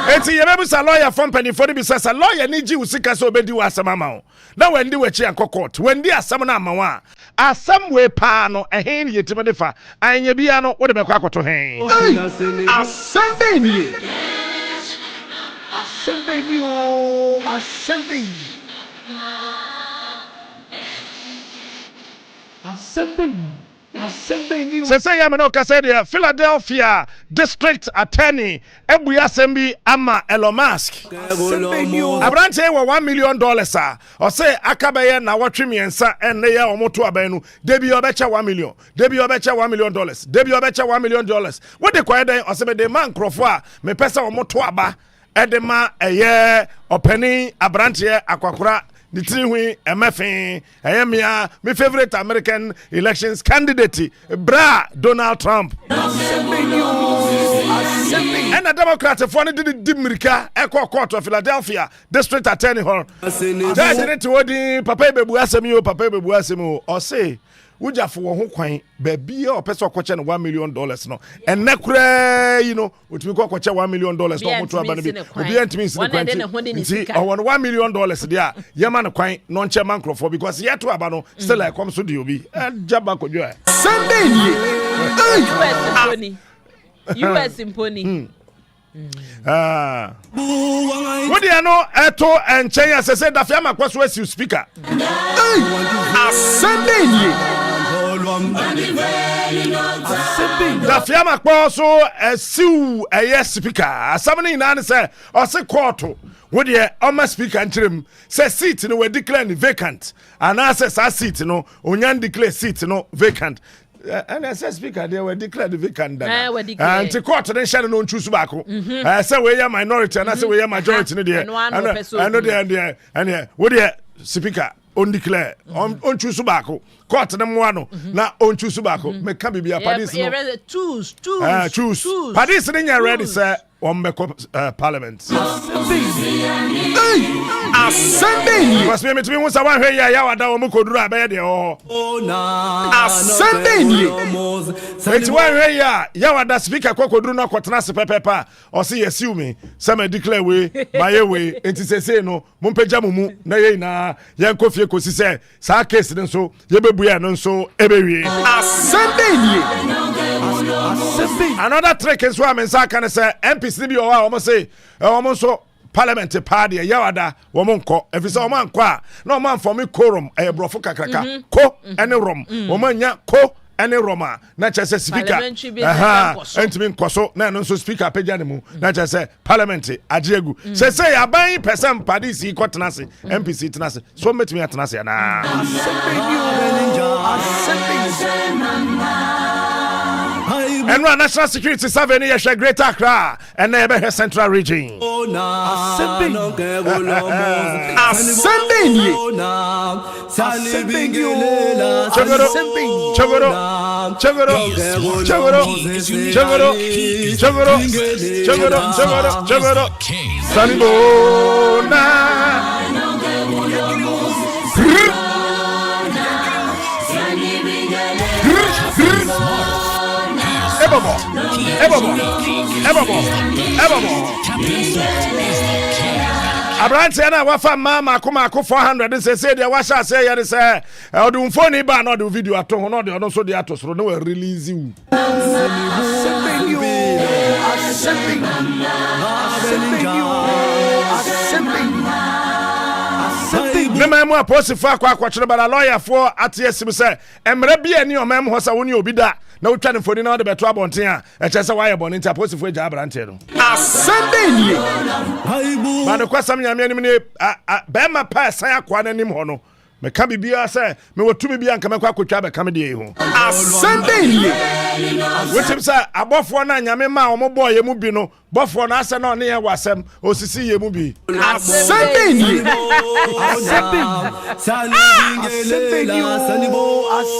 Eti yebebu sa lawyer from penifo bi say lawyer ni ji usika so obedi wa asam ama wo. Na wendi wachi anko court. Wendi asam na ama wa. Asam we pa no ehe ni yetime de fa. Anya bia no wo de be kwa akoto hen. Asante ni. Asante ni o. Asante. Say ya me no ka say there Philadelphia District Attorney ebuya sembi ama Elon Musk. Abrante we $1 million or say akabaye na watwe miensa enne ye omoto abanu debi obecha $1 million. Debi obecha $1 million. Debi obecha $1 million. What the quiet den or say the man crofo a me pesa omoto aba edema eye openi abrante akwakura the three MFA, I my favorite American elections candidate, Donald Trump. And a Democrat for the Dimrika, Echo Court of Philadelphia, District Attorney Hall. That's it, Papa Bebuasemu, or say, would you for who quaint, baby or person question $1 million no, and necre, you know, which we call $1 million, no more to $1 million there, Yaman quaint, non chairman for because yet to Abano still like comes to the and Jabako. Sunday, US in Pony. What do you know? Eto and Chenya said that Fiamma was you speaker. Sunday. The Fiamma also a sue a yes speaker. Somebody in answer or say quarter. What you almost speak and trim say seat no we declare vacant. And I says a seat no onyan declare seat no vacant. And as a speaker, they were declared vacant. And the court then shall not choose back. I say we are minority and I say we are majority. And what the speaker on declare on choose tobacco. Court them one now on choose tobacco. Make can be a party. Choose. Party sitting ready, sir. On Parliament. Sunday. Because me between once I want here, ya da omo kodura be de oh. Sunday. It's why here, ya da speaker koduru na kwotena se pepepa. O say yesiu me, say me declare we, my way. Enti say no, mompagya mumu na ye na ye nkofie kosi say sa case den so ye bebuya no so ebewie. Sunday. Another trick is why men say can say MPC bi o wa almost say almost so Parliament party yawada womonko efise omanko a na oman for me quorum brofo kakraka ko ene rom omanya ko ene roma na chese speaker entimi nkoso na no so speaker pagya ne mu na chese parliament ajiegu say aban person party si kotenase MPC tenase so metimi atenase na and one national security serving here Greater Accra and never Central Region. Ebobo. Abrante na wafa mama kuma ko 400 say dey washa say here say odun phone ba no do video ato ho no dey no so dey ato soro no we release you. Mema mu aposifu akwa kire bala lawyer for atiesim say emre bia ni o mem ho sa woni obi da na utwa ne foni na de beto abonten a eche se waye boni nti aposifu eja abrante no Sunday ni ba de kwasam nyame anim ne be ma pa san akwa nanim ho no me ka bibia say me wotumi bia nka mekwa akotwa be kam de ho Sunday ni wetim say abofo na nyame ma o mo boy mu bi no bofo na ase na ne ye wasem osisi ye mu bi Sunday ni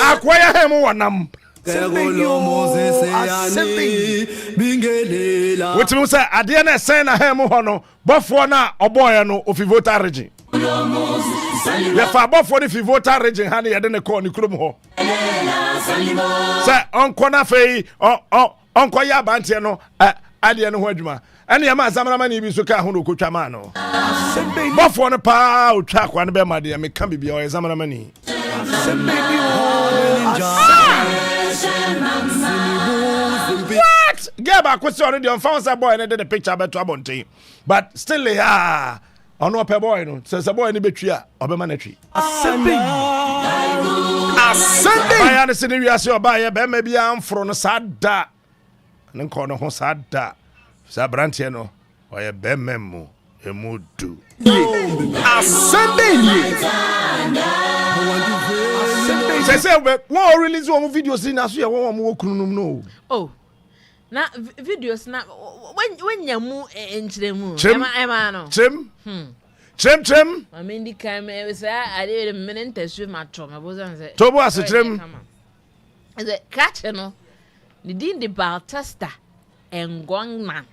akwa ya he mu wonam wetim say ade na sen na he mu ho no bofo na oboy no ofi voter region ya fa bofo ni fi voter region ha ne ye de ne call ni krom ho say onko na fei onko ya bantie no ade no ho adwuma ene ya ma asamrama ni bi so ka ho no kotwa ma no bofo no pa otwa kwa no be ma de me ka bibia o asamrama ni what gaba kwesi already on found that boy and did the picture beto abonte but still yeah ono pe boy no say boy ni betwa obema na twi Assemble. baya ne sene wiase obaya be ma bia amfro no sada ne nko no ho sada sa brantie no oye be memu emudu Assemble. say we won release one videos in aso ye won mo kununum no Oh. Na videos na when yamu enchiremu ema no. Chim. I mean the camera say I did a minute to my trauma bozan say. Tobo asitrim. Is it catch no? The din the Baltesta and Gwangman.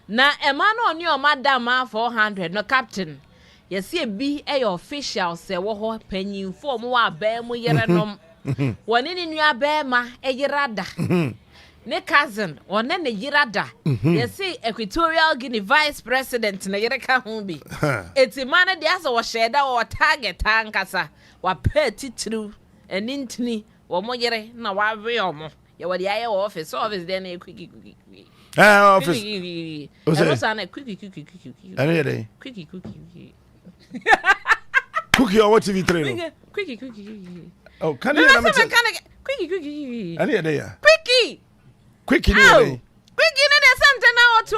Na Emma no on your madam 400 no captain. You see be a official say WOHO penny for more bear mu yerenom. One in your bear ma a yerada. Ne cousin or ne yirada. You see Equatorial Guinea Vice President na yereka humbi. It's a man de asa wa sheda or target tankasa wa pay titru and intini wa mo yere na wa we omo. Ya wa dia office then a quickie. Office. What's on a quickie. Any day. Quickie. Cookie or what TV3 no? Quickie. Oh, can you hear me? Quickie. Any day. Quickie Any day. Quickie in the center now to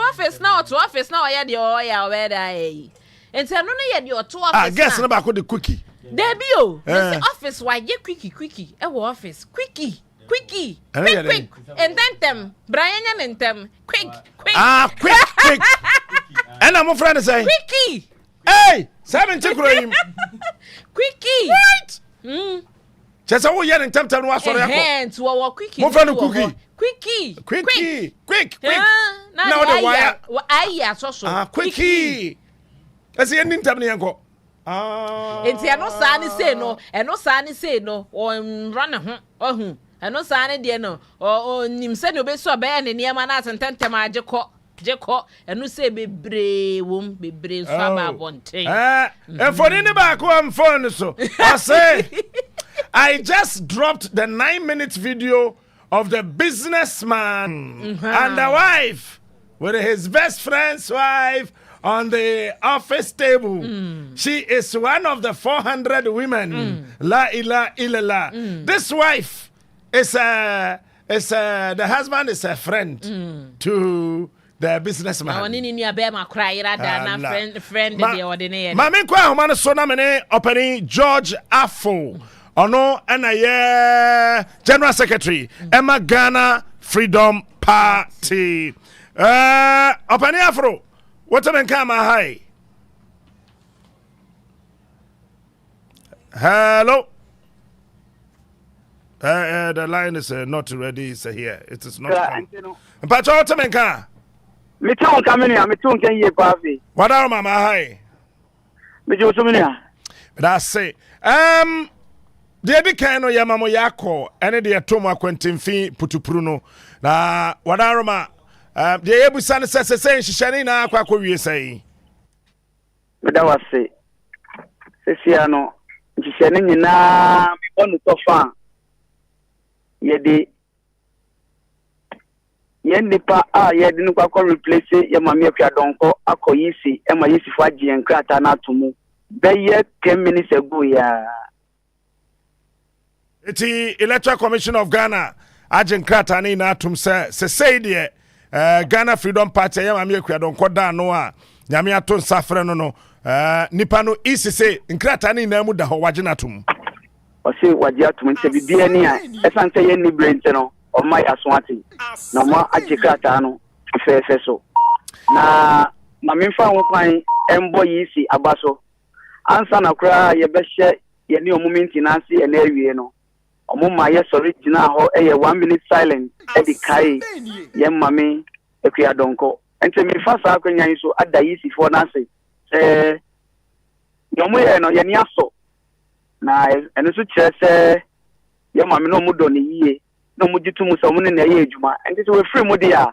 office now I had your where I. And so no yet your to office. Ah, guess about the quickie. There be you. This office why ye quickie. Office quickie. Quick. And then them Brian and them quick. Ah, quick. And I'm friend say Quickie. Hey, 7 chikro. Quickie. What? Just how you in temple no asori akọ. Hands wo quickie. Mo friend cookie. Quick. Now the wire. Aye so. Ah, quickie. Ese ending temple yanko. Ah. Enti ano sa ni say no. On run ho. Ohun. Ano sa ni de no. O nim se no be so be ne niam na asententem agekọ enu say bebre wom bebre so aba bonten. And for any back one phone so. I say I just dropped the 9-minute video of the businessman and the wife with his best friend's wife on the office table. She is one of the 400 women. La ilaha illallah. This wife is the husband is a friend to the businessman. I want in your bear my cry rather friend the ordinary. Mami kwa humana sona mene opening George Afo. Ono and General Secretary Emma Ghana Freedom Party. Opening Afro. What a man come hi. Hello. The line is not ready. It's here. It is not. But what a man come. Me too coming here. Me too can ye papi. What are mama hi? Me jo so many. That's say. The kind of yamamo yako, and the atomo quentin putupru no. Na wadaroma. The Abu San says, Shanina, Quaco, you say. But that was say. Sesiano, Shanina, me on the fan. Ye nipa ye didn't quaco replace your mamma donko, ako yisi, Emma yisi faji and cratana to mu. Be 10 minutes ago, ya. The Electoral Commission of Ghana, Agent Kratani Natum say dear Ghana Freedom Party, Yamamia don't quote down Noah, Yamia Ton Safran no, Nipano Isi say, in Kratani Namu the Hawajinatum. Or say what you have to mention the DNA, as I say any brain or my Aswanti. No more Ajikratano, fair so. Na Mamin found my emboy Yisi Abaso. Answer na cry, ye best share your new moment in Nancy and area no. Omuma yes original ho 1 minute silence e di kai ye mame ekua donko ente me fa sa akwanya so adayisi fo na se yomo ye no ye ni aso na eno so kire se ye mame no mu do ne yie no mu jitu mu so mu ne ye adwuma ente so we free mu dia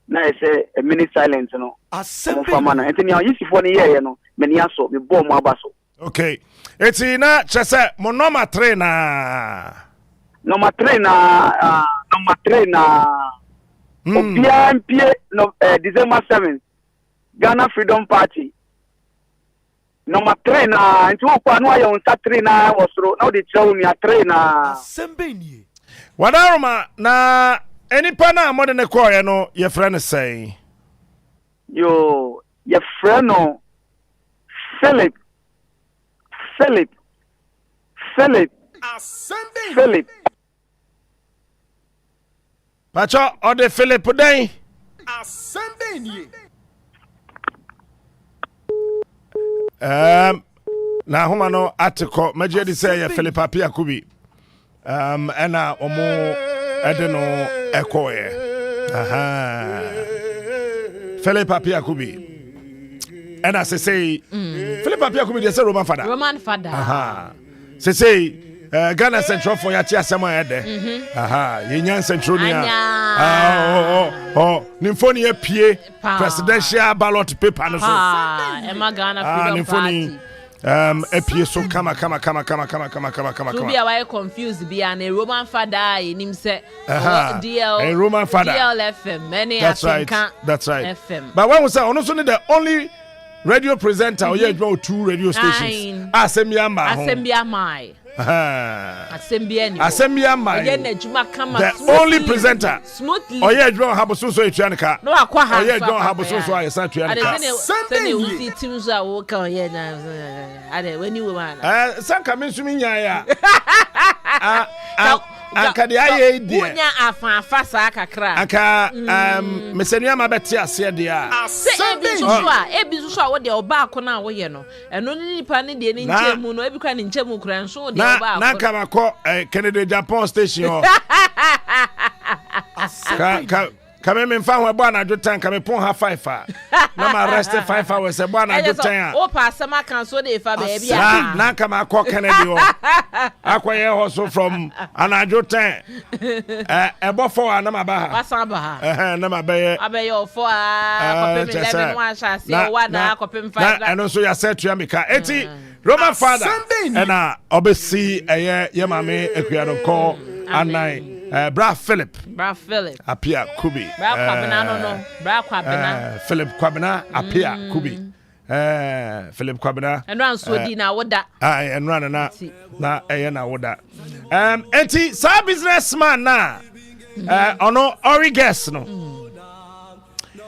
na say a minute silence no Assembly. for man enti ya yisi for ne ye no me ni aso me bom abaso okay eti na chese mo number 3 na number 3 na obia mpie no December 7th Ghana Freedom Party number 3 na enti wo kwa no ayo nsa 3 na wosoro na de chew ni 3 na Assembly. wadaroma na enipa na mo de ne koye no ye frɛ say yo ye frɛ no Philip pacho ode Philip den Assembly. na homa no atiko magye di say ye Philip Apia Kubi ena omo ede no ekoye aha Philip Apia Kubi ena say Philip Apia Kubi dey say Roman father aha say Ghana Central for ya chia sema ede aha yenyan Central ni nimfoni ye pie presidential ballot paper no so Emma Ghana Freedom Party epie so kama to be away confused be an a Roman father nim say DL a Roman father DLFM many that's right FM but when we say ono so the only radio presenter or you draw 2 radio stations Assembly mai the only presenter smoothly or you draw haboso so etuanka no akwa ha or you draw haboso so ayesa tuanka Sunday we see teams are work on here na ade when you man sanka mensumi nya ya anka de aye die unya afa sa kakra anka mesenua ma beti ase de a ebi so a wo de oba akona wo ye no eno ni nipa ne de ni nchemu no ebi kwa ni nchemu kura nso de oba akona na kama ko Kennedy Japan station kame me mfa ho ebo na dwotan kame pon ha 5 na ma rest 5 hours ebo na dwotan o pa asema kan so de fa baby na kama ko Kennedy ho akwaye ho so from anadwotan ebo for na ma ba ha wasan ba ha na ma be ofo kopem 11 one chance o wada kopem 5 na eno so ya setua meka eti Roman father na obesi ye mame akuado ko anan Bra Philip Apia Kubi Bra Kwabena no Bra Kwabena Philip Kwabena Apia Kubi Philip Kwabena enran so di na woda enran na eye na woda enti sa businessman na ono Origes no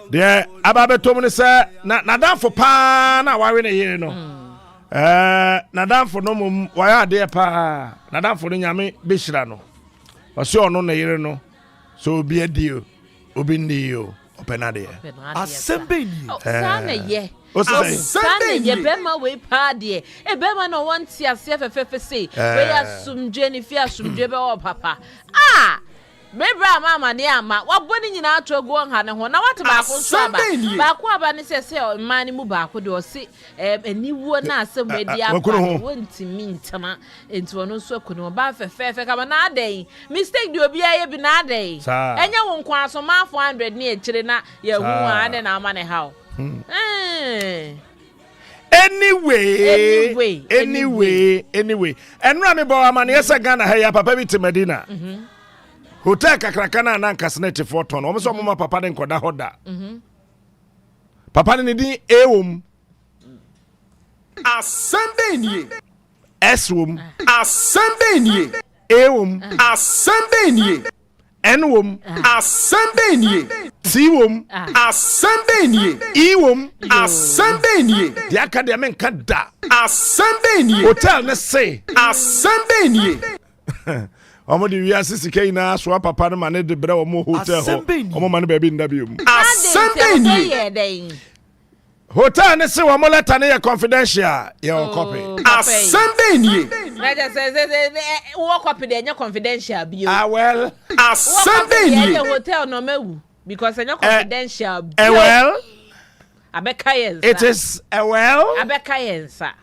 de ababetom ne se na danfo pa na wawe ne yire no na danfo no mum waya de pa na danfo no nyame behira no Osi ono na yire no so obi adio obi ndiyo openade Assembly. Sana ye sana ye bema we pa de e bema no want ase fefefe sei we asumdwe ni fi asumdwe be o papa Mebra mama ne ama waboni nyina atogu onha ne ho na wate ba ko so ba ko aba ne sese man ni mu ba ko de o se eniwo na asem edi apa wontimi ntama enti wono so akuno ba fefefe kama na aden mistake de obi aye bi na aden enya wo nkwa so ma 400 ne ekire na ye hu ade na ama ne hawo Anyway. Enra me bo amane yesa Ghana ha ya papa bi te Medina. Hotel kakrakana na nkasnete 4 ton. Omo so mo papa de nkoda hoda. Papa ne din ewom. Assembly. Eswom. Assembly. Ewom. Assembly. Enwom. Assembly. Tiwom. Assembly. Iwom. Assembly. The academy kada. Assembly. Hotel ne say. Assembly. Omo di wiase sika ina so papa no mane de bre omo hotel ho. Omo mane baby ndabium. Assembly. Hotel ne say omo letter ne ye confidential. Ye copy. Assembly. Na just say wo copy de nya confidential bio. Well. Assembly. Ye hotel no mewu because nya confidential bio. Well. Abeka yensa. It is well. Abeka yensa.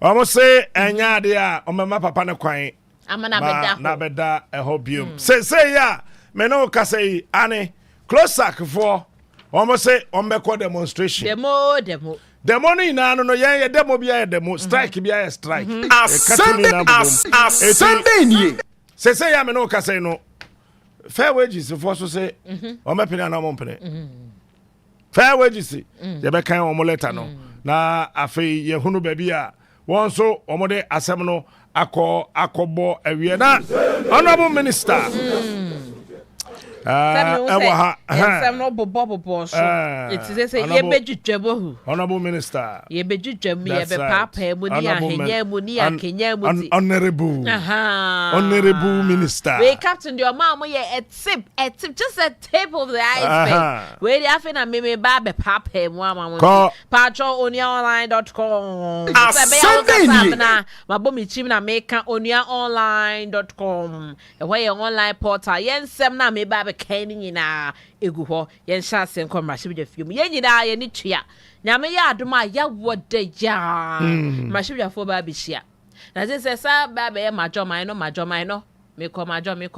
Omo say enya de a omema papa ne kwan. Amana beda na beda hobium say ya me no ka say ane Closac for almost say on beko demonstration. Demo. The money na no ye demo bia demo strike bia strike. Sunday ni. Say ya me no ka say no. Fair wages for so say o me pene na mo pene. Fair wages ye be kan o mo letter no. Na afei ye hunu ba bia won so o mo de asem no akobo awie na honorable minister. Honorable Minister. Honorable Minister. We captain your mom a tip, just a tip of the iceberg. Where the after me babe papa mama. Patro onionline.com. My bommy chimna maker onionline.com. Away online portal. Yen semna me babe Kenny na egu ho yen sha sen kom rahye bi fium yen nyida ye ni tua nyame ya adoma ya wode ja rahye fo ba bi hia na se sa ba be majoman no me ko majo na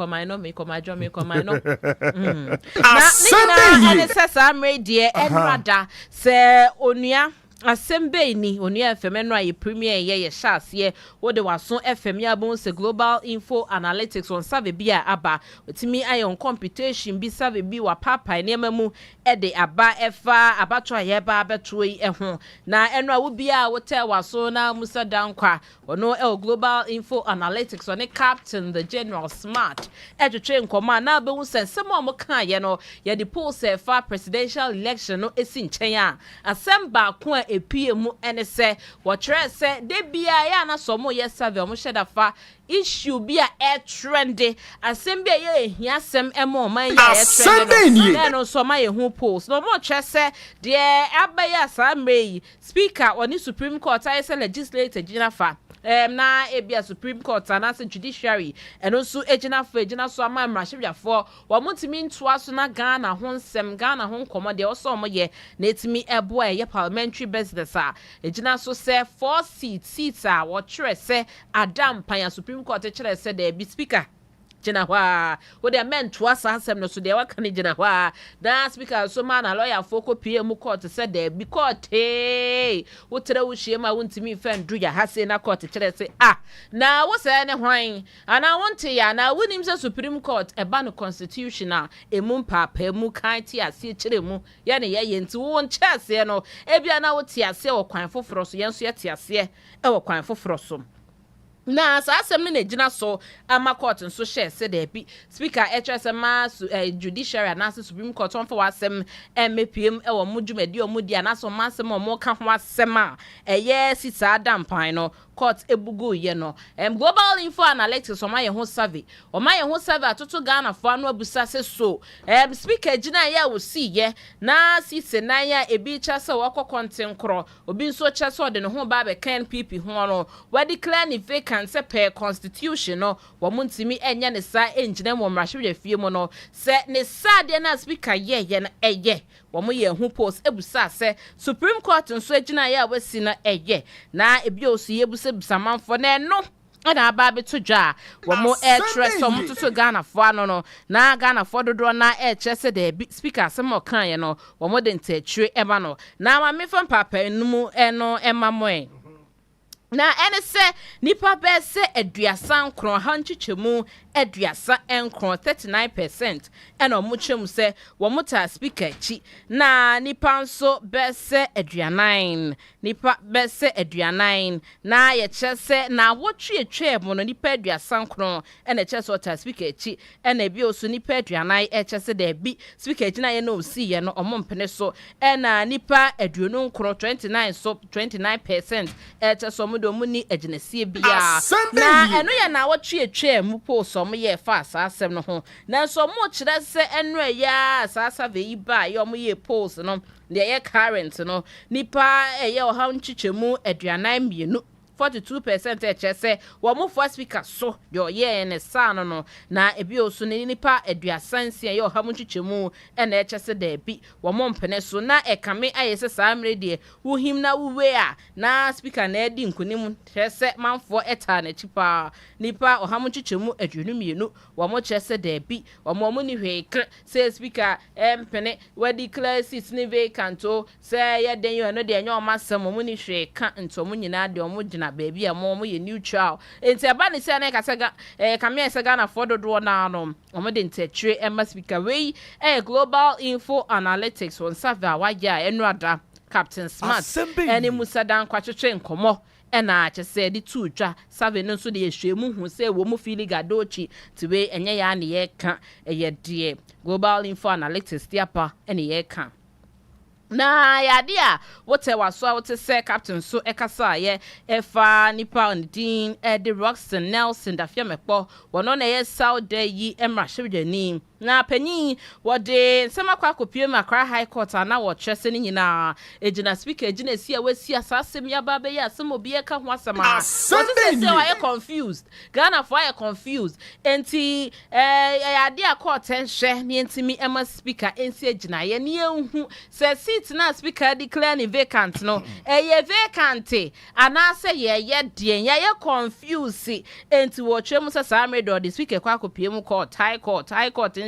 ene se sa mredie enrada se onua Asembe ni Onua FM no aye premier ye shase wo de waso FM ya bon se global info analytics on save bia aba otimi aye on computation bi save bi wa papa ne mamu e de aba efa abato aye ba beto yi ho na eno a wo bia wo te waso na musa dankwa ono global info analytics on captain the general smart e twetwe nkoma na be hu sense mo kan ye no ye de poll se fa presidential election no esi nchen a asemba ko epie mu ene se wo kire se de bia ya na so mo ye survey mo sheda fa issue bia e trendy asembia ye ehia asem emo man ya e trendy no no so ma ye hu polls no mo kire se de abaya samre speaker oni supreme court ayi se legislator gina fa na ebia supreme court and as judiciary and also ejina so ama mrahyebiafo wo mutimi ntoa so na Ghana ho nsem Ghana ho nkomo de oso mo ye na etimi ebo ye parliamentary business a ejina so se 4 seats a wo kire se Adam Pan supreme court kire se de bi speaker jina hwa wo de men to asasem no so de waka ne jina hwa da speaker so man na lawyer foko PM court said de bi court wo tere wo hie ma wontimi fan du ya hase na court kire se na wo se ne hwan ana wonte ya na wonim se supreme court e ba no constitutional emu papa mu kan ti ase kire mu ya ne ye nti wo nche ase no e bia na wo ti ase wo kwan foforo so yenso ye ti ase e wo kwan foforo so na sa asem ne gina so ama court nso share se de bi speaker HSM judiciary na supreme court on for asem MPM e wo mudwumadi o mudi na so masem o mo ka ho asem a eye sisa Adam Pan no court ebugo ye no global info analytics o ma ye ho survey atoto Ghana fo anu abusa se so speaker gina ya wo si ye na si se na ya ebi cha se wo konten kro obi nso cha se o de ne ho ba be kan PP ho no we declare ni vacant se per constitution no wo muntimi enye ne sa engine mo mrahwe fie mo no se ne sa de na speaker ye na eye wo mo ye hu post ebusa se supreme court nso agina ya wasi na eye na ebi osu ye busa bisamanfo na no ana aba beto dwa wo mo airtress so mo to Ghana fo ano no na Ghana fo dodo na airtress de speaker se mo kan ye no wo mo de ntachire eba no na ma me fam papa enum eno ema mo na ene se nipa be se aduasan kron hanchichemu aduasa enkron 39% ene omuchemu se wo muta speaker chi na nipa nso be se aduanan nipa be se aduanan na ye chese na wotwe mo no nipa aduasan kron ene chese ota speaker chi ene bi osu nipa aduanan e chese de bi speaker chi na ye no osi ye no omompene so ena nipa aduonu kron 29 so 29% e chese do muni agenesie bia na eno ya na wotwe mu poso mo ye fa asasem no ho na so mo kire se eno ya asasa ve iba ye mo ye post no de ye current no nipa ye o ha nchichemu aduanan mienu 42% eche se wo mo for speaker so yo ye ne sa no na ebi osu ne nipa aduasansia ye oha mo chichemu na eche se da bi wo mo mpene so na ekame ayese saa mre de wo him na wo we a na speaker na edi nkunim se manfo eta na chipa nipa oha mo chichemu adwunumienu wo mo che se da bi wo mo ni hwe se speaker mpene we declare seats ni vacant o se ye den yo no de enye o masem mo ni hwe ka nto mo nyina de o mo gina baabi a mo ye neutral enti aba ni se na ka se ga kame se ga na fododo na no o mo de ntatre emma speaker we global info analytics on server wa ya enuada Captain Smart eni musadan kwatwetwe nkomo ena chese di tuutwa save no so de ehwemu hu se wo mu fili gadochi tiwe enye ya ne ye ka eye de global info analytics tiapa ene ye ka na yade a wote waso wote se captain so ekasa ye efa nipa on din de Roxton Nelson da fiamekpo wono na ye Saudi yi emra hwedwani na panyin wode nsema kwa kopie makra high court ana wo twese ni nyina ejina speaker ejina si a wasi asasem ya ba be ya asem obi e ka ho asema wote se why confused Ghana for why confused enti yade a court nhwe ni entimi ema speaker ensi ejina ye ni enhu se seat na speaker declare ni vacant no ye vacant ana se ye de ye confused enti wo twem se sa medo the speaker kwa kopie mu court high court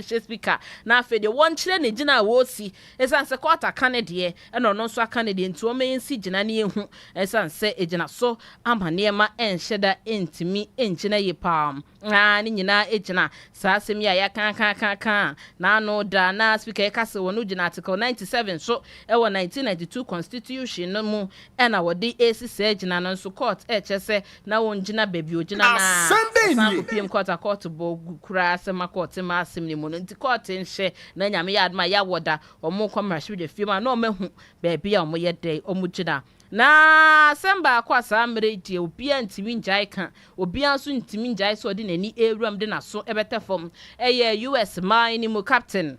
speaker na afede won kire ne gina wo si esanse quarter canadian eno no so canadian nti o mensi gina ne ehu esanse egina so amane ma enhyeda entimi engina yipam na ni nyina egina saa asem ya kan na no da na speaker ekase wonu gina article 97 so e wo 1992 constitution no mu ena wodi esi gina no so court echese na won gina baby ogina na sa pm court bo kura asema court ma asem ni mu nti court nhye na nyame ya adma ya woda omo commercial de firma na omehu baby a omo ye dey omo gina na semba kwa sa mre die obi antimi njai kan obi anso ntimi njai so de nani ewram de na so ebetefom eye US mine mu captain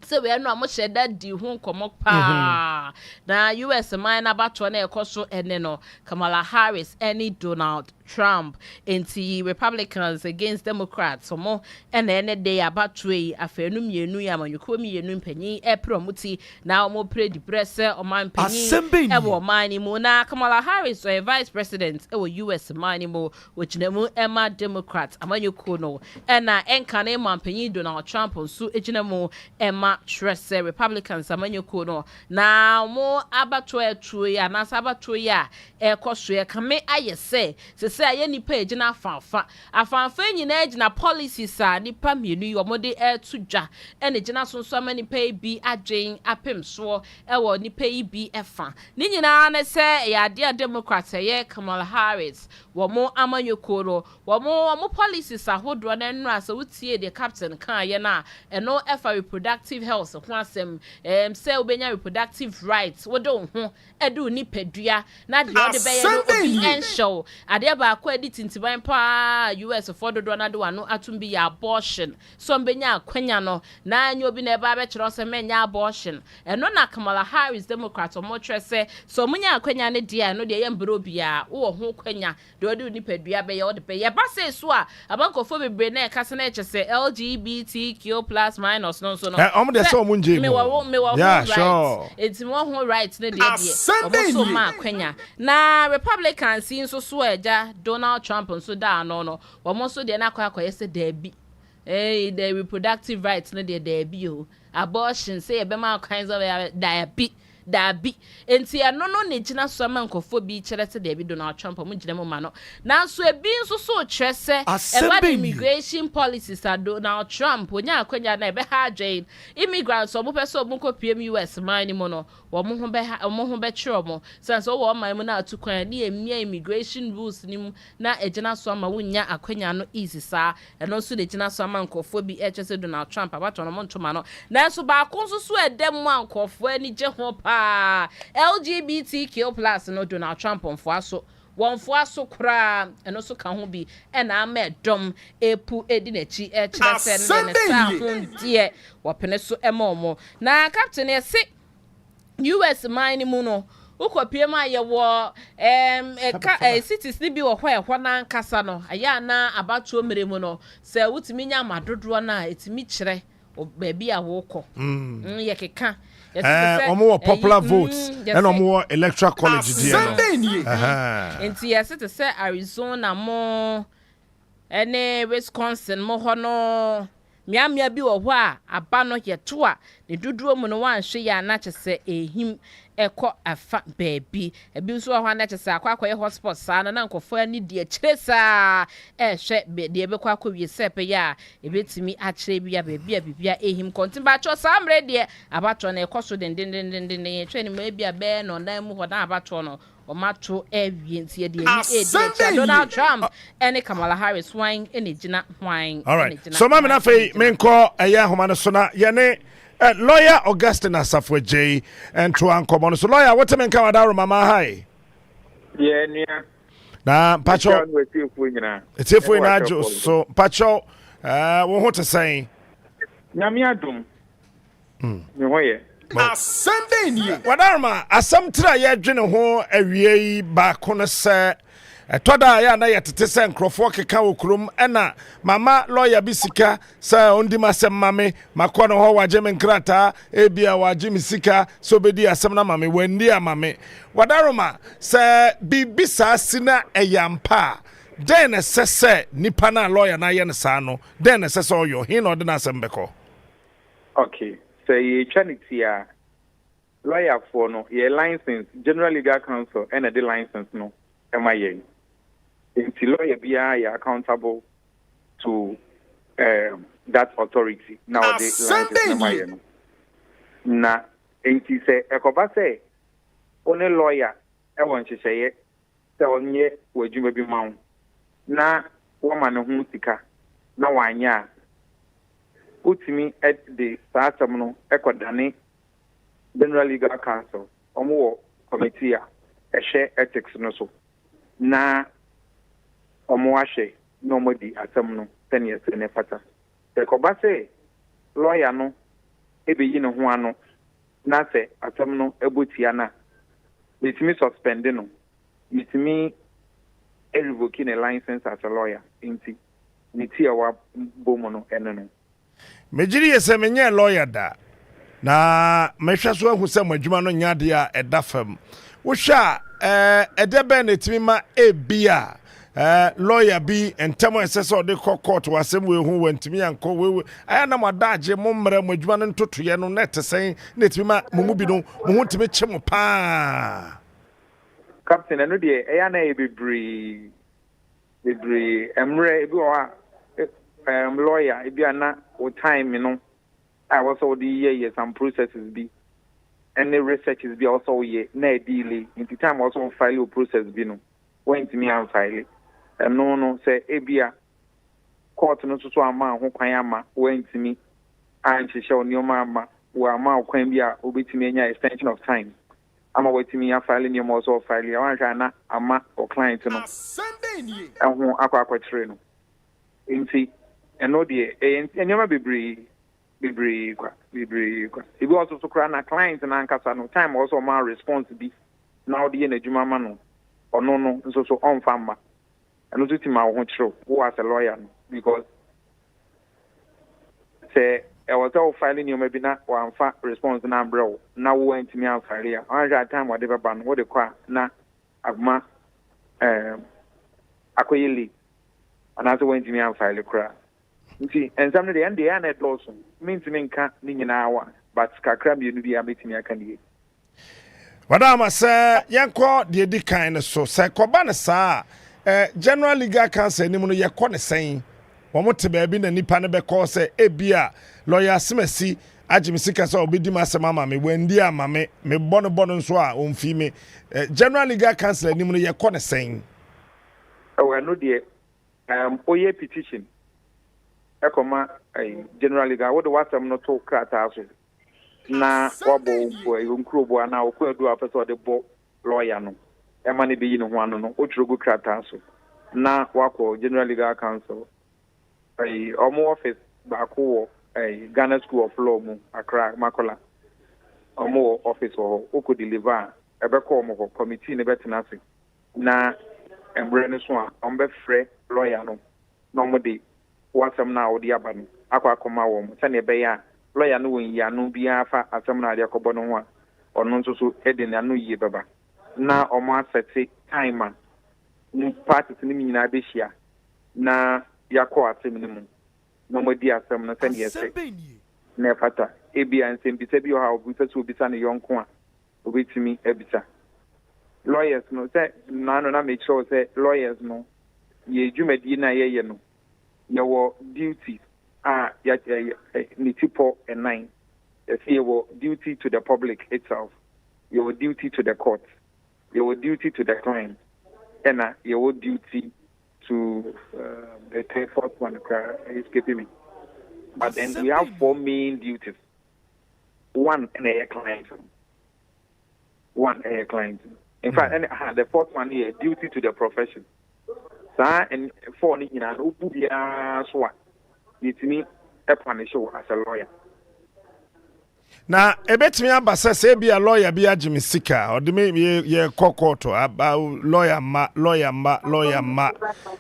se we no amohye da di hu nkomo pa na US mine abato na ekoso ene no Kamala Harris any Donald Trump enti Republicans against Democrats omo ene dey abatwe afenu mienu ya manyuko mienu mpanyin promote na omo pre di press oman panyin ewo mine mu na Kamala Harris o vice president ewo US mine mu wochinemu Emma Democrats amanyuko no na enkane manpanyin Donald Trump nso ejinemu Emma Tresse Republicans amanyuko no na mo abatwe atwe ya na sabatwe ya ekoso ya kame ayese se aye nipa ejina afanfa nyina ejina policies a nipa mienu yomode etudwa ene jina sonso ama nipa bi adwen apemso ewo nipa bi efa ni nyina na se ya de Democrats ye Kamala Harris womo amanyokoro womo policies ahodo na nnu asa wutie de captain kan ye na eno efa reproductive health ho asem se obenya reproductive rights wodo ho edu nipadua na de ode be ye no obi enshow ade ba kwa editintiban pa US fododo na de wano atumbi ya abortion so mbenya akwanya no na anyo bi na eba be kire ose menya abortion eno na Kamala Harris Democrat omo trese so munya akwanya ne dia no de ye mbro bia wo ho kwanya de ode nipadua be ye ode be ye ba se so a abankofo bebre na ekase na echese LGBTQ+ minus no so no omo de so munje me wo yeah right sure it's mo ho right ne de omo so ma akwanya na Republicans nso so eja Donald Trump nso da no omo so de na akwa se da bi the reproductive rights no de da bi o abortion say e be ma kinds of da bi enti eno no ne gina so ma nkofo bi kire se da bi Donald Trump mo gina mo ma no na so e bi nso so kire se e immigration policies a Donald Trump onya akwanya na e be ha adwen immigrants omo pese omo kopiem US mine mo no omo ho be kire mo sense wo man mo na atukwan na emia immigration rules nim na egina so ma wonya akwanya no easy sa eno so de gina so ma nkofo bi e kire se Donald Trump abato no mo ntoma no na so ba ko so edem mo ankofo ani je ho pa LGBTQ+ no Donald Trump onfoaso wonfoaso kura eno so ka ho bi ena amedom epu edi nachi e kire se ne sa ho die wopene so emomo na captain e se US mine mu no ukopie ma ye wo cities ni bi wo hɔ na nkasa no aya na abatuo meremu no se wutimi nya madodoɔ na etimi kyerɛ baabi a wokɔ ye keka omo popular votes and omo electoral college there enti yes it say Arizona mo ene Wisconsin mo hɔ no miamia bi wɔ hɔ a aba no yɛ to a ne duduro mu no wanhwe ya na kyese ehim ekɔ afa baabi ebi nso wɔ hɔ na kyese akɔ hotspot saa na nkɔfo ani de akyire saa hwɛ de ebekɔ akɔ wie sɛpe ya ebetimi akyire bi ya baabi a bibia ehim kontin ba cho saa mre de abatɔ na ekɔ so dendendenden twɛ ne ma bi a bɛɛ no dan mu hɔ na abatɔ no omato ewie ntie de ni Donald Trump ene Kamala Harris wine ene gina wine. All right. So mama na fei menko eya homa no so na ye ne lawyer Augustine Asafo J and to ankomo no so lawyer what men ka wada mama hai. Yeah nia. Na pacho etiefo ina ajo so pacho wo ho te say nyame adom. Me hoye. Sunday ni wadarma asam tra ye dwene ho awie ba kono se etoda ya na yetete se nkrofo keka okrom ena mama lawyer bisika se ondi masem mame makono ho waje me nkrata ebia waje misika so bedi asem na mame wandi amame wadarma se bibisa sina eyampa den sese nipa na lawyer na ye ne sa no den sese oyo hin no de na asem beko. Okay. Say ye chanity lawyer for no ye license General Legal Counsel and the license no MIA. If the lawyer be accountable to that authority now the license MIA no. Na enti say ekoba say only lawyer e won hye say onye wadwuma bi ma na woman ho sika na wanya utimi at the Satamno Ekodani General Legal Counsel, Omo Committee, a share ethics no so. Na Omoashe, no modi atamno, 10 years in a pata. The Kobase, lawyer no, ebe yino huano, na se atamno ebutiana. Mitimi suspendino, mitimi revoking a license as a lawyer, inti, mitia wa bomono eneno. Mejiri yese menye lawyer da na mehwa so ahu se madwuma no nyade a edafam wo hwa edebe na timi ma ebia lawyer bi entamo eseso de court wasem we hu wantimi anko we aya na madaje mo mra madwuma no ntotoye no net sen na timi ma mumu bi no mo hu timi kyem pa captain eno de eya na ebebri emre ebi wa lawyer ibiana o time no I was all the year some processes be and the researches be also ye na deal in the time also file process be no went to me and file and no say ebia court no so ama ho kwan ama went to me and she show new mama we ama kwan bia obetimi anya extension of time ama wetimi ya file new also file ya wan na ama o client no Sunday ni ho akwa no inti eno de enyama bibri kwa ibi also so kra na client na nkasa no time also ma response bi na de na adwuma ma no ono no nso so on famba eno to ti ma ho kyerɛ wo as a lawyer no because say I was all filing you maybe na one fa response na bro na wo antimi an file ya on that time what dey ban what dey kwa na agma akoyeli anaso wantimi an file kra nti ensam de ende ya net loss means nka ni nyina wa but kakra bi no bi ametimi aka nie wadama se yanko de di kan so se koba ne saa General Legal Counsel ni mu no yekɔ ne sen womote baabi na nipa ne bɛkɔ se ebia lawyer Simasi ajimisika so obedi masema ma me wandi ama me bono nso a omfi me General Legal Counsel ni mu no yekɔ ne sen we no de oye petition ekoma General Legal what the wasam no to krata so na wabo nkrobo ana okwadu afeso de bo lawyer no ema ne beyi no ho ano no otrogo krata so na wako General Legal Counsel omo office baako Ghana School of Law mu Accra Makola omo office o ko deliver ɛbɛkɔ ɔmo committee ne bɛtena ase na mbrɛ ne so a ɔmbɛfrɛ lawyer no na ɔmo de wasɛm na ɔde aba no akɔ akɔma wɔn sɛnea ɛbɛyɛ a lawyer no wɔ nyano biara fa asɛm na ade akɔbɔ no ho a ɔno nso so de n'ano yie bɛba na ɔmo asɛte time a ne parties no nyinaa bɛhyia na yakɔ asɛm no mu na ɔmo di asɛm no sɛnea ɛsɛ na ɛfata ebia nsɛmbisa bi wɔ ha obi sɛ obisa ne yɔnko a obetumi abisa lawyers no sɛ naano na make sure sɛ lawyers no yɛ dwumadi na yɛyɛ no yɛwɔ duties a ne tipɔ ɛnan yɛsɛ yɛwɔ duty to the public itself yɛwɔ duty to the court yɛwɔ duty to the client ɛna yɛwɔ duty to the fourth one escaping me but then we have 4 main duties one and a client in fact the fourth one is duty to the profession and 4 ni nyina no bu bia so a yetimi punish you as a lawyer na ebetimi abasa se bia lawyer bia agime sika o de me ye kokoto lawyer ma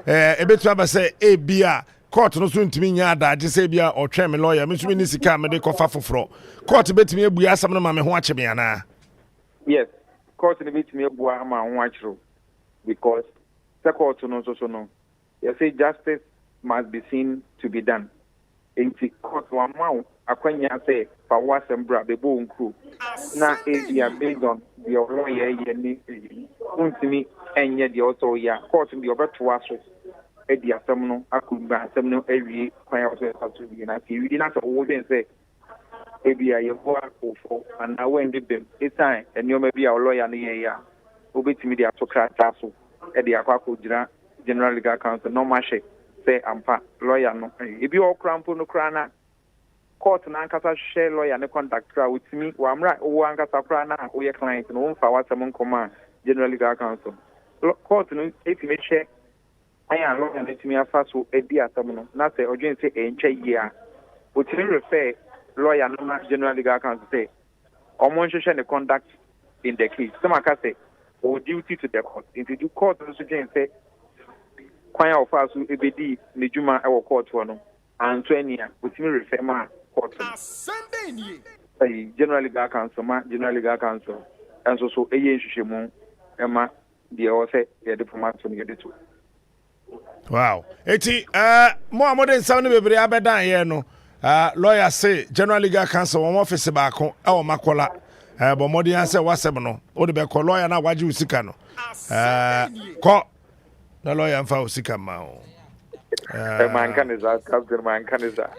ebetimi abasa e bia court no so ntimi nya adaje se bia o twa me lawyer me so ni sika me de kofa foforo court betimi ebu asam no ma me ho ache me ana yes court no betimi ebu ama ho achiro because the court no so no you say justice must be seen to be done in the court one ma akwanya say fa wasembra be bo nkru na area based on the lawyer ye ni untimi enye de also ya court bi obeto aso e di asem no akumba asem no awie kwan ya so to bi na ti wi na so wo den say e bia ye bo akofo and na when de bem e time enioma bi a lawyer no ye ya obetimi de atokra taso e de akwa gira general legal counsel no mashe say ampa lawyer no e bi o krampo no kra na court na ankasa share lawyer ne contact kra witimi wa amra wo ankasa kra na wo ye client no mfa wasem nkoma general legal counsel court no etimi share aya lawyer ne timi afa so e di asem no na say odwen say enche yi a wotimi refer lawyer no na general legal counsel say omo nhwehwe ne conduct in the case some aka say o duty to the court into the court no so gen say kwan ya ofa so ebedi ne dwuma e wo court no anto ania wotimi refer ma court Sunday ni general legal counsel and so eye nhwehwemu ema de o say ye diplomat so ne de to wow eti mo amode nsam ne bebre abedan ye no lawyer say general legal counsel one office ba ko e wo makola but mo de answer wasem no o de be ko lawyer na waji usika no ko na lawyer mfa usika ma o man kan is that captain man kan is that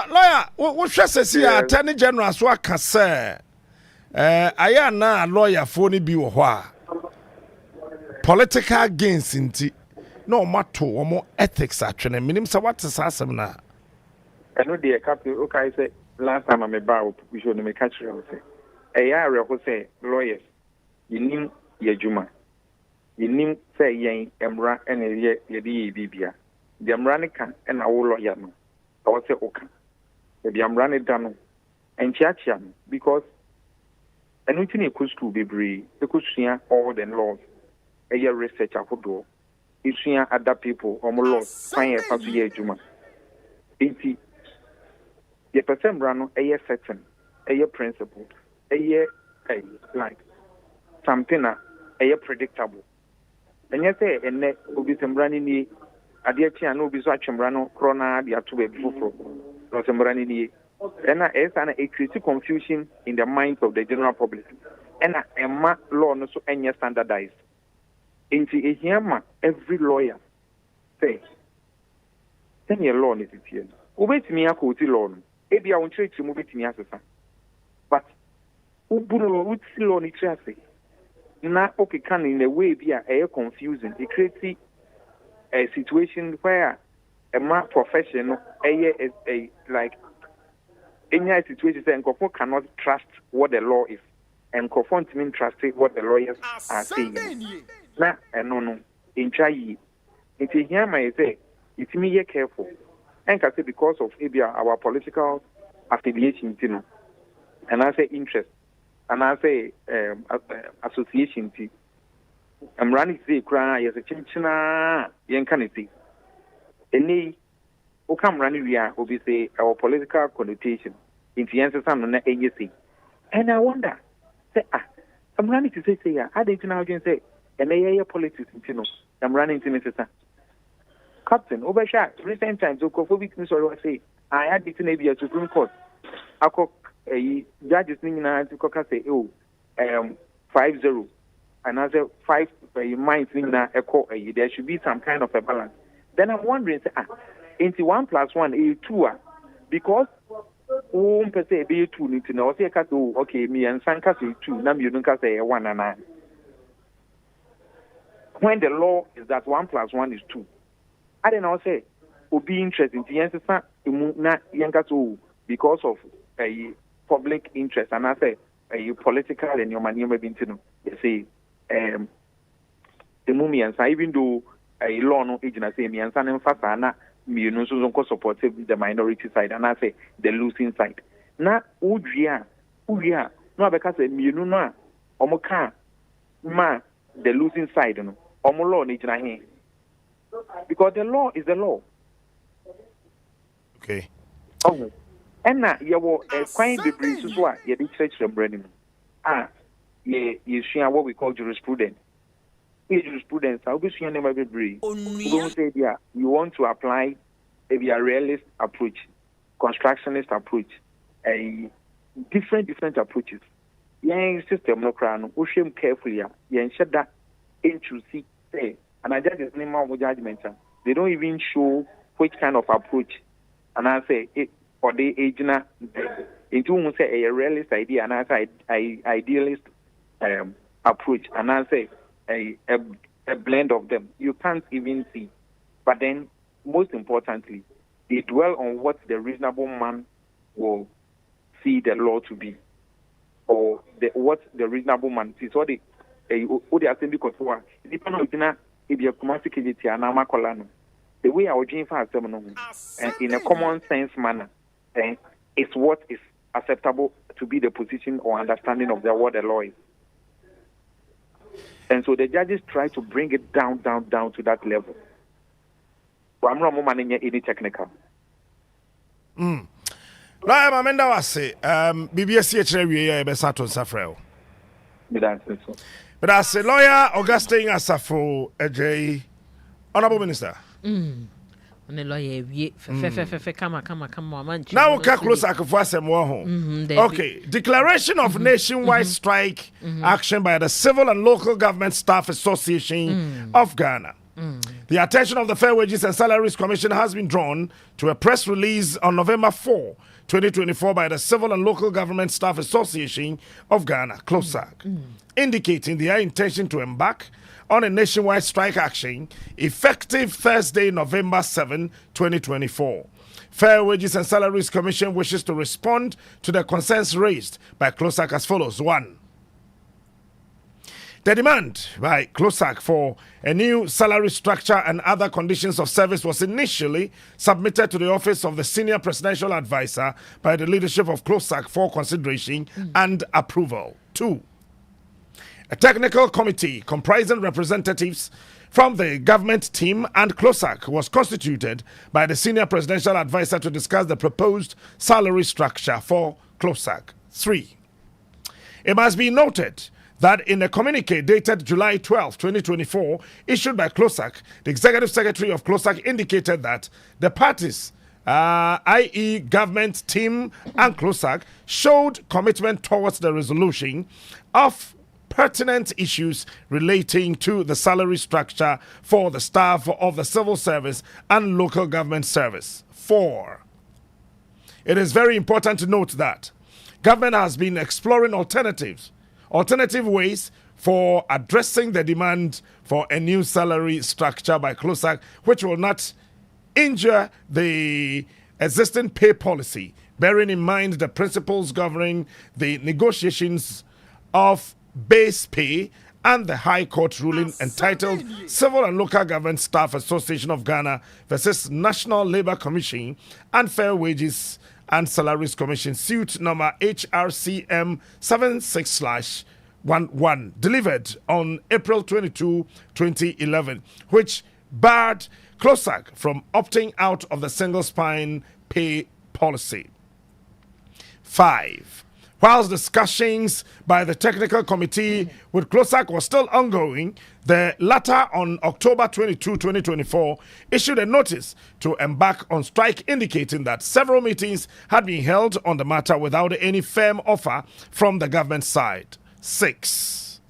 lawyer wo hwese si attorney general so aka say aya na lawyer fo ni bi wo ho a political gains inti no matter omo ethics atwene minim say what is asem na eno de captain okay say last time I'm about we should me catch you say eya re say lawyers yinim yejuma yinim say yen emra ene ye de bibia de emra ne kan na wo lawyer no o say oka de emra ne da no enchiachia no because enu tini ku school bebre ekusua all the laws eya research akodo isua other people omo laws fan e fa so ye ejuma enti the person run a certain a principle a like something a predictable and you say and obi sembrani ni ade achi an obi so atwemra no krona de ato ba bifoforo no sembrani ni and a create confusion in the minds of the general public and emma law no so enya standardized into a hiama every lawyer say then your law is it here obetimi akoti law no ebia won church mu betimi asesa but uburo utsi law ni chase na okay can in a way bia confusing it creates a situation where a man professional a like any situation say nkofo cannot trust what the law is and confront mean trust what the lawyers are saying na no intwa yi it here my say it me be careful and can say because of maybe our political affiliation, you know, and I say interest, and I say association tea. I'm running the cry as a chinchina young canity. Any who come running via will be say our political connotation, influences on the agency. And I wonder, say, I'm running to say, I didn't know say, and they politics, you know, I'm running to Mr. Captain, overshot, recent times, Okofobik, or say, I had it maybe a Supreme Court. I cook a judge's name to cook say, 5-0. Another 5 minds echo. There should be some kind of a balance. Then I'm wondering, into 1 + 1 is 2, because per se be 2 need to know. Say, okay, me and Sanka say 2, now you don't say 1 and 9. When the law is that 1 + 1 is 2, I don't know, say, would be interesting to answer because of a public interest, and I say a political and your money maybe to you see. The movie even though a law no agent say me and San Fasana, me no so support the minority side, and I say the losing side. Na Udria, no because me no omoka ma the losing side no omo law ni jina here. Because the law is the law. Okay. Oh. And now you were quite the breeze as well. You did church from Brennan. You share what we call jurisprudence. Jurisprudence, I'll be sharing them every breeze. You say, yeah, you want to apply maybe a realist approach, constructionist approach, a different approaches. Yang system no crown, we shame carefully, yang shut that into see, say, and I just is name of judgment. They don't even show which kind of approach, and I say it. For the agent, into say a realist idea, and I say idealist approach, and I say a blend of them. You can't even see. But then, most importantly, they dwell on what the reasonable man will see the law to be, or what the reasonable man sees. So the assembly control. The way our dream for and in a common sense manner. It's what is acceptable to be the position or understanding of what the law is. And so the judges try to bring it down to that level. But I'm not managing any technical. Right, Mamenda was say, BBS HRWA Besato Safrel. But as a lawyer, Augustine Asafo, AJ, Honorable Minister. Now we can close Okay, declaration of nationwide strike action by the Civil and Local Government Staff Association of Ghana. The attention of the Fair Wages and Salaries Commission has been drawn to a press release on November 4, 2024 by the Civil and Local Government Staff Association of Ghana, CLOSAG, indicating their intention to embark on a nationwide strike action effective Thursday, November 7, 2024. Fair Wages and Salaries Commission wishes to respond to the concerns raised by CLOSAG as follows. 1. The demand by CLOSAG for a new salary structure and other conditions of service was initially submitted to the Office of the Senior Presidential Advisor by the leadership of CLOSAG for consideration and approval. 2. A technical committee comprising representatives from the government team and CLOSAG was constituted by the Senior Presidential Advisor to discuss the proposed salary structure for CLOSAG. 3. It must be noted that in a communique dated July 12, 2024, issued by CLOSAG, the Executive Secretary of CLOSAG indicated that the parties, i.e. government team and CLOSAG, showed commitment towards the resolution of pertinent issues relating to the salary structure for the staff of the civil service and local government service. 4. It is very important to note that government has been exploring alternative ways for addressing the demand for a new salary structure by CLOSAG, which will not injure the existing pay policy, bearing in mind the principles governing the negotiations of base pay and the High Court ruling entitled Civil and Local Government Staff Association of Ghana versus National Labour Commission and Fair Wages and Salaries Commission, suit number HRCM 76/11, delivered on April 22, 2011, which barred CLOSAG from opting out of the single spine pay policy. 5. Whilst discussions by the technical committee with CLOSAG was still ongoing, the latter on October 22, 2024, issued a notice to embark on strike, indicating that several meetings had been held on the matter without any firm offer from the government side. 6.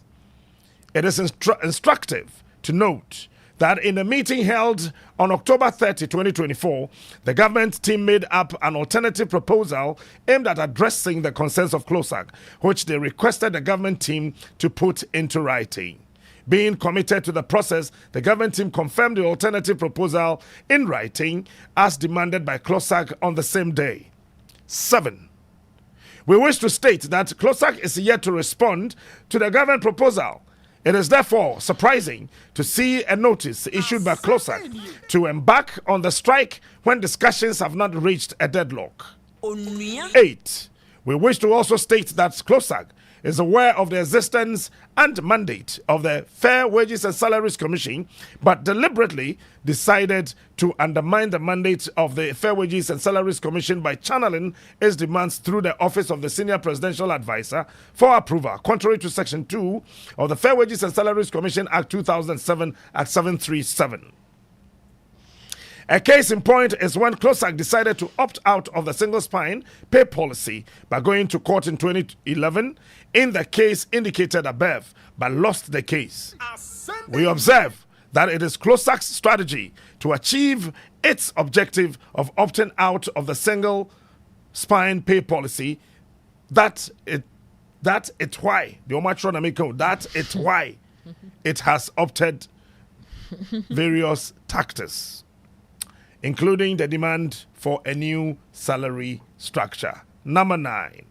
It is instructive to note that in a meeting held on October 30, 2024, the government team made up an alternative proposal aimed at addressing the concerns of CLOSAG, which they requested the government team to put into writing. Being committed to the process, the government team confirmed the alternative proposal in writing as demanded by CLOSAG on the same day. 7. We wish to state that CLOSAG is yet to respond to the government proposal. It is therefore surprising to see a notice issued by CLOSAG to embark on the strike when discussions have not reached a deadlock. 8. We wish to also state that CLOSAG is aware of the existence and mandate of the Fair Wages and Salaries Commission, but deliberately decided to undermine the mandate of the Fair Wages and Salaries Commission by channeling its demands through the Office of the Senior Presidential Advisor for approval, contrary to Section 2 of the Fair Wages and Salaries Commission Act 2007 Act 737. A case in point is when CLOSAG decided to opt out of the single spine pay policy by going to court in 2011 in the case indicated above, but lost the case. We observe that it is CLOSAG's strategy to achieve its objective of opting out of the single spine pay policy that it's why it has opted various tactics, including the demand for a new salary structure. Number 9.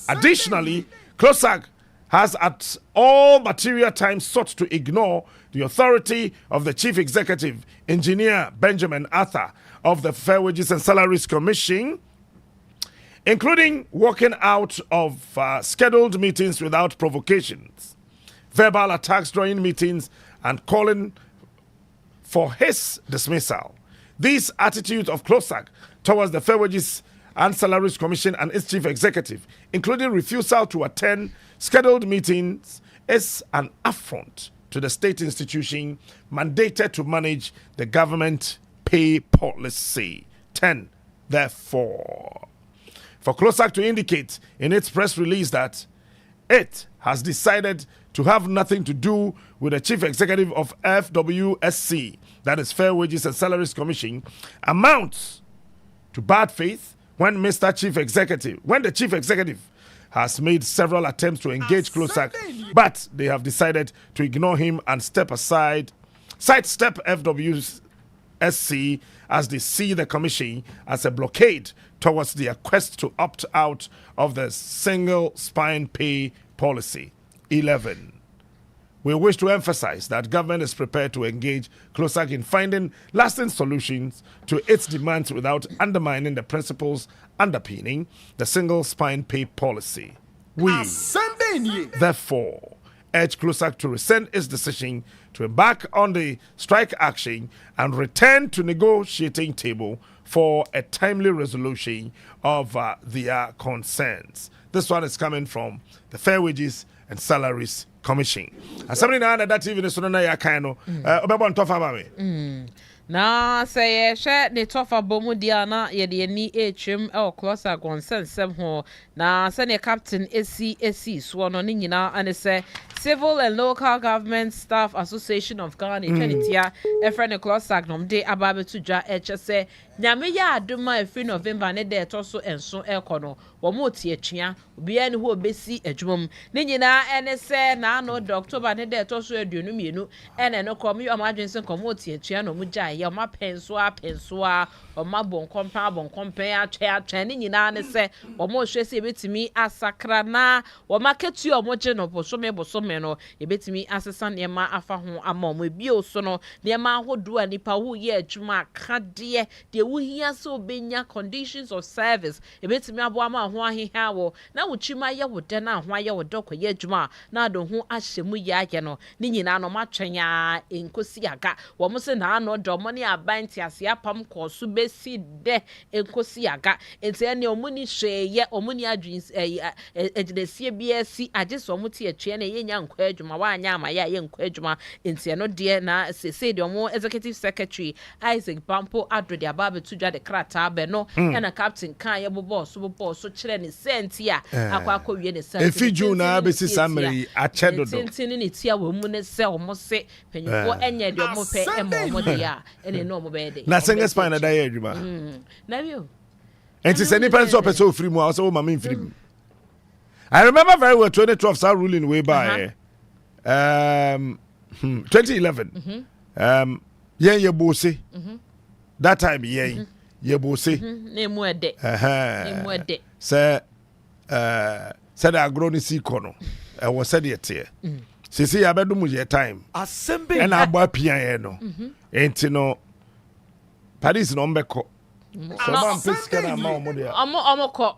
Additionally, CLOSAG has at all material times sought to ignore the authority of the Chief Executive, Engineer Benjamin Arthur, of the Fair Wages and Salaries Commission, including walking out of scheduled meetings without provocations, verbal attacks during meetings, and calling for his dismissal. These attitudes of CLOSAG towards the Fair Wages and Salaries Commission and its chief executive, including refusal to attend scheduled meetings, is an affront to the state institution mandated to manage the government pay policy. 10. Therefore, for CLOSAG to indicate in its press release that it has decided to have nothing to do with the chief executive of FWSC, that is Fair Wages and Salaries Commission, amounts to bad faith when the chief executive has made several attempts to engage CLOSAG, but they have decided to ignore him and sidestep FWSC as they see the commission as a blockade towards their quest to opt out of the single spine pay policy. 11. We wish to emphasize that government is prepared to engage CLOSAG in finding lasting solutions to its demands without undermining the principles underpinning the single spine pay policy. We, therefore, urge CLOSAG to rescind its decision to embark on the strike action and return to negotiating table for a timely resolution of their concerns. This one is coming from the Fair Wages and Salaries Commission. And somebody now that TV is on a kind of about tough. Na say share the tougher bomudiana ye de ni HM CLOSAG consensem ho na say the captain SC so no ni nyina and say Civil and Local Government Staff Association of Ghana Twenitia e friend CLOSAG nom de ababe tuja say nyame ya aduma efri November ne de toso enso ekono wo mo tie twia obi ani ho obesi adwumam ni nyina ene say na no October ne de toso aduonu mienu ene no kom yo amadwense kom mo tie twia no mo jai ya ma pensoa o ma bonkompa atwa ne nyina ne se o mo hwe se ebetimi asakra na o ma ketu o mo je no bosome no ebetimi asesa ne ma afa ho ama o mo bi o so no ne ma ahodo anipa wo ye adwuma kade de wo hia so benya conditions of service ebetimi abo ama ho ahihia wo na wo chima ye wo de na ho aye wo dokọ ye adwuma na do ho ahyemu ya age no ne nyina no matwenya enkosi aga wo mo se na no do mo ne abanti ase apam koso besi de enkosi aga ente ne omuni hweye omuni adwin egidesie biasi ageso mo te atwe na ye nya nkwa adwuma wa anya ama ya ye nkwa adwuma ente no de na se de omo executive secretary Isaac Bampo adode ababe tudwa de krata be no na captain kan ye bobo so kire ne senti a akwa wie ne senti efiju na besi samri achedo do tintin ne tia wo mu ne se omo se panyufo enye de omo pe omo de ya ene no omo be de na senga spine da ye adwuma na bio enti se ni penso peso free mu so mama free mu I remember very well 2012 star ruling way by 2011 ye bose that time ye bose na emu ede say said agroni si kono e wo said yete sisi ya bedu mu ye time Assembly and abo apia ye no enti no Paris no mbeko so man pesika na ma omo de omo ko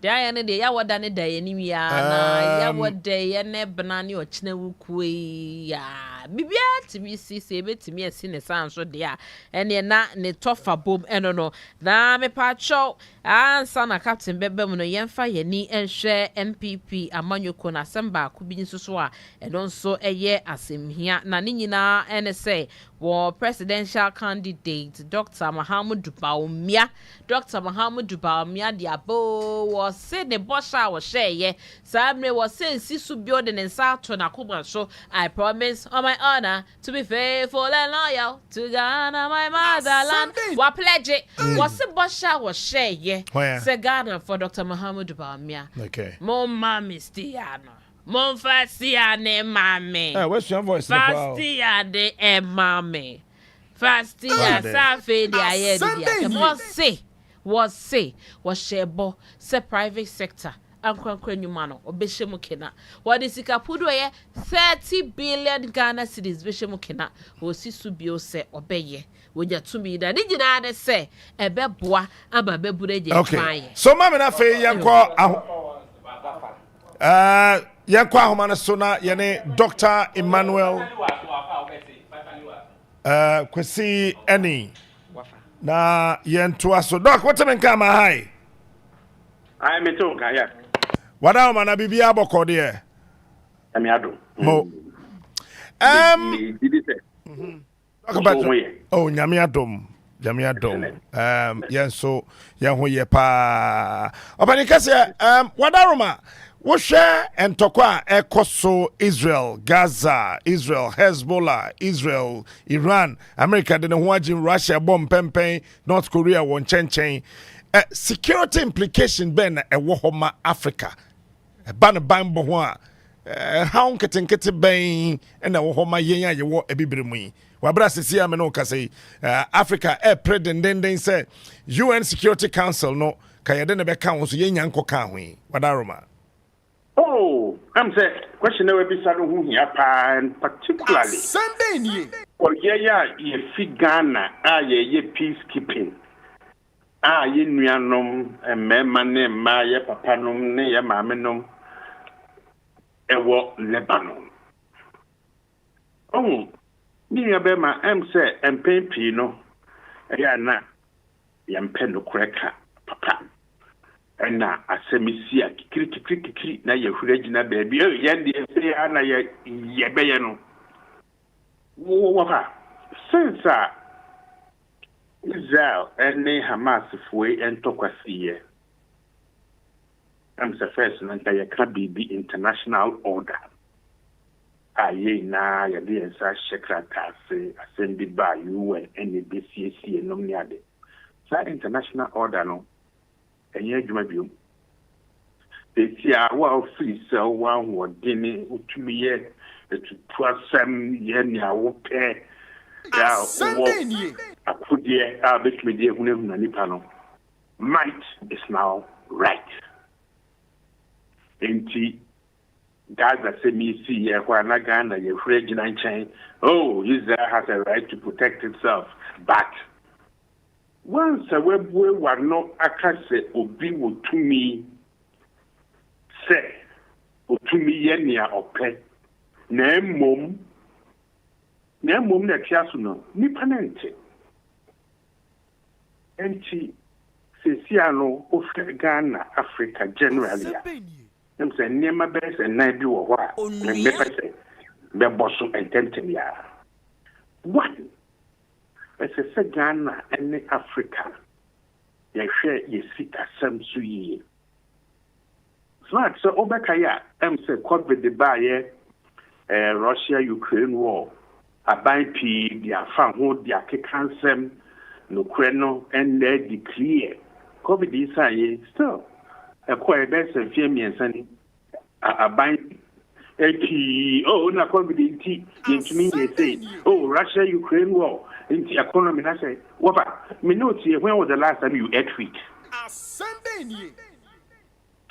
dia ne de ya woda ne da yanim ya na ya woda ye ne bena ne ochina wukue ya bibia timi si se betimi asi ne sanso de a ene na ne tofa bom eno no na me pa cho ansa na captain bebem no yemfa yani enhwe MPP amanyoko na semba ku bi nsuso a eno nso eye asemhia na ne nyina ene say wo presidential candidate Dr. Mahamudu Bawumia de abo wo se ne bosha wo sheye samre wo se nsisu bio de ne nsa to na koma so I promise on my honor to be faithful and loyal to Ghana my motherland wa pledge wo se bosha wo sheye se Ghana for Dr. Mahamudu Bawumia okay mo mami stiano mon fastiane mame what's your voice fastiane mame fastia safe dia ye dia was say shebo se private sector ankwankwa nyuma no obehye kena wode sika pudo ye 30 billion Ghana cedis behye kena osisu bio se obeye wonya tumi da ni nyina ne se ebeboa aba bebure je okay so mama na fe yanko yanko ahoma so na yene Dr. Emmanuel kwesi any na yento aso doc what me nka ma hai I me to ka ya wada o mana bibia aboko de ami ado mo oh nyame adom yenso yeho ye pa obani kase wada roma wo hwe entokwa ekoso Israel, Gaza, Israel, Hezbollah, Israel, Iran, America de ho agin Russia bomb pempen, North Korea won chenchen. Security implication ben e wo homa Africa. Ban bo ho a how nketenkete ben na wo homa yen ye wo ebibire mu yi. Wabra sisi ame no kase Africa pretending say UN Security Council no kayede ne be kan so yen yanko kan ho yi. Wadaroma. Oh, I'm saying question no be sadu hu here and particularly Sunday ni or yeah ye fi Ghana ye peacekeeping ye nuanom emema ne ma ye papa nom ne ye maame nom ewo Lebanon oh ni ya be ma am say empepi no ya na ya mpe no kreka papa na asemisia kikiri na yehura gina baabi yende se ana yebeye no wo fa since Israel and Hamas foi entokwasiye am the first na ya kabibi international order aye na ya de ensa shekrata se assembly by UN and the BCC no niade sa international order no enye adwuma biom etia wa office wa wodini utumiye etutuasem ye nia wo pe Might is now right. Enti Gaza say me see Ghana you Israel has a right to protect itself. But once a web were not akase obi wo to me say o to me yenia ope na mom na tiaso no nipa na nte enti Sesiano of Ghana, Africa generally. I'm saying near my best and I do a while. The bosom and tentia. One, as I say, Ghana and Africa, you share your seat as some sui. So, Obakaya, I'm saying, COVID the buyer, Russia Ukraine war, a buy P, their farm, hold their cancer, no creno, and they declare. COVID is still a quite best and fear me and sunny. A bind na COVID into me, they say, oh, Russia Ukraine war, into the economy. I say, what? Me know when was the last time you ate wheat?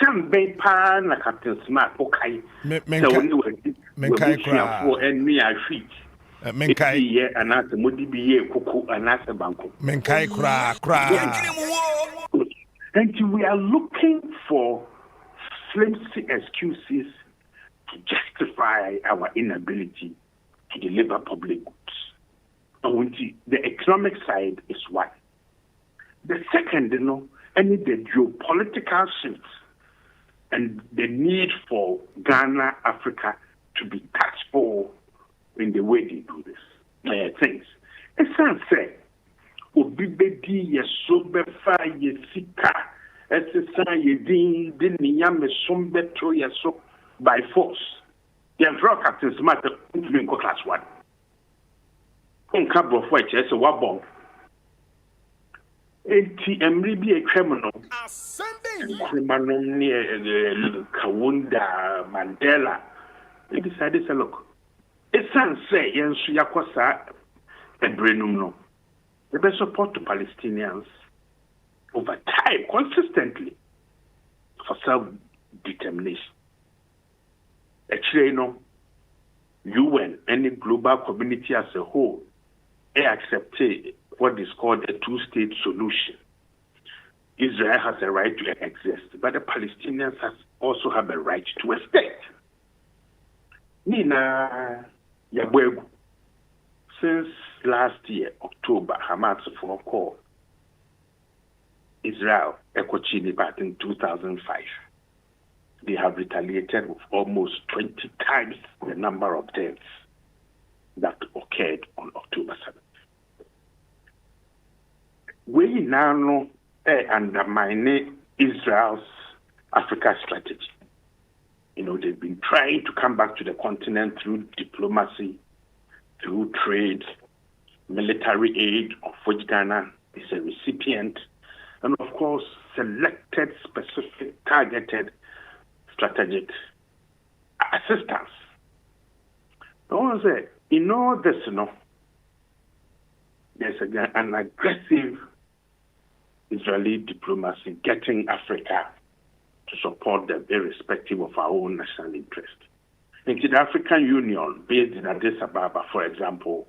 Come, bay pan, like Captain Smart, okay. So when you were for and me, I feet. Menkai and ask the Modi be Kuku and ask the Banco. Menkai cra. And we are looking for flimsy excuses to justify our inability to deliver public goods. And the economic side is one. The second, the geopolitical shifts and the need for Ghana, Africa to be tactful in the way they do this things. It sounds say, Obibedi yesobefa yesika, esesa yedin diniyame sombetro yeso by force. The Emperor Captain Smart in class 1. Unka bofo eche se wabon. Enti emri bi a criminal. Criminal near Kawunda Mandela. They decided to look. It sounds say yensu yakwasa ebrenum no. They be support to Palestinians over time, consistently, for self-determination. Actually, UN, any global community as a whole, they accepted what is called a two-state solution. Israel has a right to exist, but the Palestinians also have a right to a state. Nina Yabwegu. Since last year, October, Hamas for call Israel Ekochini back in 2005. They have retaliated with almost 20 times the number of deaths that occurred on October 7th. We now know undermining Israel's Africa strategy. They've been trying to come back to the continent through diplomacy, through trade, military aid, of which Ghana is a recipient, and of course, selected, specific, targeted, strategic assistance. I want to say, in all this, there's an aggressive Israeli diplomacy getting Africa to support them irrespective of our own national interest. In the African Union, based in Addis Ababa, for example,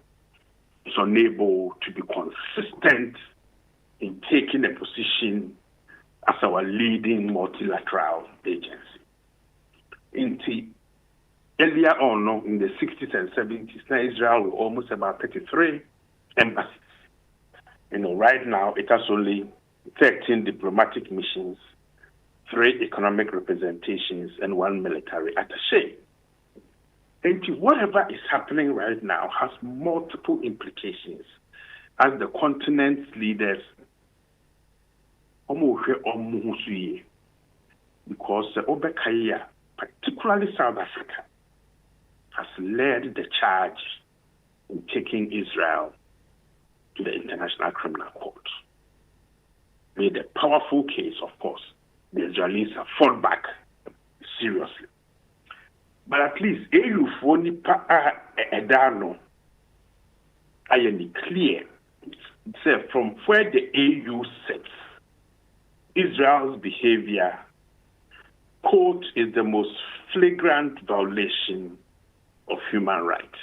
is unable to be consistent in taking a position as our leading multilateral agency. Earlier on, in the 60s and 70s, now Israel was almost about 33 embassies. Right now, it has only 13 diplomatic missions, 3 economic representations, and 1 military attaché. And whatever is happening right now has multiple implications as the continent's leaders, because Obekaya, particularly South Africa, has led the charge in taking Israel to the International Criminal Court. Made a powerful case, of course. The Israelis have fought back seriously. But at least, ironically clear. So from where the AU sits, Israel's behavior, quote, is the most flagrant violation of human rights.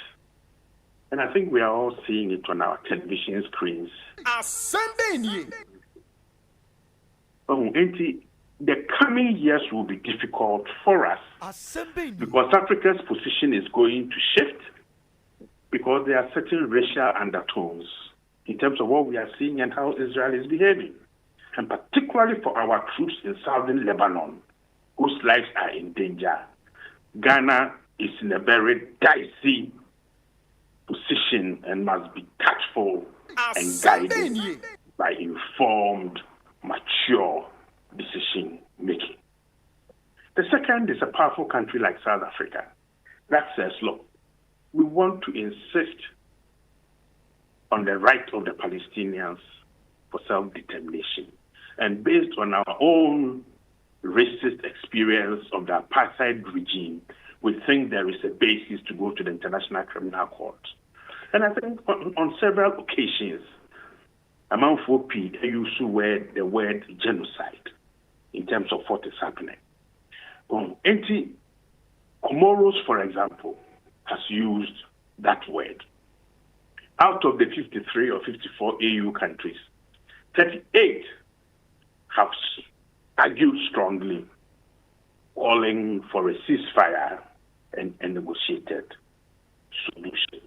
And I think we are all seeing it on our television screens. The coming years will be difficult for us because Africa's position is going to shift because there are certain racial undertones in terms of what we are seeing and how Israel is behaving. And particularly for our troops in southern Lebanon, whose lives are in danger. Ghana is in a very dicey position and must be tactful and guided by informed, mature decision making. The second is a powerful country like South Africa that says, look, we want to insist on the right of the Palestinians for self-determination. And based on our own racist experience of the apartheid regime, we think there is a basis to go to the International Criminal Court. And I think on several occasions, among 4P, they used the word genocide in terms of what is happening. Comoros, for example, has used that word. Out of the 53 or 54 AU countries, 38 have argued strongly, calling for a ceasefire and a negotiated solution.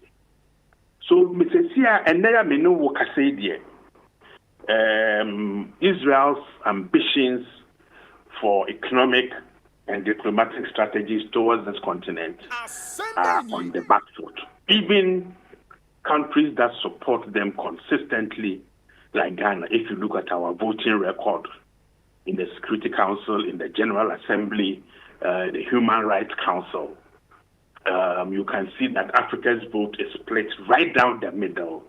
So, Mr. Sia, and there may know what I say there. Israel's ambitions for economic and diplomatic strategies towards this continent are on the back foot. Even countries that support them consistently, like Ghana, if you look at our voting record in the Security Council, in the General Assembly, the Human Rights Council, you can see that Africa's vote is split right down the middle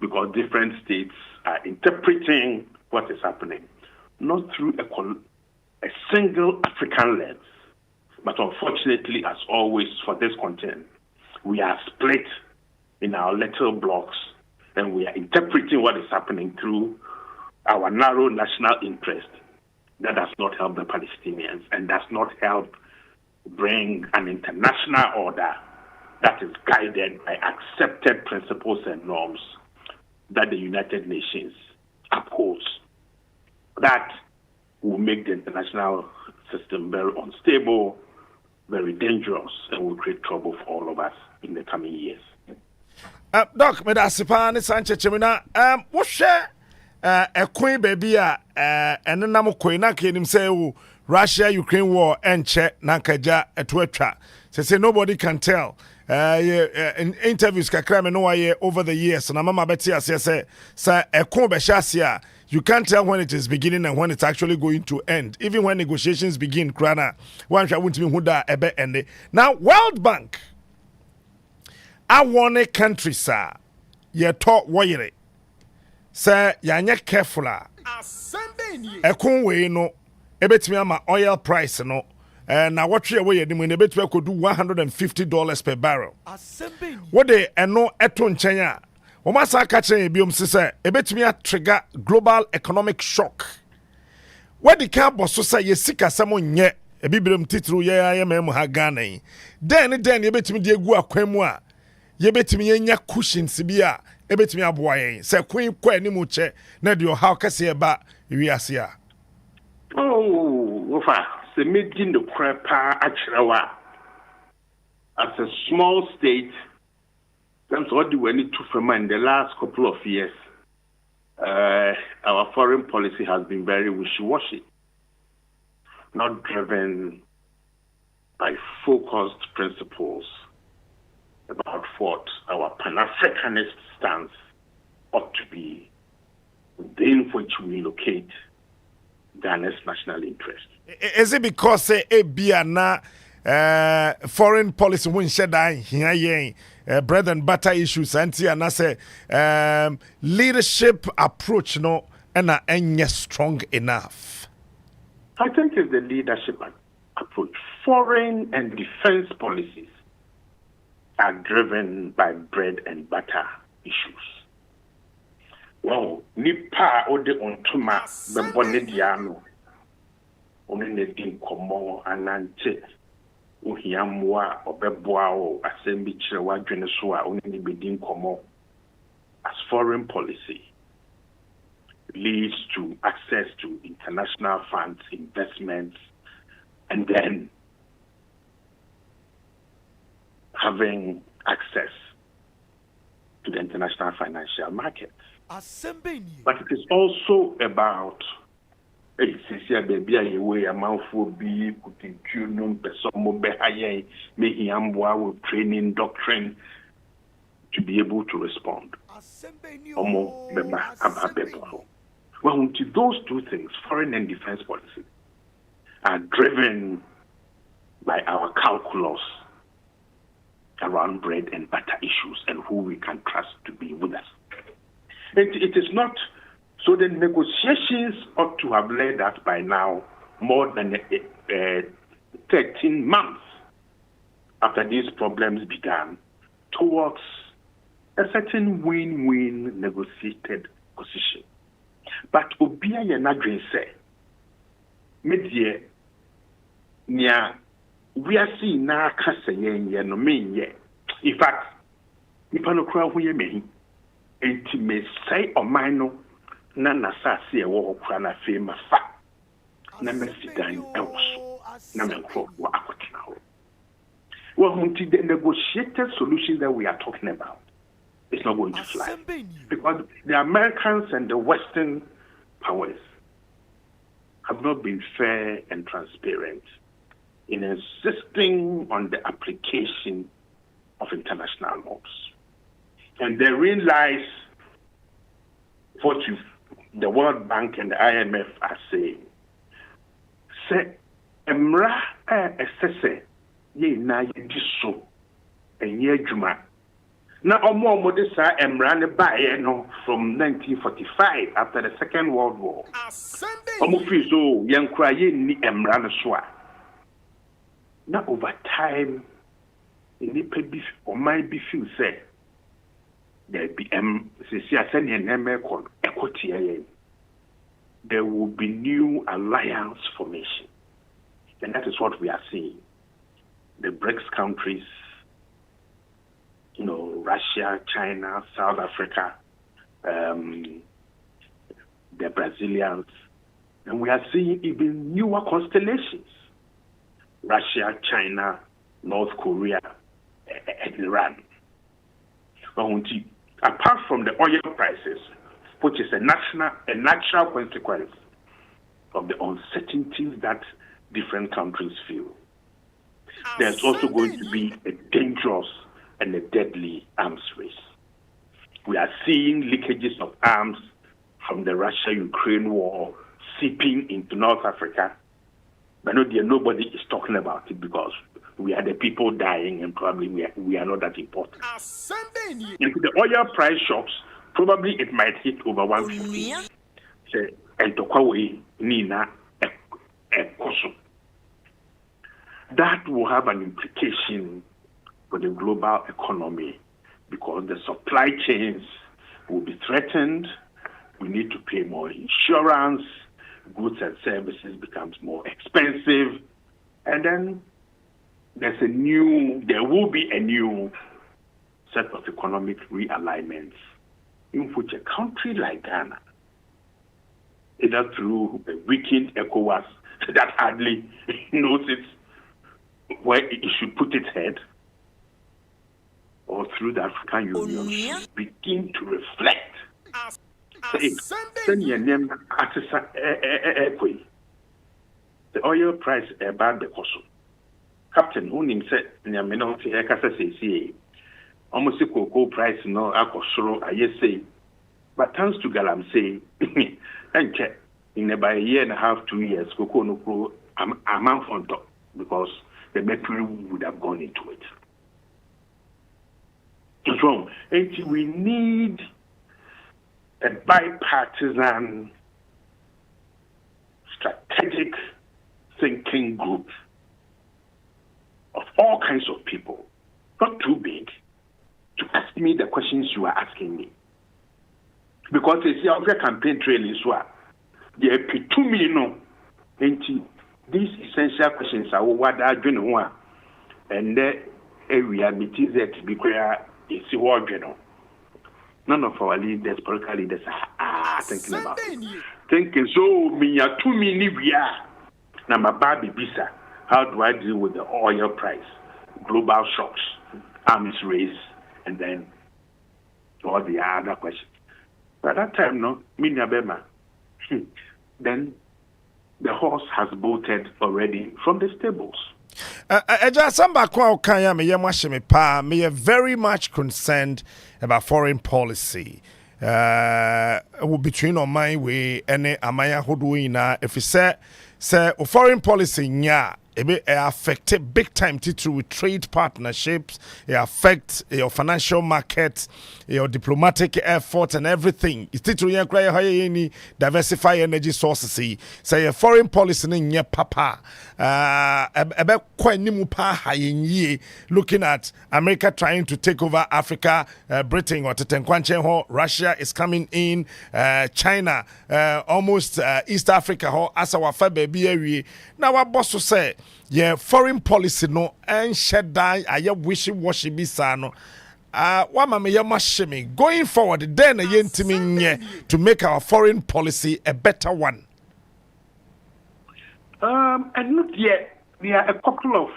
because different states are interpreting what is happening, not through a single African lens, but unfortunately, as always for this continent, we are split in our little blocks and we are interpreting what is happening through our narrow national interest. That does not help the Palestinians and does not help bring an international order that is guided by accepted principles and norms that the United Nations upholds. That will make the international system very unstable, very dangerous, and will create trouble for all of us in the coming years. Doc, me da sipa ne Sanchez Chemina, wo hwe ekwen baby ene nam kwen na kenim say Russia Ukraine war enche na kaja etwetwa. Say nobody can tell. In interviews kakra me no why over the years na mama beti ase say ekon be hyasia. You can't tell when it is beginning and when it's actually going to end. Even when negotiations begin, krana one sha wuntimi hu da ebe ende. Now World Bank I want a country, sir. Ye talk wire. Sir, you're careful. A conway no, a bit me my oil price no. Now what you away the money bet we could do $150 per barrel. What they no eton chenya. Omasa catching a biom sister, a bit me a trigger global economic shock. What the car boss so say ye sick as someone yet a bibrum titru ye I am hagane. Then you bet me de gu akwemwa. Ye betimi yenya cushions bia e betimi aboa yen se kwen kwa ni mu che na de how kase ba wiase a wofa se meji no krepa achrewa as a small state that's what we need to from in the last couple of years our foreign policy has been very wishy-washy, not driven by focused principles about what our Pan-Africanist stance ought to be, within which we locate Ghana's national interest. Is it because na foreign policy won't shed here bread and butter issues and say leadership approach no and strong enough? I think it's the leadership approach. Foreign and defense policies are driven by bread and butter issues. Well, nipa ode ontuma bebone diano. Only din komo anante. Uhiamwa obeboa o asembi chirewa dwene so a only bedin komo as foreign policy leads to access to international funds, investments, and then having access to the international financial markets. But it is also about training doctrine to be able to respond. Well, those two things, foreign and defense policy, are driven by our calculus around bread and butter issues and who we can trust to be with us. It is not, so the negotiations ought to have led us by now more than 13 months after these problems began towards a certain win-win negotiated position. But Obia Yanadrin said, Media, Nia, we are seeing now Cassayen, no mean yet. In fact, Nipanokra, who you mean, and to me say or mine, Nana Sassi, a war crana fame, fat, Namesigan else, Namakro, Aquatino. Well, the negotiated solution that we are talking about is not going to fly. Because the Americans and the Western powers have not been fair and transparent in insisting on the application of international laws. And therein lies what the World Bank and the IMF are saying. Say, Emra assesse ye na ye diso enye adwuma. Na omo modisa Emra ne bae no from 1945 after the Second World War. Omo fi so yankura ye ni Emra no so a. Na over time nipa bi o mai bi feel say there be there will be new alliance formation. And that is what we are seeing. The BRICS countries, Russia, China, South Africa, the Brazilians, and we are seeing even newer constellations. Russia, China, North Korea, and Iran. Apart from the oil prices, which is a natural consequence of the uncertainties that different countries feel, there's also going to be a dangerous and a deadly arms race. We are seeing leakages of arms from the Russia-Ukraine war seeping into North Africa, but nobody is talking about it because we are the people dying and probably we are not that important. Into the oil price shocks, probably it might hit over 150. That will have an implication for the global economy because the supply chains will be threatened. We need to pay more insurance. Goods and services becomes more expensive. And then there will be a new set of economic realignments in which a country like Ghana, either through a weakened ECOWAS that hardly knows where it should put its head, or through the African Union, should begin to reflect. The oil price about the cost. Captain, who said, almost the cocoa price no akosoro I say, but thanks to Galamsey, and check in about a year and a half, 2 years, cocoa no pro amount on top because the mercury would have gone into it. It's wrong. And we need a bipartisan strategic thinking group of all kinds of people, not too big, to ask me the questions you are asking me. Because they see our campaign trail is what they pay 2 million into these essential questions are what are doing one and the area meetings that be clear is what you know. None of our leaders, political leaders are thinking about it. Thinking so me 2 million now my baby bisa. How do I deal with the oil price, global shocks, arms race, and then all the other questions? By that time, no, Minyabema, then the horse has bolted already from the stables. Me are very much concerned about foreign policy. Between on my way and Amaya Hoduina, if you say foreign policy, yeah. It affected big time through trade partnerships. It affects your financial markets, your diplomatic efforts, and everything. It's to diversify energy sources. Say a foreign policy in your papa. Looking at America trying to take over Africa, Britain or Tetenkwanche, Russia is coming in, China, almost East Africa, as our baby. Now, our boss will say. Yeah, foreign policy no and shed die. I wishy-washy bisano. Going forward, then to make our foreign policy a better one. And not yet. There are a couple of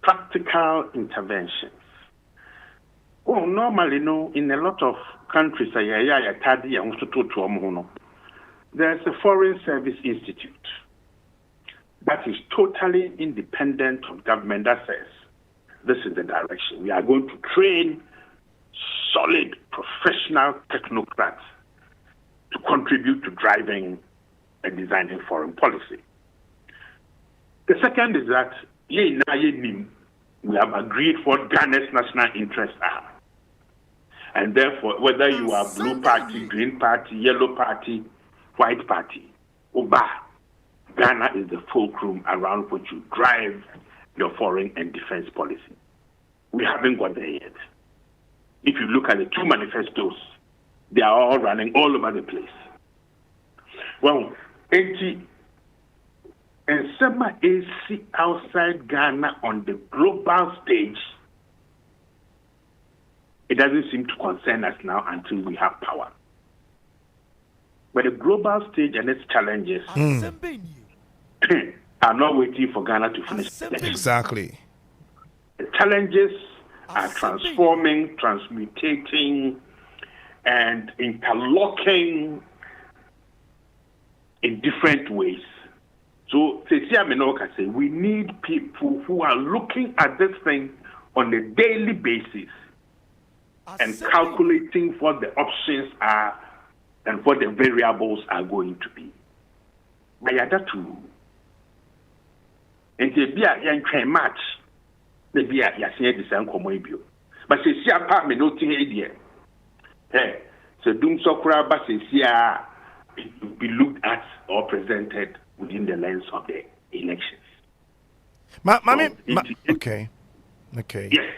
practical interventions. Oh, normally, no, in a lot of countries, there's a Foreign Service Institute that is totally independent of government that says, this is the direction. We are going to train solid, professional technocrats to contribute to driving and designing foreign policy. The second is that we have agreed what Ghana's national interests are. And therefore, whether you are blue party, green party, yellow party, white party, Oba, Ghana is the fulcrum around which you drive your foreign and defense policy. We haven't got there yet. If you look at the two manifestos, they are all running all over the place. Well, and some AC outside Ghana on the global stage, it doesn't seem to concern us now until we have power. But the global stage and its challenges are not waiting for Ghana to finish. Exactly. The challenges are transforming, transmutating, and interlocking in different ways. So, we need people who are looking at this thing on a daily basis and calculating what the options are and what the variables are going to be. And they be a match, maybe a the same commodity. But they see a part me not idea. So doom so crab it will be looked at or presented within the lens of the elections. Okay. Yes,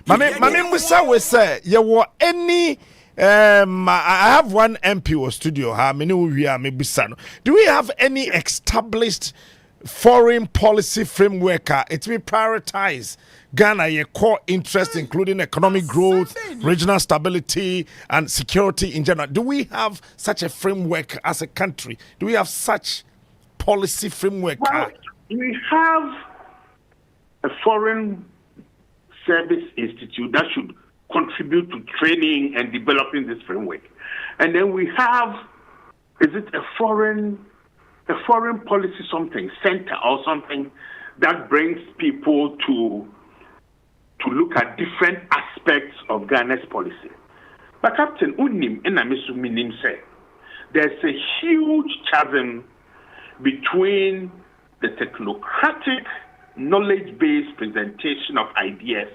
Mami Musa we say you were any I have one MP or studio do we have any established foreign policy framework it may prioritize Ghana your core interests including economic growth, regional stability and security in general? Do we have such a framework as a country? Do we have such policy framework? Well, we have a Foreign Service Institute that should contribute to training and developing this framework. And then we have, is it a foreign policy center or something that brings people to look at different aspects of Ghana's policy. But Captain Unim Enamisu Minim said, there's a huge chasm between the technocratic, knowledge-based presentation of ideas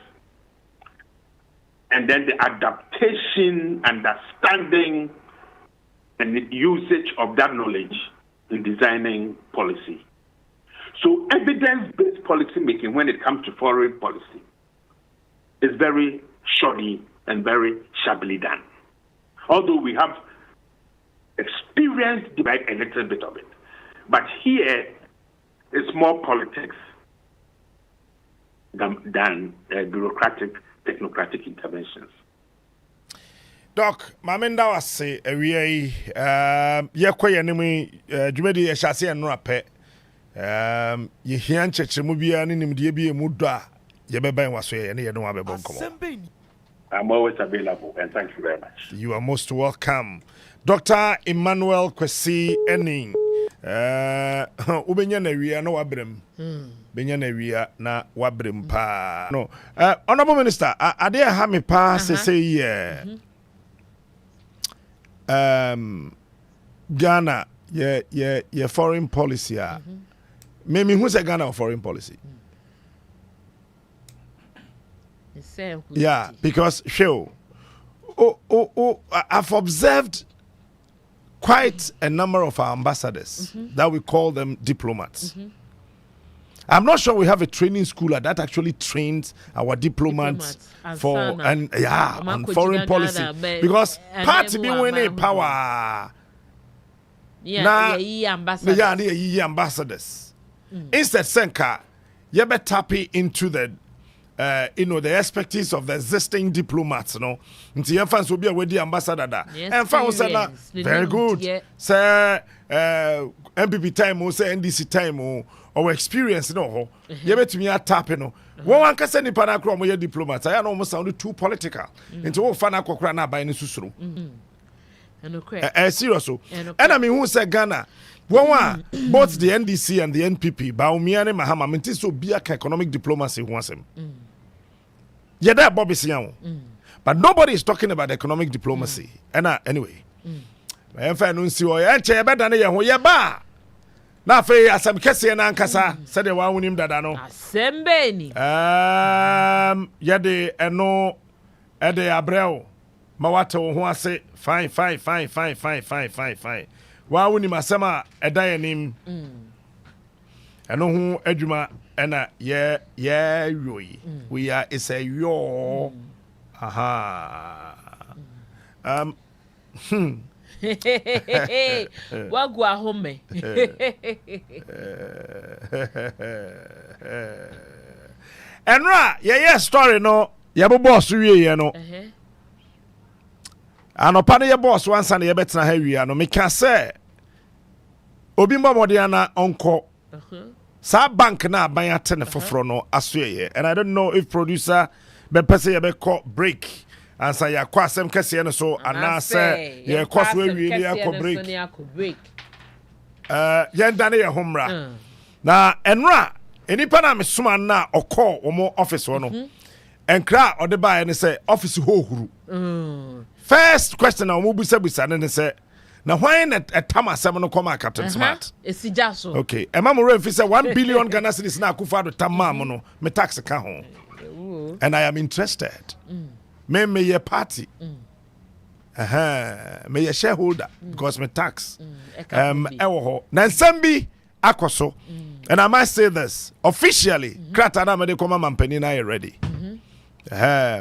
and then the adaptation, understanding, and the usage of that knowledge in designing policy. So evidence-based policy making when it comes to foreign policy is very shoddy and very shabbily done. Although we have experienced a little bit of it. But here, it's more politics than bureaucratic, technocratic interventions. Doc, Maminda was say, Yakoya Nimi, Jumedi Shasi and Rape, ye hear Chechimubia and Nimdibi Muda, Yabeba was say, and you don't have a bonko. I'm always available, and thank you very much. You are most welcome. Dr. Emmanuel Kwesi Enning. Ubenya na wia na wabrem. Benya na wia na wabrem pa. No. Honorable Minister, ade ha me pa say Ghana ye foreign policy me who say Ghana foreign policy? Yeah, because I've observed quite a number of our ambassadors that we call them diplomats. I'm not sure we have a training school that actually trains our diplomats for on foreign policy because party be winning power. Ambassadors. Instead, Senka, you better tap into the the expertise of the existing diplomats, Nti your fans will be with the ambassador. And fans say very good. Say MPP time or say NDC time or experience, You better me tap, One can send nipa na kro mo diplomats. I almost sound too political. Into all fana kokra na ba ni susuru. Serious. And I mean who say Ghana? Both the NDC and the NPP, Baumiane Mahama, minti so be economic diplomacy wants him. Yeah, that Bobby Sian. But nobody is talking about economic diplomacy. And anyway, I don't see why I better than ya ba. Na fe asam kese na nkasa said the one him dada no. Asembeni. Yade eno ede abreo. Mawate wo ho ase fine. Wa woni masema eda yanim eno ho adwuma ena ye yoyi we are is a yo aha wagu ahome enra ye story no ye boss wie no anopa no ye boss wansa na ye betena ha wie no me ka say obi mbamodiana onko sa bank na ban atene foforo no asoye and I don't know if producer be pese ye be call break and say ya kwa asem kese no so ana say ye cost we wie ye ko break yenda na ye homra na enra enipa na mesoma na okọ omo office wo no enkra ode ba ye say office ho huru first question na omo busa ne say now, why not a Tamasam no come Captain Smart? It's just okay. A mamma if say 1 billion Ghana cedis now kufa to Tamamono, me tax account. And I am interested. Me ye party. Me ye shareholder because me tax. Ewoho. Nansambi akoso. And I must say this officially. Kratana me de koma mampeni na ready.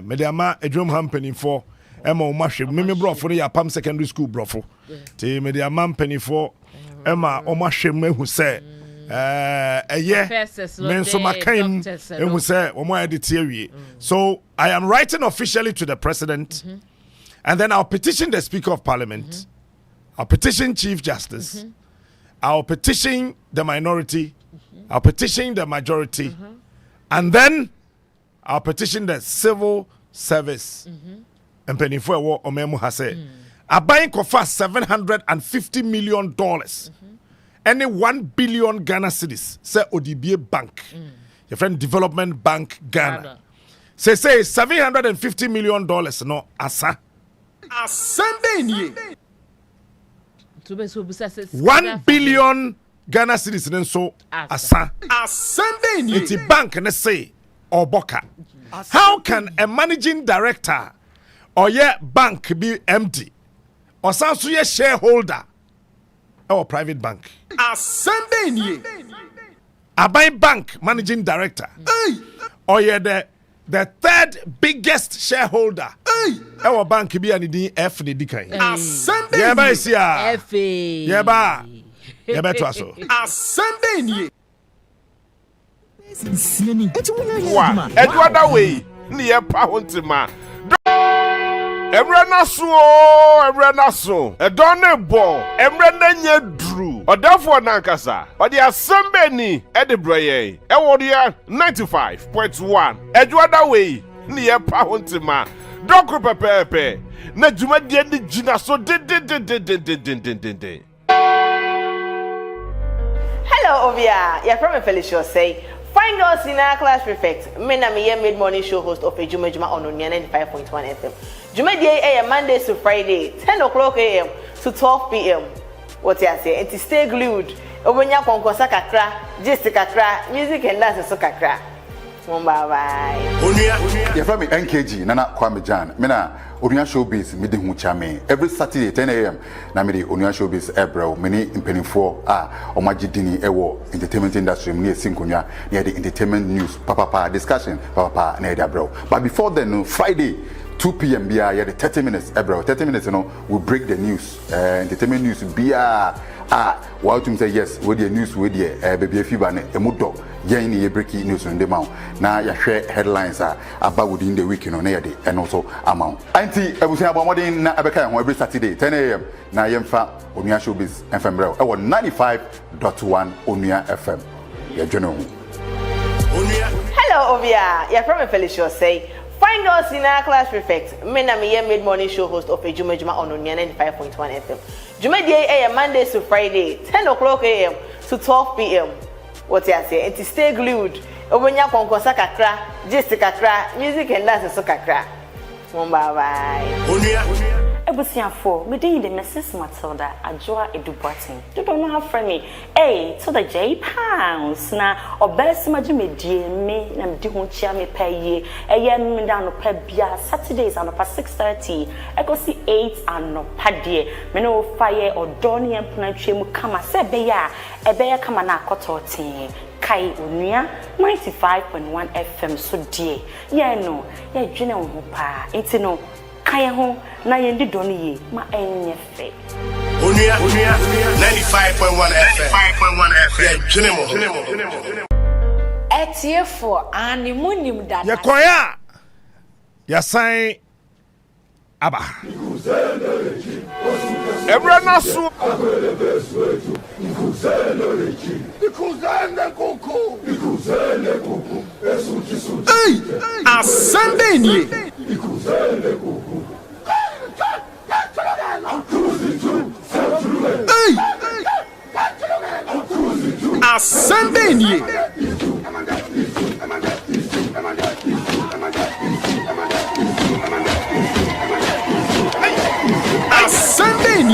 Me de ama a drum company for. Emma Omashe, Mimi Brofo, ya Pam Secondary School Brofo. Te me dia man penny for Emma Omashe me who say men so makaim and who say Omo editiri. So I am writing officially to the president and then I'll petition the Speaker of Parliament. I'll petition Chief Justice. I'll petition the minority. I'll petition the majority. And then I'll petition the civil service. And penny for what Omemu has said. A buying cost $750 million. Any 1 billion Ghana cedis. Say ODBA Bank. Your friend Development Bank Ghana. Say $750 million no asa. Asembeni. 1 billion Ghana cedis then so asa. Asembeni. It's a bank and say or boka. How can a managing director or bank be empty? Or some shareholder or private bank. Asembeni. A buy bank managing director. Or the the third biggest shareholder. Our bank be an F the Dikai. Yeah, by Sia. Yeah, ba. Yeah, better so. Sunday. Wow, Edward way near Pahuntima. Emre naso, a donne ball, Emre Drew, or therefore Nankasa, or the assembly Edibroye, Ewodia 95.1, Edward way near Pahuntima. Don't pepe, Najuma did Gina so did. Hello, Ovia. You're from Felicia say. Find us in our class prefect. Me mid-morning show host of a Juma on 95.1 FM. Juma day Mondays to Friday, 10 o'clock a.m. to 12 p.m. What you say? And to stay glued. Obenya konkosa kakra, just kakra, music and dance so kakra. Bye. You're from NKG, Nana Kwame Jan. Mena Onua Showbiz midi hu chame. Every Saturday 10 a.m. na midi Onua Showbiz ebro many impenifo omagidini ewo entertainment industry mni sinkonya near the entertainment news papa discussion papa na eda bro. But before then Friday 2 p.m. Bia yeah the 30 minutes ebro 30 minutes we break the news entertainment news bia what you say yes with the news with the baby fiba ne emudo yen ni breaking news on the mount na ya share headlines about within the week na yede and also amount anti ebusia abomodin na abeka ho every Saturday 10 a.m. na yemfa Onua Showbiz FM bro 95.1 Onua FM ya jono Hello Ovia, you're from Felicia say. Find us in our class prefect. Me mid-morning show host of a Juma on 95.1 FM. Juma day Mondays to Friday, 10 o'clock a.m. to 12 p.m. What you say? And to stay glued. Obenya konkosa kakra, just kakra, music and dance so kakra. Bye. Ebusiafo, me dey the Mrs. Matilda Ajoa Edubatin. You don't know how friendly. Hey, to the J pounds na obesi majime die me na mdi ho chia me pay eye me down no pa bia Saturdays and pa 6:30. I go see 8 and no pa die. Me no fire odoni empuna twemu kama se be ya ebe kama na akototin. Kai Onua 95.1 FM so die. Yeah no, yeah dwene ho pa. Enti no kai ho na yendi doni ye ma enye fe. Onua 95.1 FM. 95.1 FM. Yeah dwene mo. Etie for animunim dada. Ya koya. Ya sign aba. Emre naso. Hey, a Sunday ni. Hey, a Sunday ni. A Sunday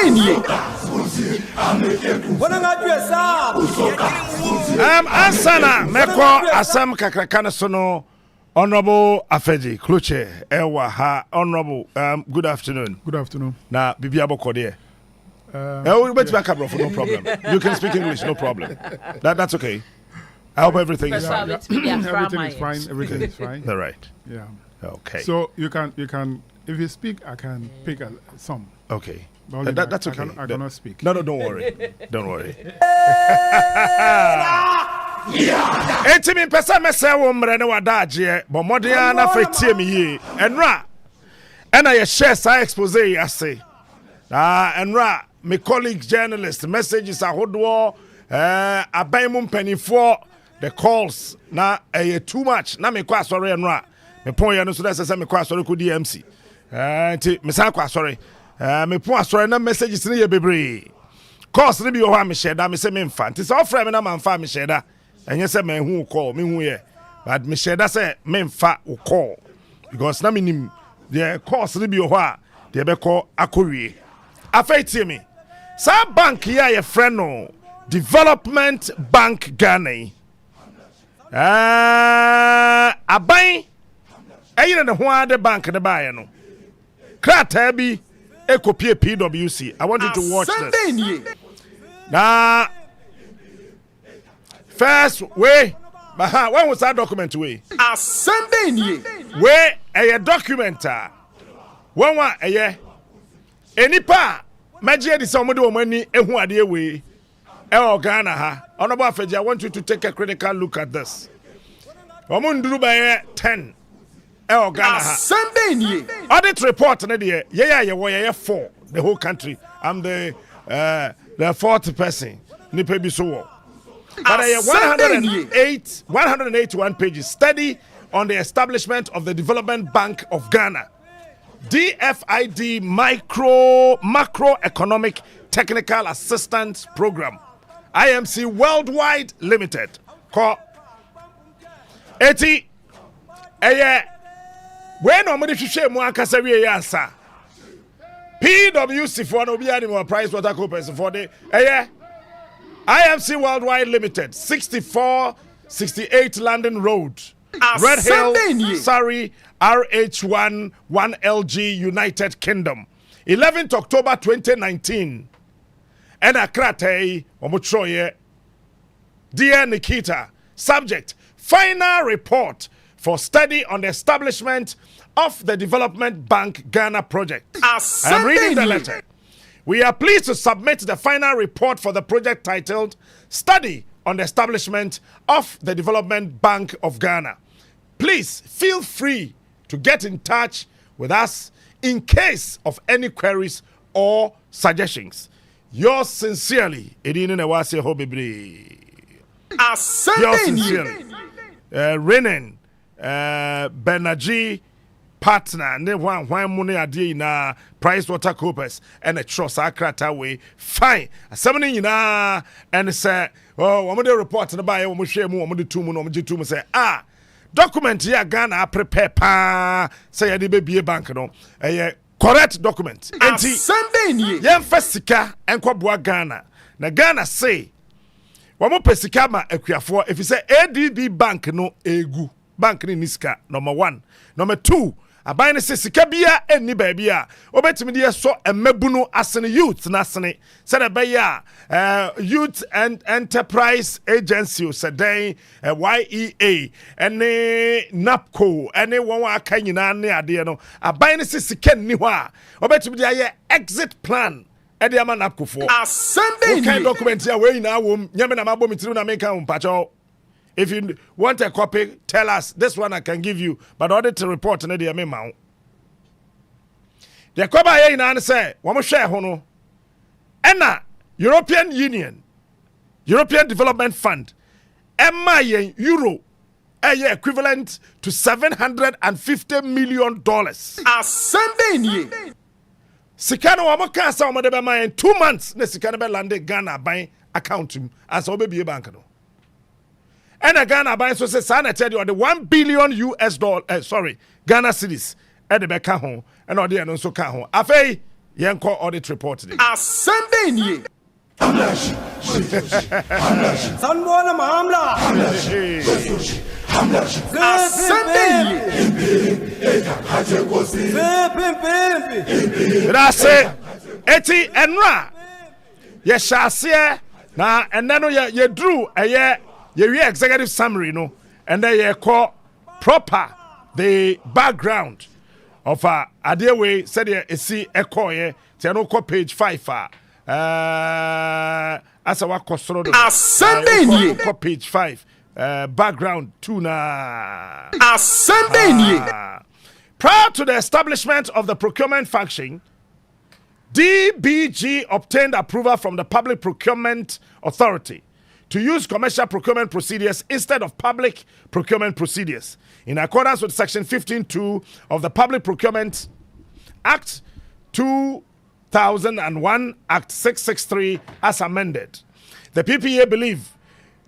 ni. Asana meko asam kakrakana sono Honorable Afeji Kluche Ewa ha Honorable good afternoon. Good afternoon. Na bibi aboko there. No problem. You can speak English, no problem. That's okay. I hope everything is fine. Everything is fine. Everything is fine. All right. Yeah. Okay. So you can if you speak, I can pick some. Okay. That's okay. I cannot speak. No, don't worry. Don't worry. Enti mi pesa mese wo mre ne wadaje bo modern na fatie mi yi enra ena ye share sa expose yi ase Enra, my colleague journalist, messages are hodwo, abaimum penny for the calls. Na too much. Na me kwa sorry Enra. Me pon ya no so that's say me kwa sorry ku DMC. Nti me sa kwa sorry. Me pon sorry na messages ni ye bebre. Calls ni bi o ha me share da me say me mfa. Nti so ofra me na man fa me share da. Enye say me hu call, me hu ye. But me share da say me mfa o call. Because na me nim the calls ni bi o ha, de be call akowie. Afetie me. Sa bank here your friend no Development Bank Ghana. Aban eyina ne ho ade bank de bae no. Krata bi ekopie PWC. I want you to watch this. Na first way when was that document way? Sunday nie. We a document when wa enipa magie di somebody o mani ehu ade we Ghana ha. Honorable Afeji, I want you to take a critical look at this. Omunduru by 10 Ghana ha. Sunday nie. Audit report na dey yeah 4 the whole country. I'm the fourth person. Nipa bi so. But 181 pages study on the establishment of the Development Bank of Ghana. DFID Macroeconomic Technical Assistance Program. IMC Worldwide Limited. Call 80 when nobody share mo akasa wie answer. PWC for no be any more price water coopers for the IMC Worldwide Limited 6468 London Road. Red Hill, Surrey, RH1 1LG, United Kingdom. 11th October 2019. And Akrate, Omutroye. Dear Nikita, subject, final report for study on the establishment of the Development Bank Ghana project. I'm reading the letter. We are pleased to submit the final report for the project titled Study on the Establishment of the Development Bank of Ghana. Please feel free to get in touch with us in case of any queries or suggestions. Yours sincerely, Edine Nawase Hobebre. Yours sincerely, Renan Benaji partner. Ne one money adi na Price Water Coopers and a trust akrata way. Fine. Somebody na and say, oh, I'm gonna report to the buyer. I'm gonna share more. I'm gonna do 2 more. I'm gonna do say document here Ghana prepare pa say ya be bank no correct document enti Sunday nie yem fasika enkoboa Ghana na Ghana say wo mo pesika ma akuafo if you say ADB bank no egu bank ni niska number 1 number 2 aban ne sika bia eni ba bia obetimi de so emabunu asene youth na asene said be ya youth and enterprise agency said YEA ene NAPCO ene won aka nyina ne ade no aban ne sika ni ho a obetimi de aye exit plan e de ama NAPCO for Sunday kind document here we na wom nyame na mabo mitiri na menka mpacho. If you want a copy, tell us. This one I can give you. But order to report in the amount. The Koba here in answer, one share hono. Enna European Union, European Development Fund, MIA Euro, equivalent to $750 million. Sunday nie. Sikano wamoka sa wamade be in 2 months. Ne sikano be lande Ghana by account him as obe bank no. And a Ghana buy so say sana tell you the $1 billion Ghana cedis at the back home and all the no so can home. Afei yenko audit report today. Sunday nie. Sanbona mahamla. Sunday nie. That's it. Eti enra. Ye shall na and then ye drew a year. You executive summary, no, and then you call proper the background of Adewe said you see a call page 5 as a costro Sunday page 5 background 2 na Sunday prior to the establishment of the procurement function DBG obtained approval from the Public Procurement Authority to use commercial procurement procedures instead of public procurement procedures, in accordance with Section 15.2 of the Public Procurement Act 2001, Act 663, as amended. The PPA believe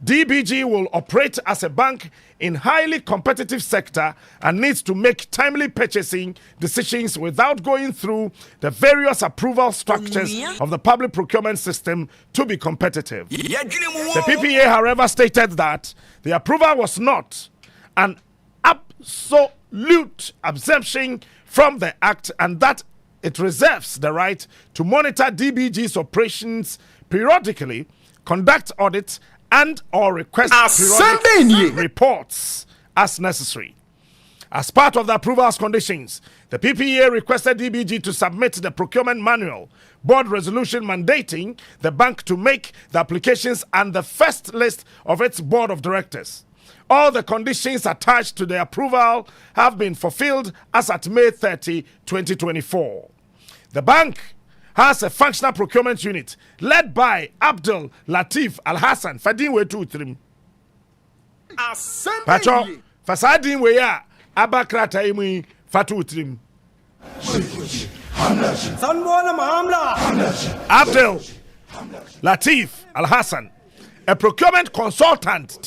DBG will operate as a bank in highly competitive sector and needs to make timely purchasing decisions without going through the various approval structures of the public procurement system to be competitive. The PPA, however, stated that the approval was not an absolute exemption from the Act and that it reserves the right to monitor DBG's operations periodically, conduct audits, and or request periodic reports as necessary. As part of the approval's conditions, the PPA requested DBG to submit the procurement manual, board resolution mandating the bank to make the applications and the first list of its board of directors. All the conditions attached to the approval have been fulfilled as at May 30, 2024. The bank has a functional procurement unit led by Abdul Latif Al Hassan. Fadin we 2-3. Pacho, Fasadin we ya Abakrata imu Fatu 3. Abdul Latif Al Hassan, a procurement consultant.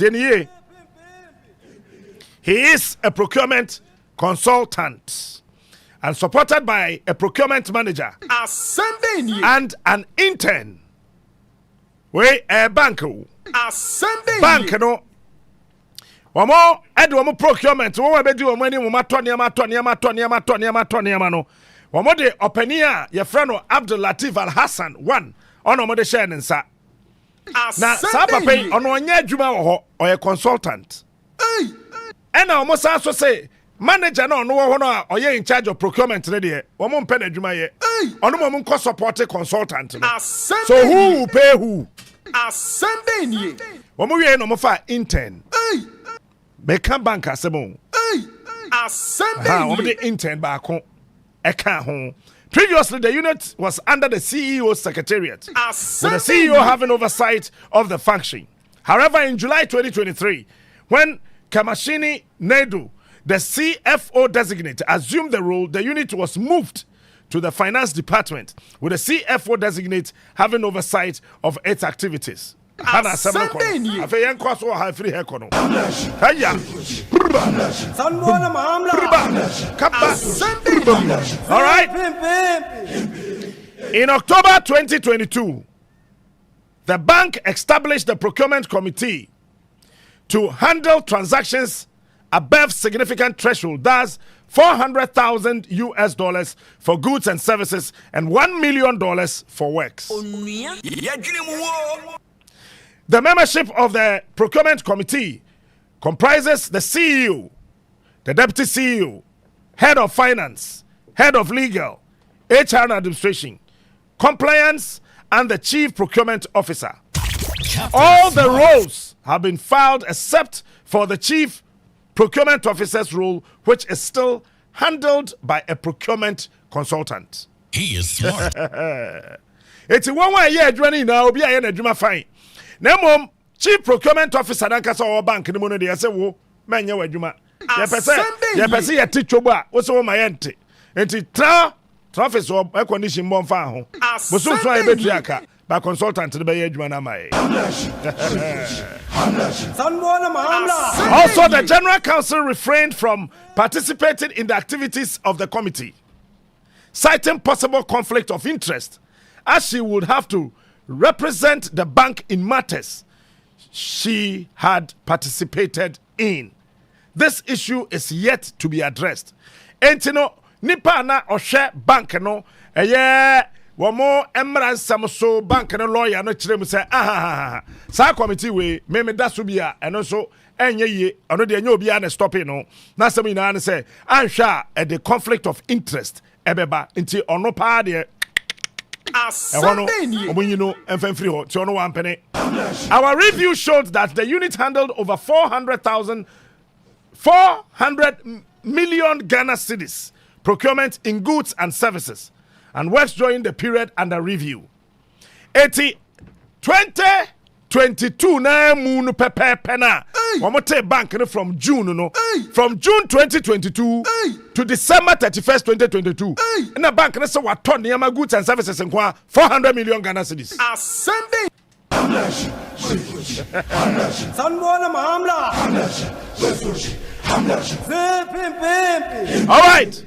He is a procurement consultant and supported by a procurement manager and an intern. We a bank. Bank no. Wamo edu wamo procurement. Wamo bedu wamo ni wamo matoniama no. Wamo de openia ye friend Abdul Latif Al Hassan 1. Ono mo de share nsa. Na sa papa ono onye adwuma wo ho or a consultant. Ena wamo sa so say manager no no no or in charge of procurement there. Woman pen adwuma ye. Ono mo nko support consultant no. So who will pay who? Assemble. Woman we no mo fa intern. Beka bank asemo. Assemble. Woman the intern ba ko eka ho. Previously, the unit was under the CEO's secretariat, with the CEO having oversight of the function. However, in July 2023, when Kamashini Naidu, the CFO designate, assumed the role, the unit was moved to the finance department, with the CFO designate having oversight of its activities. All right. In October 2022, the bank established the procurement committee to handle transactions above significant threshold, thus $400,000 for goods and services and $1 million for works. The membership of the procurement committee comprises the CEO, the deputy CEO, head of finance, head of legal, HR and administration, compliance, and the chief procurement officer. All the roles have been filed except for the chief procurement officer's role, which is still handled by a procurement consultant. He is smart. It's one way a year now, be a year fine. Now, chief procurement officer nankasa or bank ni mono de say wo manya wadwuma. Ye pese ye tichoba, wo so ma yente. Enti tra office or air condition bon fa ho. Bo so so e betu aka ba consultant de be ye adwuma na mai. Also, the General Counsel refrained from participating in the activities of the committee, citing possible conflict of interest, as she would have to represent the bank in matters she had participated in. This issue is yet to be addressed. Entino nipa na ohwe bank no womo emran samso bank no lawyer no kirem say sa committee we me da so bia eno so enye ye ono de enye obi a na stop no na sam ina na say anhwa the conflict of interest ebeba nti ono pa de Our review showed that the unit handled over 400 million Ghana cedis procurement in goods and services, and works during the period under review. 2022 na mu pepe na womote bank no from June no from June 2022 to December 31st 2022 na bank no say wato niam goods and services nkwa 400 million Ghana cedis. Ascending. All right.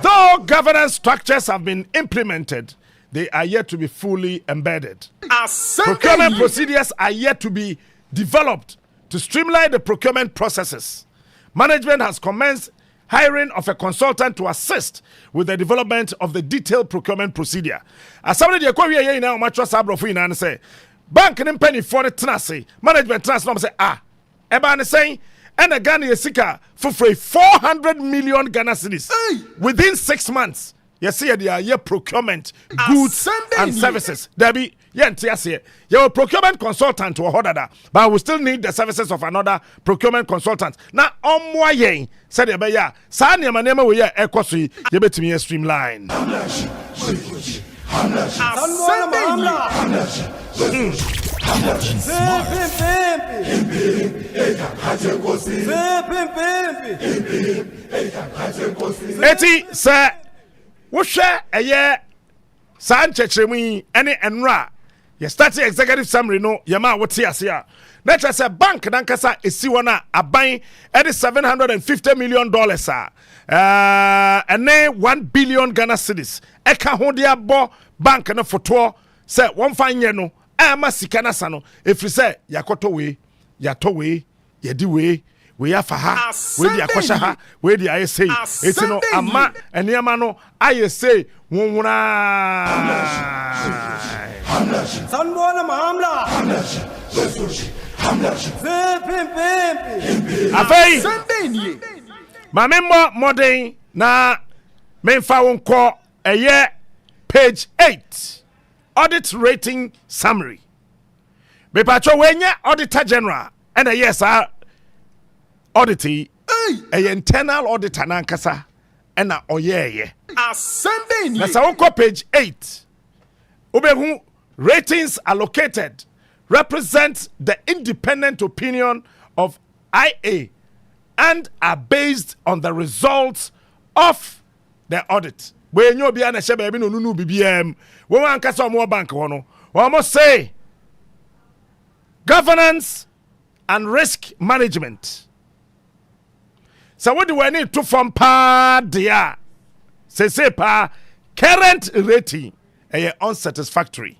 Though governance structures have been implemented, they are yet to be fully embedded. Procurement procedures are yet to be developed to streamline the procurement processes. Management has commenced hiring of a consultant to assist with the development of the detailed procurement procedure. As somebody they call here now, much was and say, bank and penny for the tenancy, management transfer say, Eban saying, and a Ghana Sika for free 400 million Ghana cedis within 6 months. You see, they are procurement, goods and services. There be, your procurement consultant to a but we still need the services of another procurement consultant. Now, Onua said, "Beya, Sanya manema we are ekosui, you bet me a streamline." Eti sir. Wosha eye san chechremu ene enra ye start executive summary no ye ma wote ase a na che say bank nankasa esi wona aban e $750 million ene 1 billion Ghana cedis e ka ho de abo bank no foto say won fanye no ama sika na sa no efri say yakoto we yato we ye di we afaha we di akosha ha we di aye say eti no ama eniema no aye say wonwura sanbona maamla afei mamemmo modern na memfa wonko eye page 8 audit rating summary bepacho wenye auditor general and yes audit internal auditor nankasa ena oyeye Ascending. na sa wonko page 8 ubehu ratings allocated represent the independent opinion of IA and are based on the results of the audit. When you be an a shebe no nunu BBM, when one kasa more bank one must say governance and risk management. So what do we need to form pa dia? Say pa current rating unsatisfactory.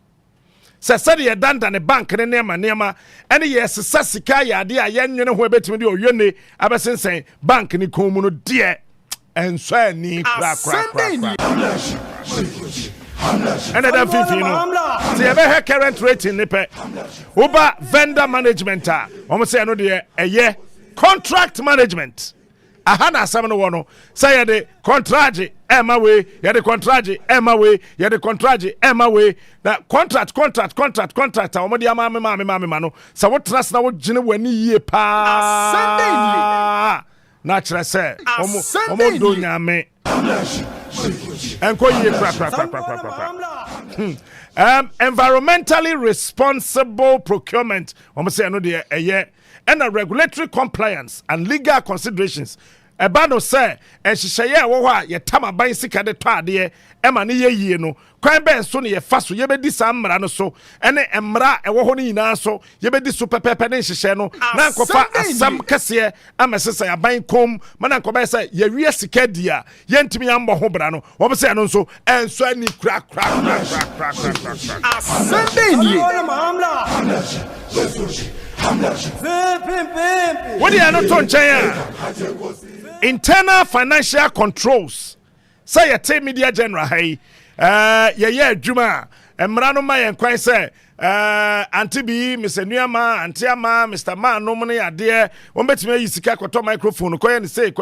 Said ye done than a bank and nema any yes sassika ya dear yen you know who bet me or yene abesin saying bank ni komuno dear and so ni crack and then 50 you know see ever current rating nipe uba vendor management almost say no dear a year contract management ahana asam no wono say the contract ema we ya the contract ema we ya the contract ema we na contract omodi ama no so what trust na wo gine wani yie pa na kire say omo do nyame enko yie pra environmentally responsible procurement omo say no de eye and a regulatory compliance and legal considerations. Ebano say and shishaya woha ye tama ban sika de tade ema ne ye no kwan ben so ne ye fa so ye be di samra no so ene emra ewo ho ni na so ye be di so pepepe ne hihye no na nkofa asam kase amesesa ya ban kom mana nkoba say ye wie sika dia ye ntimi ambo ho bra no wo be say no so enso ani kra Ascending. what you are not on China? Internal financial controls. Say a media general, hey, Juma, and Marano May and Quine say, Auntie B, Mr. Nuyama, Auntie Ama, Mr. Man, no money are dear. One bet me is Sikakoto microphone, Coyan say.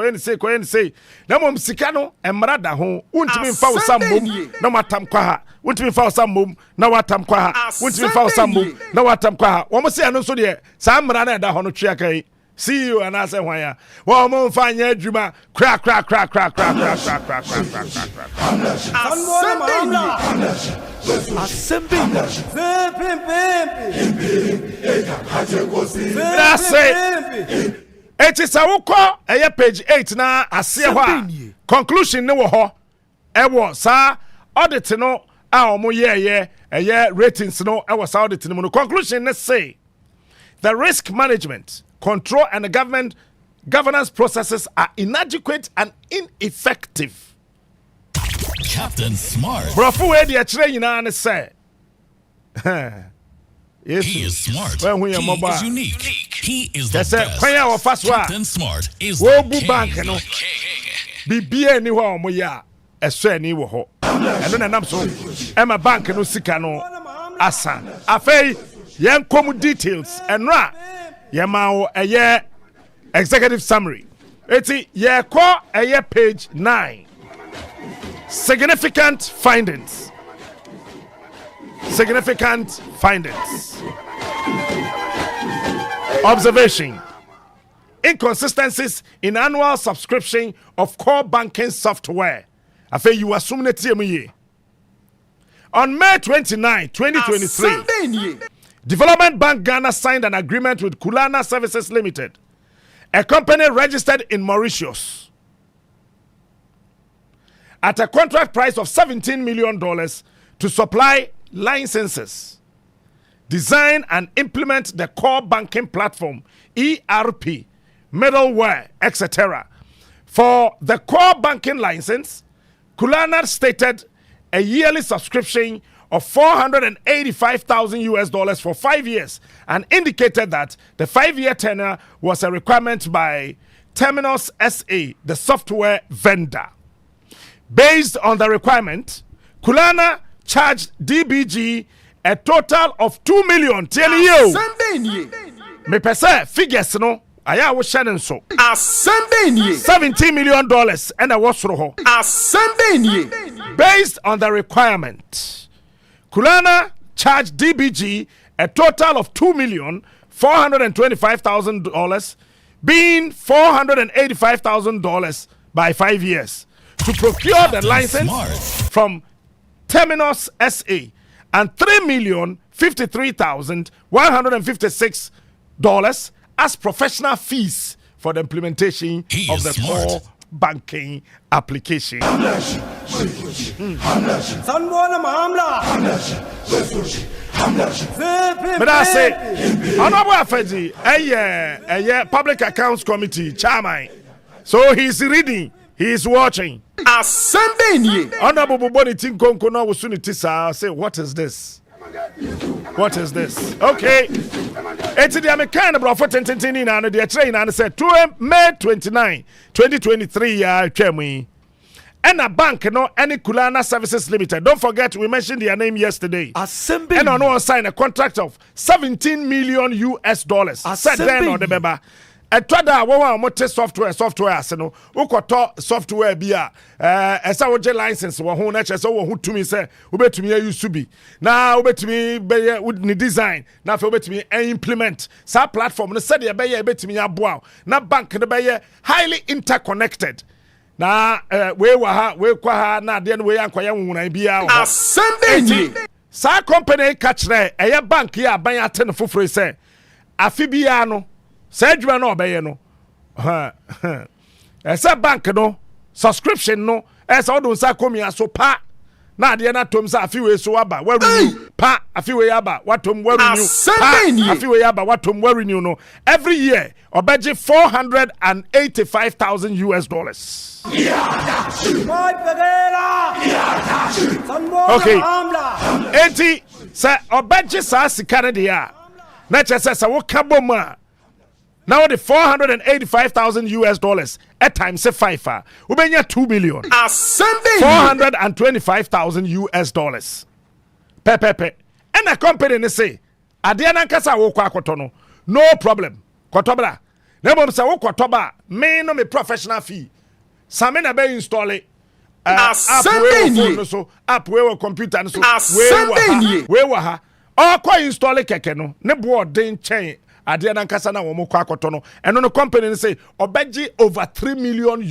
No one Sikano and Marada home, won't mean foul some boom, no matam quaha, won't mean foul some boom, no watam quaha, won't mean foul some boom, no watam quaha. One must say, I know so dear, Sam Rana da Honochiaka. CEO and I say why well mo fanya adwuma crack that's it. It is a woko eye page 8 na ase ho conclusion ne wo ho e wo sa audit no a omo ye ratings no e wo sa audit no conclusion ne say the risk management, control, and the governance processes are inadequate and ineffective. Captain Smart. Brofu we dey kire nyina ne say. Yes. He is smart. He is unique. He is the best. Captain Smart is the king. Bank no. Bibia ni ho omo ya eso ni wo ho. Eno na nam so. Emma bank no sika no asa. Afei yen kom details enra yema eye executive summary. Eti ye ko eye page 9. Significant findings. Observation. Inconsistencies in annual subscription of core banking software. After you assume it. On May 29, 2023, Development Bank Ghana signed an agreement with Kulana Services Limited, a company registered in Mauritius, at a contract price of $17 million to supply licenses, design and implement the core banking platform, ERP, middleware, etc. For the core banking license, Kulana stated a yearly subscription of $485,000 for 5 years and indicated that the 5-year tenure was a requirement by Terminus SA, the software vendor. Based on the requirement, Kulana charged DBG a total of $2 million. Tell you, me pesa figures no. Aya wo shane so. $17 million and a was roho. Based on the requirement, Kulana charged DBG a total of $2,425,000, being $485,000 by 5 years, to procure the license from Terminus SA, and $3,053,156 as professional fees for the implementation of the core banking application. But I say, Honorable Afeji, a public accounts committee chairman, so he's reading, he's watching. Honorable Boboni Tinkonko no Wusuniti say, what is this? What is this? Okay. It's the American bro for Tintini and the train and said to May 29, 2023 and a bank no any Kulana Services Limited. Don't forget we mentioned their name yesterday. And on one sign a contract of $17 million. Said then on the beba. A trada wa mote software aseno ukoto software bia esa wo je license wo ho na che so wo ho tumi se obetumi use bi na obetumi be ni design na fe obetumi implement sa platform no said be ye obetumi aboa na bank no be ye highly interconnected na we wa ha we kwa ha na de no we ankoya nwuran bia ho sa company catch re eye bank ya ban atene foforo se afi bia no say adwuma no obeye no esa bank no subscription no esa odun sa komia so pa na ade na tom sa afi we so aba wa renew pa afi we aba watom wa renew pa afi we aba watom wa renew no every year obeje $485,000. Okay 80 say obeje sa sika de ya na chese sa wo kabo ma. Now the $485,000 at times say 5 ubenya $2 million. $425,000. Pepepe. And a company say adiana kasa wo kwa kotono. No problem. Kotobra. Nebo say wo kotoba me no me professional fee. Same na be install it. App we computer so we wa ha. O kwa install keke no. Ne board den chain ade na nkasa na wo mo kwa akoto no eno no company say obeji over $3 million.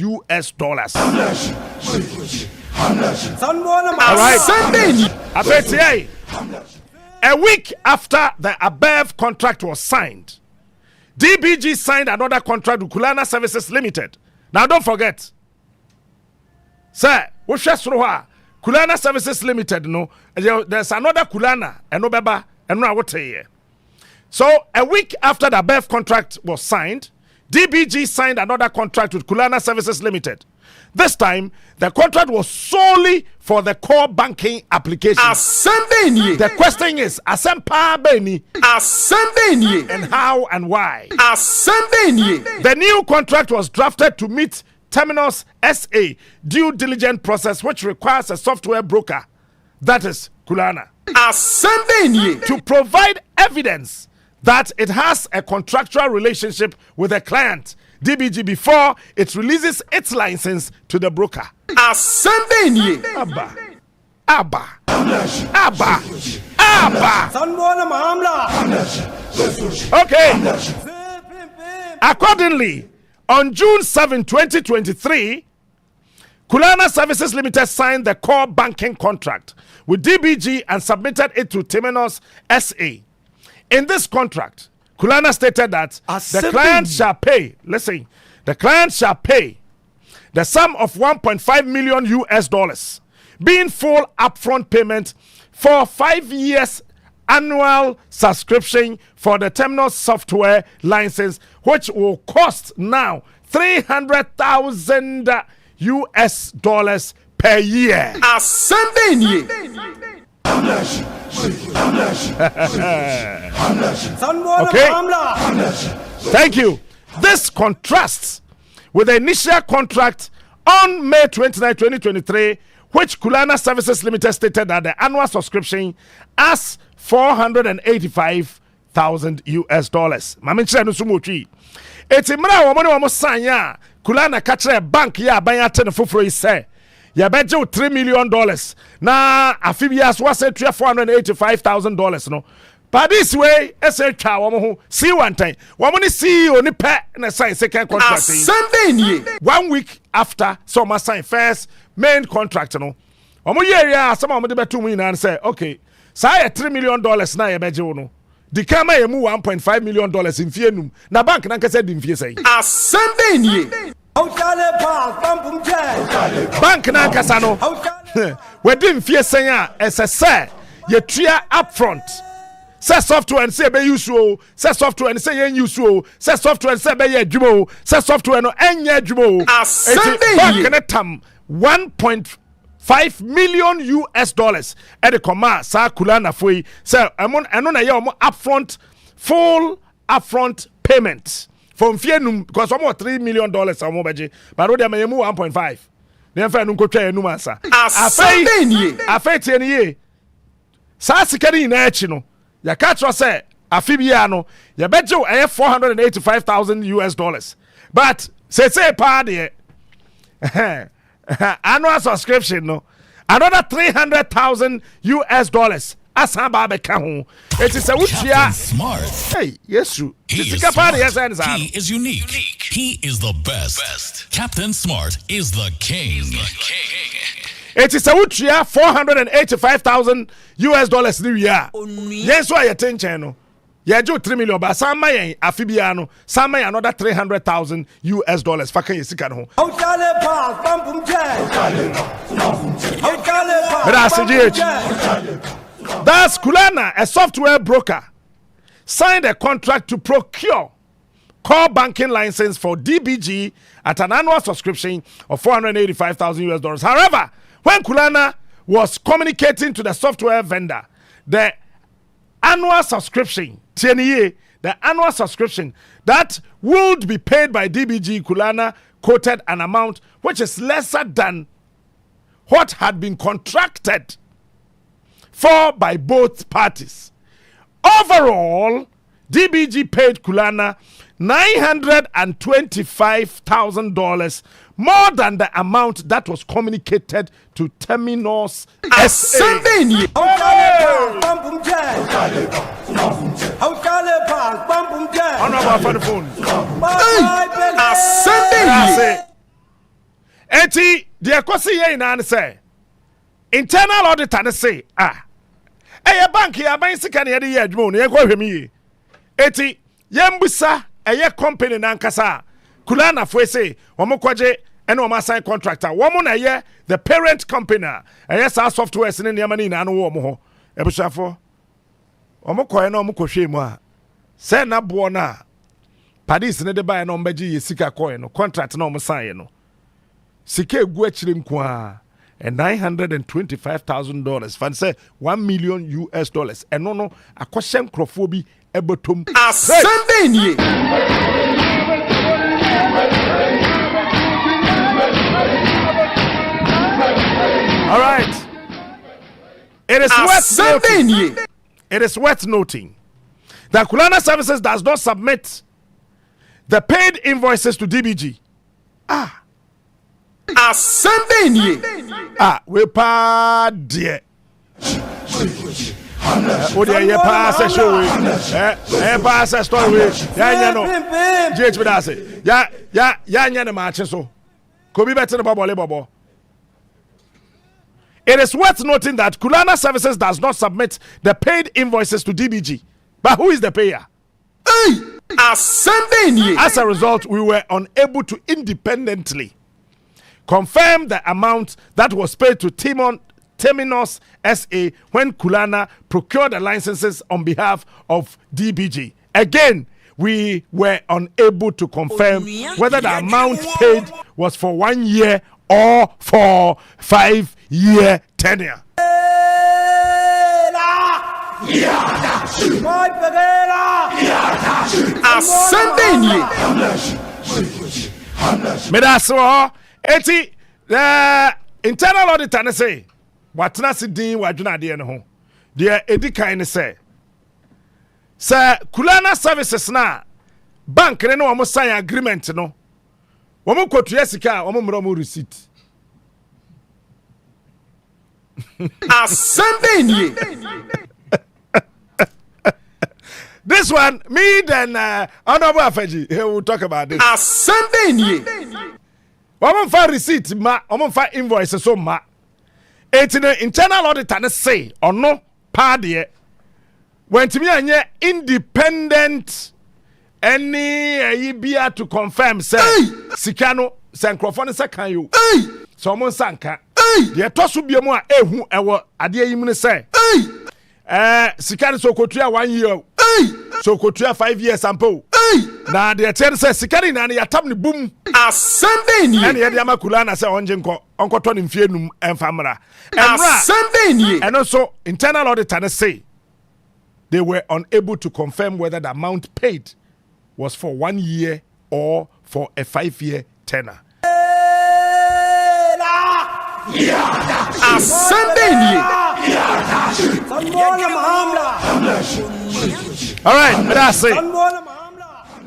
All right, Sunday. A week after the above contract was signed, DBG signed another contract with Kulana Services Limited. Now don't forget, sir, Kulana Services Limited, no, there's another Kulana, and no beba, and no what here. So a week after the above contract was signed, DBG signed another contract with Kulana Services Limited. This time, the contract was solely for the core banking application. The question is, and how and why? The new contract was drafted to meet Terminus SA due diligence process, which requires a software broker, that is Kulana, to provide evidence that it has a contractual relationship with a client, DBG, before it releases its license to the broker. Okay. Accordingly, on June 7, 2023, Kulana Services Limited signed the core banking contract with DBG and submitted it to Terminus SA. In this contract, Kulana stated that the client shall pay, the client shall pay the sum of $1.5 million, being full upfront payment for 5 years annual subscription for the Terminus software license, which will cost now $300,000 per year. Okay. Thank you. This contrasts with the initial contract on May 29, 2023, which Kulana Services Limited stated that the annual subscription as $485,000. Mamenche no sumotwi. Eti mra wo mo ne wo san ya Kulana ka kire bank ya ban ya ten foforo yi say ya beje $3 million na afibias was say $485,000 no. But this way ese twa wo mo ho see one time wo mo ne CEO ni pe na sign second contract. Sunday ni 1 week after so ma sign first main contract no. Wo mo ye ya some mo de betu mu ina say okay. Say $3 million na ye beje wo no. The kama ye mu $1.5 million in fienum na bank na nka say di mfie say. Sunday ni bank na kasa no we di mfie say a ese say ye tua upfront. Say software and say be use o, say software and say yen use o, say software and say be ye adwuma o, say software no enye adwuma o. Bank na tam $1.5 million at the comma sa Kulana foi say eno na ye omo upfront full upfront payment from fienum because omo $3 million omo beje but we dey me 1.5 na fa nu nkotwa enum asa afei tie ni ye sa sikari na echi no ya catch us say afibia no ya beje $485,000 but say pa de annual subscription no another $300,000 asa ba be ka ho it is a wutia smart. Hey yesu He is unique. He is the best. Captain Smart is the king. It is a wutia $485,000 new year. Yes, why attention no. Yeah, jo $3 million, but some may afibiano, some may another $300,000 Faka yesika no. That's Kulana, a software broker, signed a contract to procure core banking license for DBG at an annual subscription of $485,000. However, when Kulana was communicating to the software vendor, the annual subscription, the annual subscription that would be paid by DBG, Kulana quoted an amount which is lesser than what had been contracted for by both parties. Overall, DBG paid Kulana $925,000 more than the amount that was communicated to Terminus SA. so for the phone. Sunday. Eti the kwasi ye na say internal auditor ne say eye bank ya ban sika ne ye adwuma no ye ko hwemi ye. Eti yembusa eye company na nkasa kulana fo say omokwaje ene o ma sign contractor wo na ye the parent company eye sa software ne ne mani na no wo mo ho ebushafo omokoye na omokohwe mu a say na bo na Padis ne de buy no mbaji ye sika koye no contract na omo sign no sika egu achire nko and $925,000 fan say $1 million and no akoshe nkrofo bi ebotom Sunday nie. All right, it is worth noting that Kulana Services does not submit the paid invoices to DBG. Sunday nie. We pa dear. Ye pass a show. Pass a story. Ya no. GH with us. Ya na match so. Could be better than Bobo. It is worth noting that Kulana Services does not submit the paid invoices to DBG. But who is the payer? Sunday nie. As a result, we were unable to independently confirm the amount that was paid to Terminus SA when Kulana procured the licenses on behalf of DBG. Again, we were unable to confirm whether the amount paid was for 1 year or for 5-year tenure. Sunday nie. Medaso eti the internal auditor ne say watena se din wadwuna de ne ho de edikan ne say Kulana Services na bank ne no sign agreement no wo kotua sika wo mro mo receipt Sunday nie. This one me then Honorable Afeji he will talk about this Sunday nie. Woman fa receipt ma, woman fa invoice so ma. Eti ne internal auditor ne say ono pa de. When to me anye independent any bia to confirm say sika no sankrofo ne sakan yo. So mo sanka. De to so bia mu a ehu ewo ade yim ne say. Sika ne so kotua 1 year. So kotua 5 years ampo. Na de chen say sika ni na ya tam ne bum. Sunday nie. And yet Kulana say onko to mfie num emfamra. Sunday nie. And also internal auditor say they were unable to confirm whether the amount paid was for 1 year or for a 5-year tenure. Sunday nie. All right, that's it.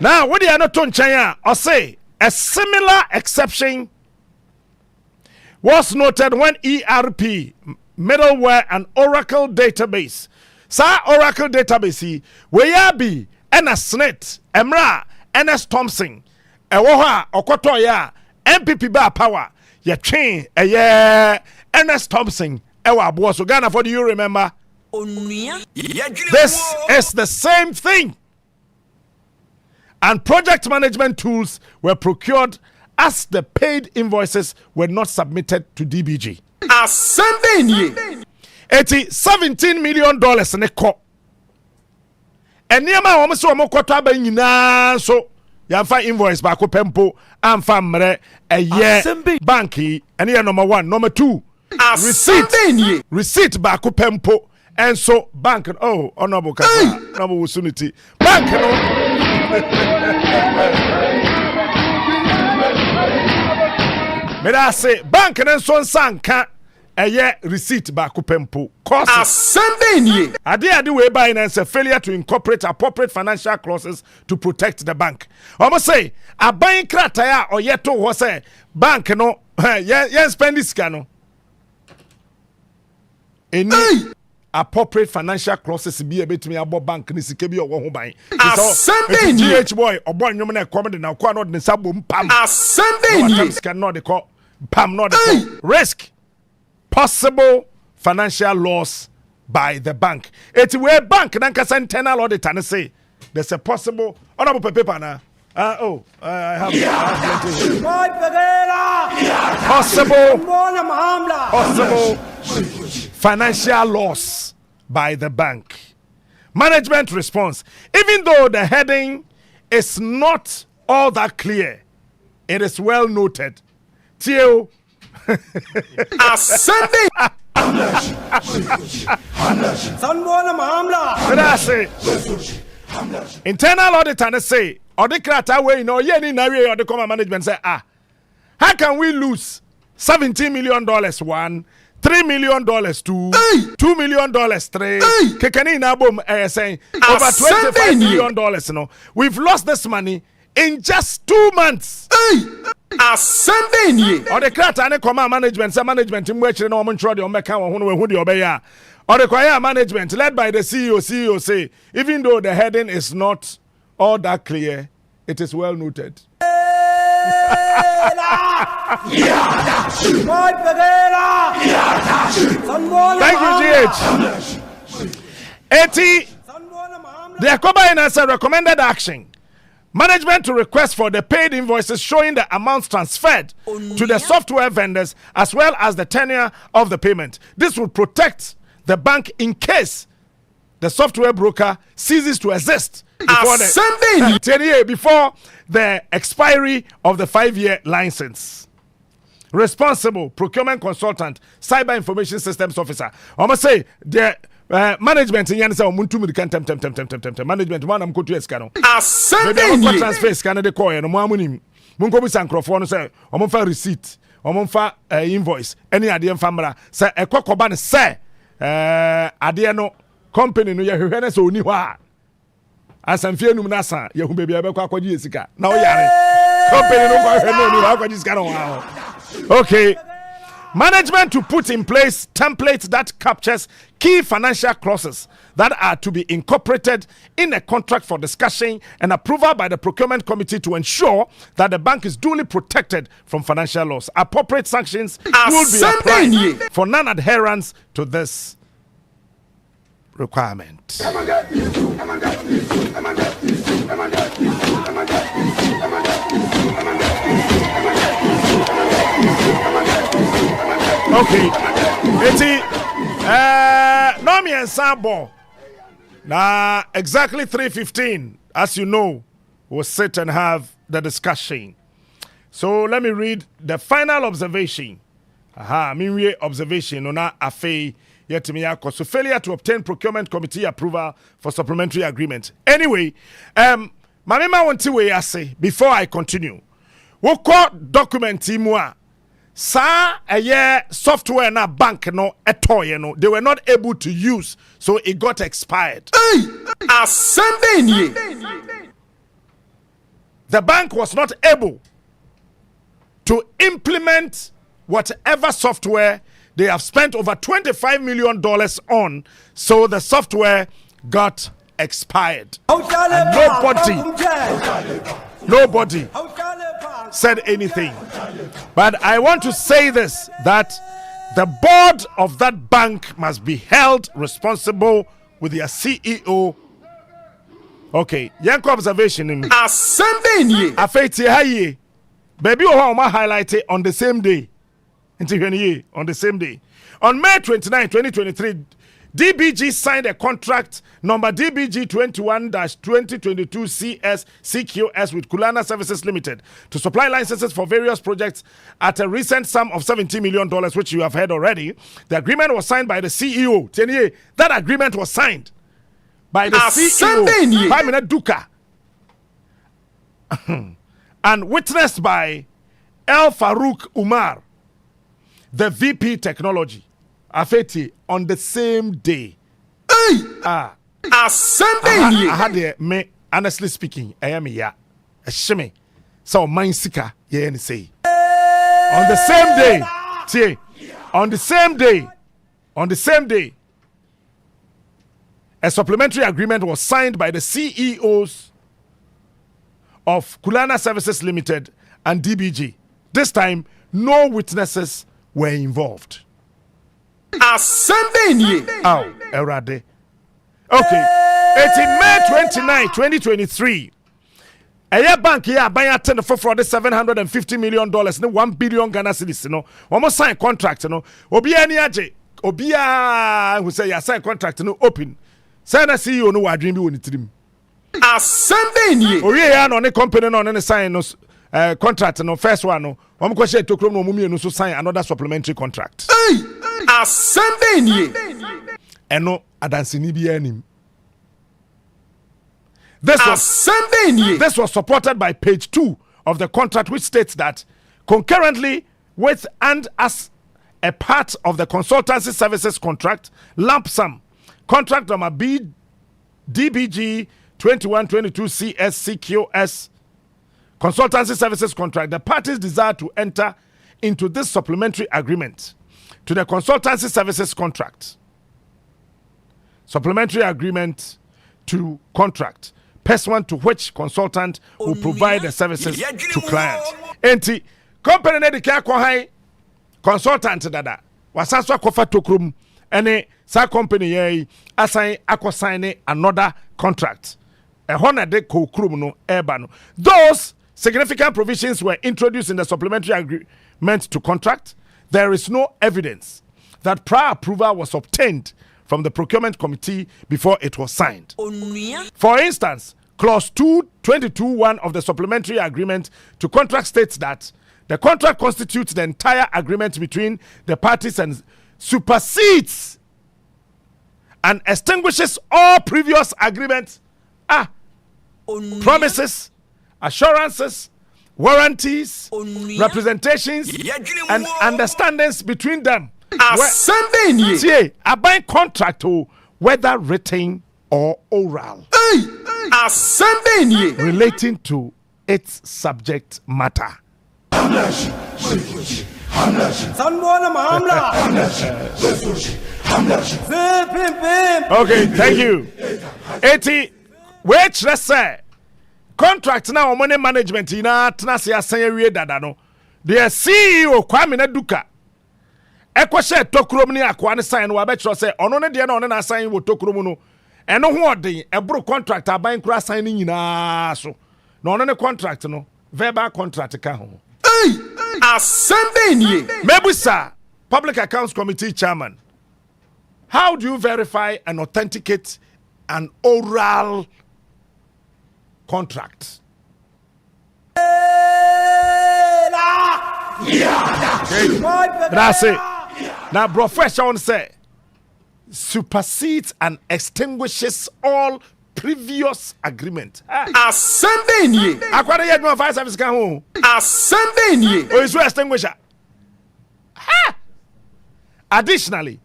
Now, what do you know to China or say? A similar exception was noted when ERP, middleware, and Oracle database. Oracle database, where be SNET, Emra, NS Thompson, WOHO, Okotoya, MPP bar power, ya chain, NS Thompson, Ewa Boso Ghana. For do you remember? This is the same thing. And project management tools were procured as the paid invoices were not submitted to DBG. Sunday nie. $17 million ne ko. Eniema wo so mo kwoto aba nyina so yamfa invoice ba ko pempo amfa mre banki ene ye number 1. Number 2, receipt ba ko pempo and so bank honorable kasa number usunity bank no me da say bank ne so nsanka receipt ba ko pempo cost Sunday nie. Ade we buy na say failure to incorporate appropriate financial clauses to protect the bank. Omo say aban krata a oyeto ho say bank no ye spend this ka no eni appropriate financial clauses be a bit me about bank ni sike bi owo ho ban. Sunday ni GH boy obo nyom na come na kwa no de sabom pam. Sunday ni cannot de call pam not the risk possible financial loss by the bank. It's where bank nan kasa internal auditor and say there's a possible honorable paper na. I have possible financial loss by the bank. Management response. Even though the heading is not all that clear, it is well noted. Tio. Sunday. Internal auditor say, or the crata way no ye na we or the common management say how can we lose $17 million one, $3 million two, $2 million three, kekani na bom saying over $25 million no. We've lost this money in just 2 months. Sunday ni or the crata and command management say management in which no man try the omeka who the obeya. Or the choir management led by the CEO say even though the heading is not all that clear, it is well noted. Thank you, GH. 80. The Akoba has a recommended action. Management to request for the paid invoices showing the amounts transferred to the software vendors as well as the tenure of the payment. This will protect the bank in case the software broker ceases to exist before the expiry of the 5-year license. Responsible procurement consultant, cyber information systems officer. I must say the management in Yansa Muntum can management one am kotu escano. Maybe transfer scan the coin no mamunim. Munko bi sancrophone say omonfa receipt, omonfa invoice. Any adie famra say ekokoba ne say adie no company no ye hwehwe so oni ho a asamfie num na sa ye hu bebi abekwa akwaji esika na o yare company no kwa hwe no ni akwaji esika no wa. Okay, management to put in place templates that captures key financial clauses that are to be incorporated in a contract for discussion and approval by the procurement committee to ensure that the bank is duly protected from financial loss. Appropriate sanctions will be applied for non-adherence to this requirement. Okay, Nomi and Sambo. Now, exactly 3:15, as you know, we'll sit and have the discussion. So let me read the final observation. Observation on afe yetimiya so failure to obtain procurement committee approval for supplementary agreement. Anyway, mamema want to say before I continue. Woko document imwa sa software na bank no etoye no they were not able to use, so it got expired. The bank was not able to implement whatever software they have spent over $25 million on, so the software got expired. And nobody said anything. But I want to say this, that the board of that bank must be held responsible with their CEO. Okay, yanko observation in Sunday afeti haye baby o ma highlight it on the same day. On the same day. On May 29, 2023, DBG signed a contract number DBG 21-2022 CS CQS with Kulana Services Limited to supply licenses for various projects at a recent sum of $70 million, which you have heard already. The agreement was signed by the CEO. That agreement was signed by the CEO, Pamina Duka, and witnessed by El Farouk Umar, the VP Technology. Afeti on the same day. Sunday. I had me honestly speaking, I am a shimmy. So mine sika ye say. On the same day, on the same day, a supplementary agreement was signed by the CEOs of Kulana Services Limited and DBG. This time, no witnesses were involved. Assembly. Oh, Erade. Okay. It's in May 29, 2023. A bank here buying attend for $750 million, no 1 billion Ghana cedis, no. Almost sign contract, no. Obia ni aje. Obia who say ya sign contract no open. Say na CEO no wadrin bi woni tirim. Assembly. Oye ya no ne company no ne sign no contract no first one no. Wam ko share tokrom no mumie no so sign another supplementary contract. Hey! Assembly. Eno adansini bi anim. This was supported by page 2 of the contract, which states that concurrently with and as a part of the consultancy services contract, lump sum, contract number DBG 2122 CSCQS, consultancy services contract, the parties desire to enter into this supplementary agreement to the consultancy services contract. Supplementary agreement to contract pursuant to which consultant will provide the services to client. Enti company na de ka high consultant dada wasaso akofa tokrum ene sa company ye assign akosine another contract. Ehona de kokrum no eba no. Those significant provisions were introduced in the supplementary agreement to contract. There is no evidence that prior approval was obtained from the procurement committee before it was signed. For instance, clause 222(1) of the supplementary agreement to contract states that the contract constitutes the entire agreement between the parties and supersedes and extinguishes all previous agreements, promises, assurances, warranties, representations, and understandings between them. A buying contract, whether written or oral, relating to its subject matter. Okay, thank you. 80, which let's say contract now money management in a Tnasia Sanya Dadano. The CEO Kwame Duka. Ekwa share tokrom ni akwa ne sign wa betro say ono ne de na ono na sign wo tokrom no eno ho odin ebro contract aban kura sign ni nyina so na ono ne contract no verbal contract ka ho assembly Mebusa Public Accounts Committee chairman, how do you verify and authenticate an oral contract? That's it. Now, profession say supersedes and extinguishes all previous agreement. Assembly. Akwada yet no fire service can home. Assembly. Or is extinguisher. Additionally,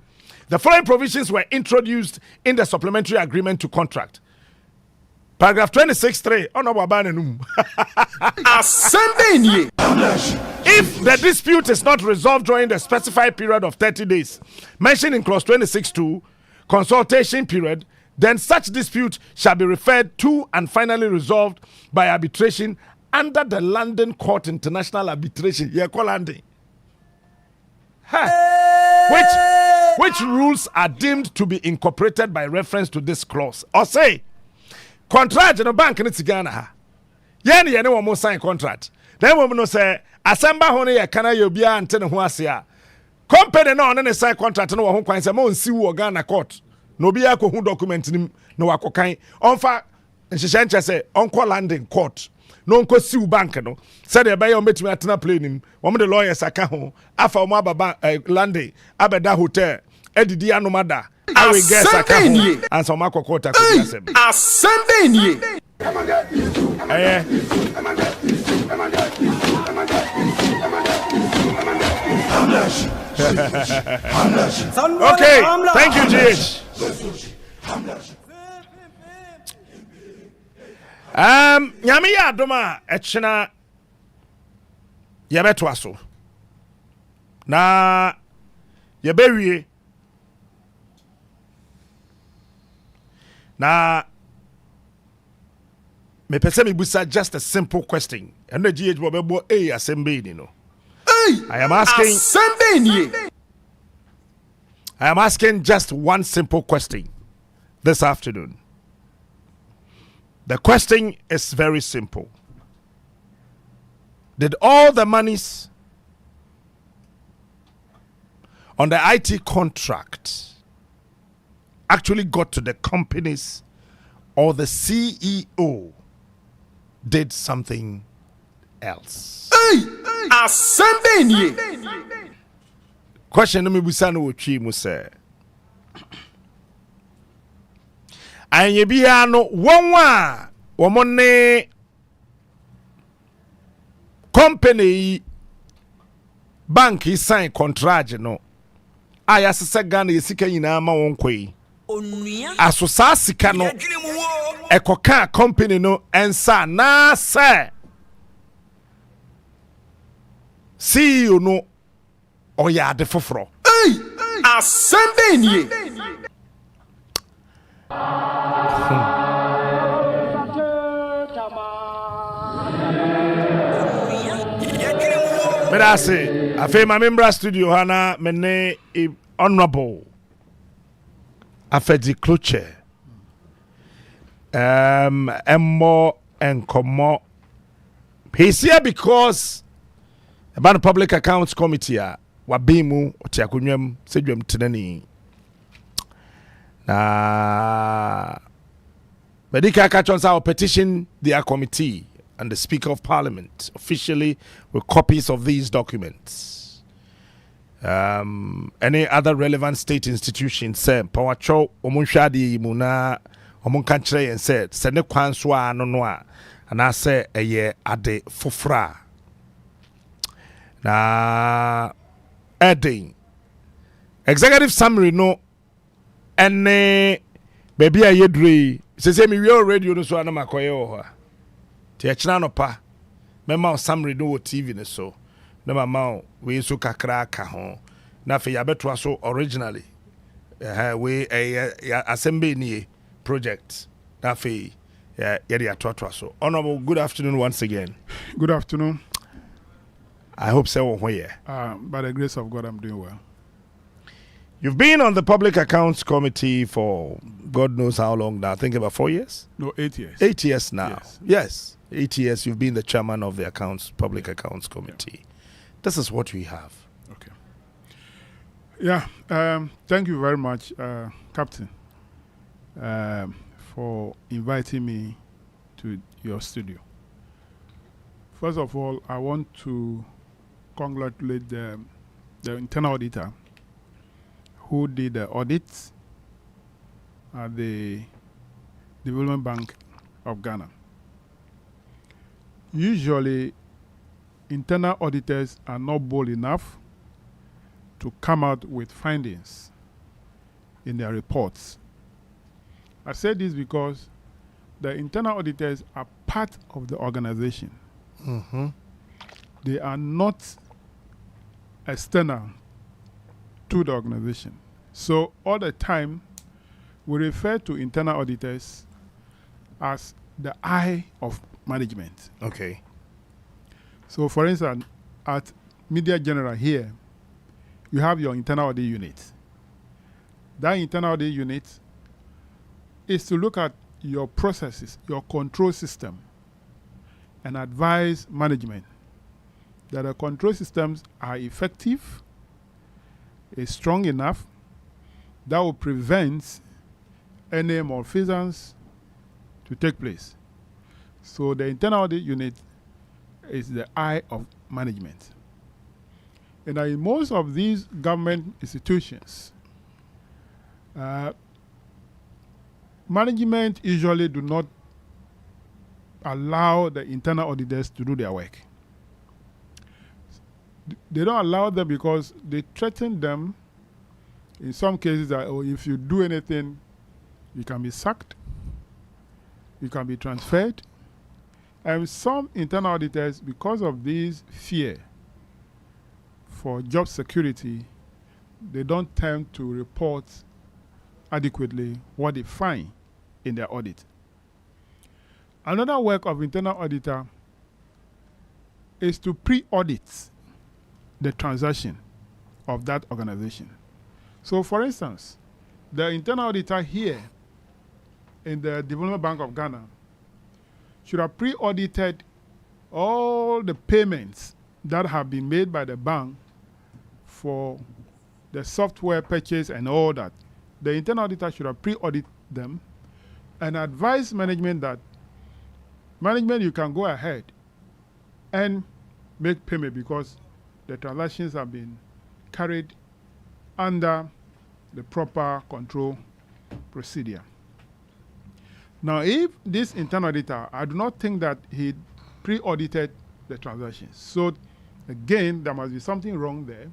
the following provisions were introduced in the supplementary agreement to contract. Paragraph 26(3). Oh no, Assembly. If the dispute is not resolved during the specified period of 30 days, mentioned in clause 26(2), consultation period, then such dispute shall be referred to and finally resolved by arbitration under the London Court International Arbitration. Yeah, call London. Which rules are deemed to be incorporated by reference to this clause? Or say, contract in a bank in Ghana. Yen yene wo mo sign contract. Then we no say asamba ho ne kana ye bia ante ne ho ase a. Company no ne sign contract no wo ho kwan say mo nsi wo Ghana court. No bia ko hu document nim no wakokan. Onfa nhihye nche say onko landing court. No nko siu bank no. Said e be ye ometimi atena plane nim. Wo mo the lawyers aka ho. Afa wo ababa landing abeda hotel. Edidi anomada. I will guess I can and some court assembly. Okay, thank you, GH. Nyame ya adoma echina yebeto aso na yebewie Na me pese me busa just a simple question. And the GH Bobebo A assembly, you know. I am asking just one simple question this afternoon. The question is very simple. Did all the monies on the IT contract actually got to the companies, or the CEO did something else? Question me busano ochi mu se. Anye bia no wonwa womone company bank sign contract no aya sese Ghana yesika nyina ma won kwai asosa sika no ekoka company no ensa na se CEO no oya ade foforo Assemble nie. Medase afe ma membra studio hana mene honorable afedi cloche emmo enkomo. He's here because about the Public Accounts Committee wabimu otiakunwem sedwem tenani na medical catchons our petition their committee and the Speaker of Parliament officially with copies of these documents. Any other relevant state institutions say Pawacho omunshadi muna omunkanchre and said sene kwanswa nonoa and I say a ye ade fufra na adding executive summary no ene baby a yedri say me we radio no so anama koye ho ti echina no pa mema summary no wo TV ne so na mama we so kakra ka ho na fe ya beto so originally we assembly ni project na fe ya dey atoto so. Honorable, good afternoon once again. Good afternoon. I hope so. By the grace of God, I'm doing well. You've been on the Public Accounts Committee for God knows how long now. I think about 4 years? No, 8 years. 8 years now. Yes. 8 years. You've been the chairman of the Public Accounts Committee. Yeah. This is what we have. Okay. Yeah. Thank you very much, Captain, for inviting me to your studio. First of all, I want to congratulate the internal auditor who did the audit at the Development Bank of Ghana. Usually, internal auditors are not bold enough to come out with findings in their reports. I say this because the internal auditors are part of the organization. Mm-hmm. They are not external to the organization. So all the time, we refer to internal auditors as the eye of management. Okay. So for instance, at Media General here, you have your internal audit unit. That internal audit unit is to look at your processes, your control system, and advise management that the control systems are effective, is strong enough, that will prevent any malfeasance to take place. So the internal audit unit is the eye of management. And in most of these government institutions, management usually do not allow the internal auditors to do their work. They don't allow them because they threaten them in some cases that if you do anything, you can be sacked, you can be transferred. And some internal auditors, because of this fear for job security, they don't tend to report adequately what they find in their audit. Another work of internal auditor is to pre-audit the transaction of that organization. So, for instance, the internal auditor here in the Development Bank of Ghana should have pre-audited all the payments that have been made by the bank for the software purchase and all that. The internal auditor should have pre-audited them and advise management that management, you can go ahead and make payment because the transactions have been carried under the proper control procedure. Now, if this internal auditor, I do not think that he pre-audited the transactions. So, again, there must be something wrong there,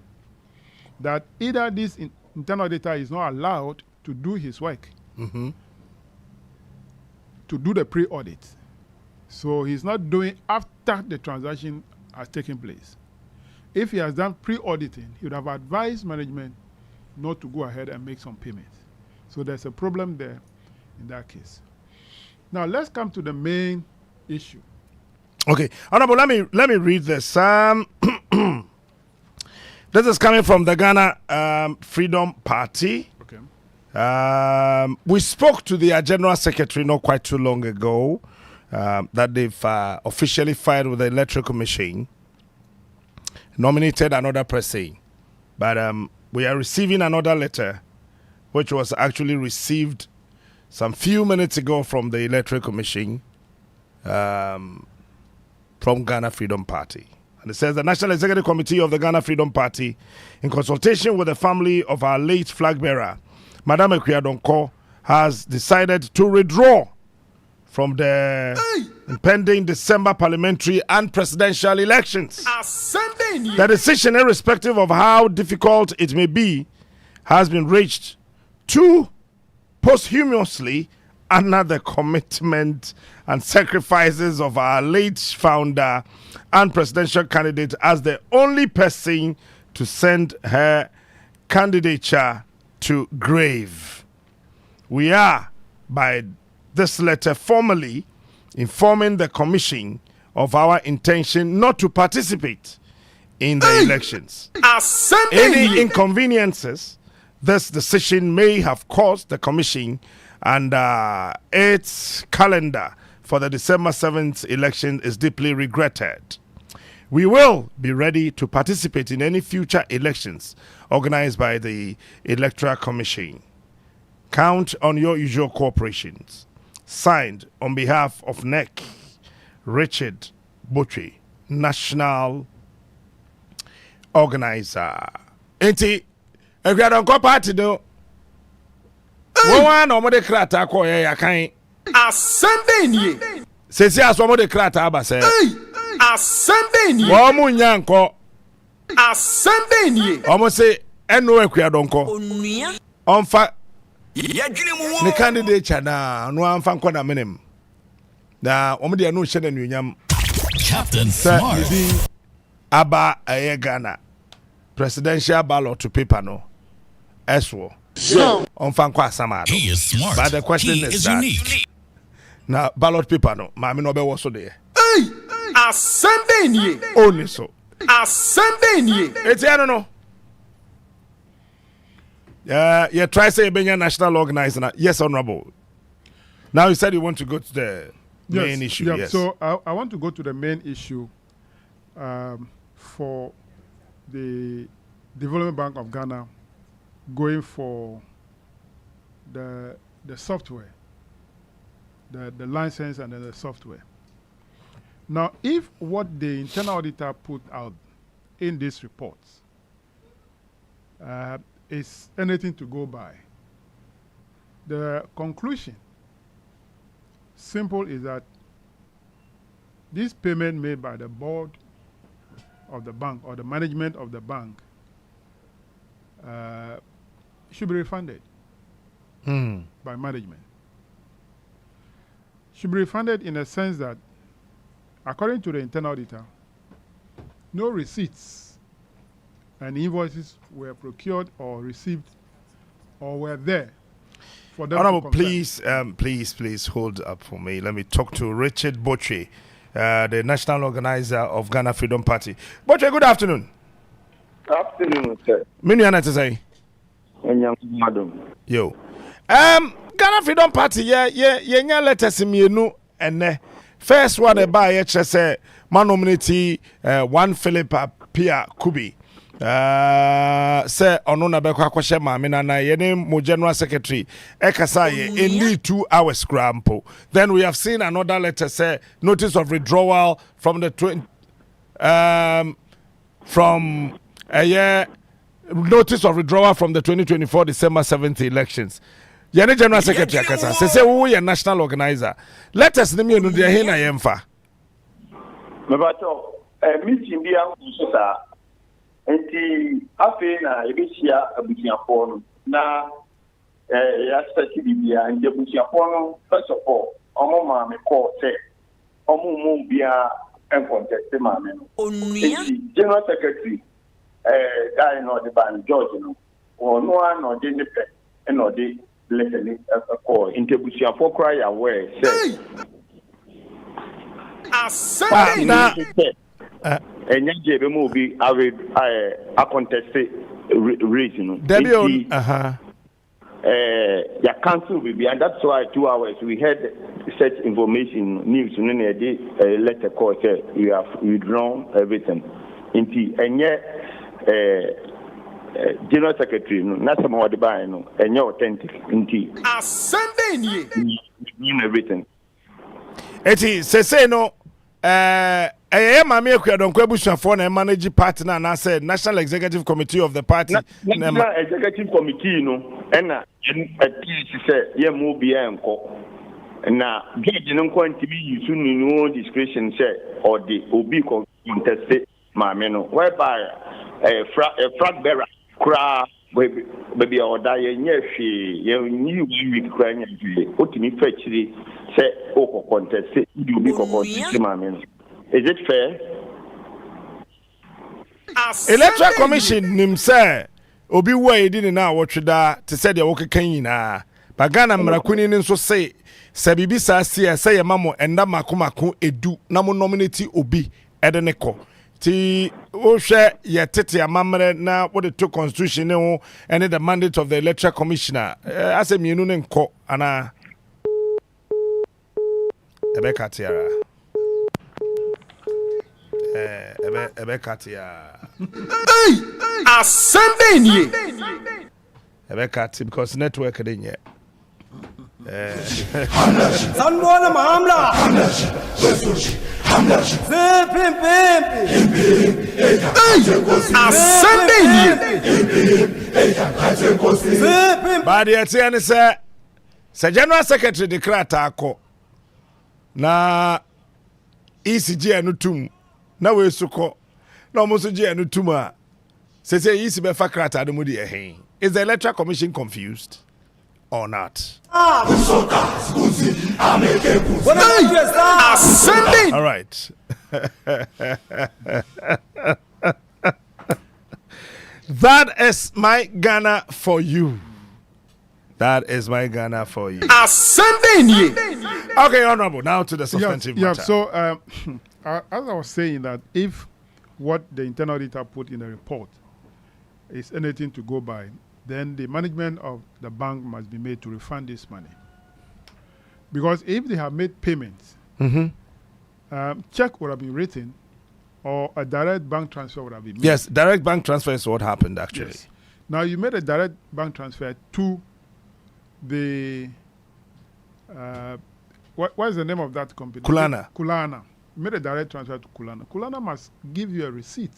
that either this internal auditor is not allowed to do his work, to do the pre-audit. So, he's not doing after the transaction has taken place. If he has done pre-auditing, he would have advised management not to go ahead and make some payments. So, there's a problem there in that case. Now, let's come to the main issue. Okay, Honorable, let me read this. This is coming from the Ghana Freedom Party. Okay. We spoke to their General Secretary not quite too long ago that they've officially filed with the Electoral Commission, nominated another person. But we are receiving another letter, which was actually received some few minutes ago from the Electoral Commission from Ghana Freedom Party. And it says the National Executive Committee of the Ghana Freedom Party, in consultation with the family of our late flag bearer, Madame Ekriadonko, has decided to withdraw from the impending December parliamentary and presidential elections. The decision, irrespective of how difficult it may be, has been reached to posthumously honor the commitment and sacrifices of our late founder and presidential candidate as the only person to send her candidature to grave. We are, by this letter, formally informing the commission of our intention not to participate in the elections. Any inconveniences this decision may have caused the commission and its calendar for the December 7th election is deeply regretted. We will be ready to participate in any future elections organized by the Electoral Commission. Count on your usual cooperations. Signed on behalf of NEC, Richard Botwe, National Organizer. Enti, Ekriadonko Party do. Wowan omo de krata ko ye yakan. Assemble nie. Sesi aso omo de krata aba se. Assemble nie. Wo mu nyanko. Assemble nie. Omo se eno Ekriadonko. Onua. Onfa Yadwene mu wo. ne candidate chana no amfa nko na menem. Na omo de no hye na nunyam. Captain Smart. Aba Ghana presidential ballot to paper no. Eswo. On Fankwa Samado. He is smart. But the question is that unique. now ballot paper no, Mami no be was so there. Hey! Assemble nie. Only so. Assemble nie. It's I don't know. Yeah, try say Benya national organizer. Yes, honorable. Now you said you want to go to the main issue. Yeah. Yes. So I want to go to the main issue for the Development Bank of Ghana going for the software, the license and then the software. Now, if what the internal auditor put out in these reports is anything to go by, the conclusion, simple, is that this payment made by the board of the bank or the management of the bank should be refunded by management. Should be refunded in a sense that, according to the internal auditor, no receipts and invoices were procured or received or were there for them. Honorable, please hold up for me. Let me talk to Richard Botche, the national organizer of Ghana Freedom Party. Botche, good afternoon. Afternoon, sir. Minuana to say. Madam. Yo. Ghana Freedom Party, yeah, letters in me, and first one by HSA, man nominati, one Philip Pia Kubi. Say Onua Bekwa kwashe maame na yene mo general secretary ekasa in 2 hours scrampo. Then we have seen another letter say notice of withdrawal from the notice of withdrawal from the 2024 December 7th elections. Yene general secretary akasa say who ye national organizer. Let us name you no de he na yemfa. Mebato meeting bia so enti afi na ebisia abusiafo no na ya stati bibia ndi abusiafo no first of all omo ma me call say omo mo bia en contest ma me no Onua general secretary guy no the ban George no Onua no de ne pe e no de listen call ndi abusiafo cry aware say na enya jebe mo bi a contest race no Debbie ya cancel be, and that's why 2 hours we had such information news no na dey letter call say we have withdrawn everything inti enye general secretary no na some what buy no enye authentic inti Sunday ni everything eti say no Mami Ekwadonko Abusuafo na manage party na say National Executive Committee of the party. National Executive Committee no na say ye mo bia enko. Na judge no kwanti bi use no discretion say or the obi contest maame no whereby flag bearer kra baby order ye nyehwe ye nyi week kra nya due otimi fachiri say o contest you be contest maame no. Is it fair? Electoral Commission nim say obi wa edi na wotweda te say de wokekan nyina ba Ghana mrakuni ni nso say sabibi sa sia say ye mamo enda makomako edu na mo nominate obi ede ne ko ti o hwe ye tete amamre na what the constitution ne ho and the mandate of the Electoral Commissioner asem mienu ne nko ana ebe katiara ebe katia a Sunday ni ebe kati because network dey here Sanbona maamla a Sunday ni ba de atiane say general secretary declare tako na ECG anutum na we suko na mo so je anutum a say ECG be fa krata de mo de ehin. Is the Electoral Commission confused or not? Sunday. All right. That is my Ghana for you. That is my Ghana for you. A Sunday ni. Okay, Honorable. Now to the substantive matter. Yeah. So, as I was saying, that if what the internal auditor put in the report is anything to go by, then the management of the bank must be made to refund this money. Because if they have made payments, check would have been written, or a direct bank transfer would have been made. Yes, direct bank transfer is what happened actually. Yes. Now you made a direct bank transfer to the what is the name of that company? Kulana. Kulana. You made a direct transfer to Kulana. Kulana must give you a receipt.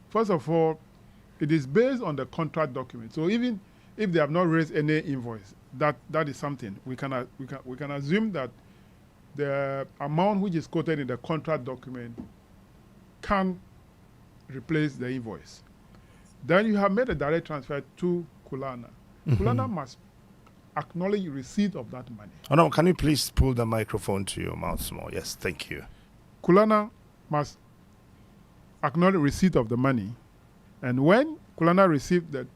First of all, it is based on the contract document. So even if they have not raised any invoice, that is something we can assume that the amount which is quoted in the contract document can replace the invoice. Then you have made a direct transfer to Kulana. Kulana must acknowledge receipt of that money. Oh no, can you please pull the microphone to your mouth small? Yes, thank you. Kulana must acknowledge receipt of the money, and when Kulana received the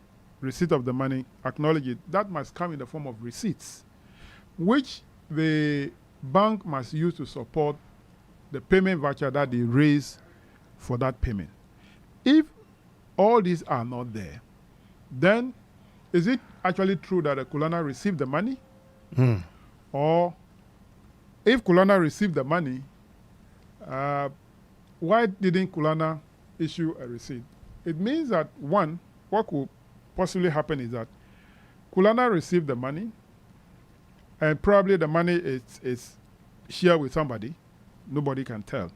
receipt of the money, acknowledge it, that must come in the form of receipts, which the bank must use to support the payment voucher that they raise for that payment. If all these are not there, then is it actually true that Kulana received the money? Or if Kulana received the money, why didn't Kulana issue a receipt? It means that, one, what could possibly happen is that Kulana received the money, and probably the money is shared with somebody. Nobody can tell.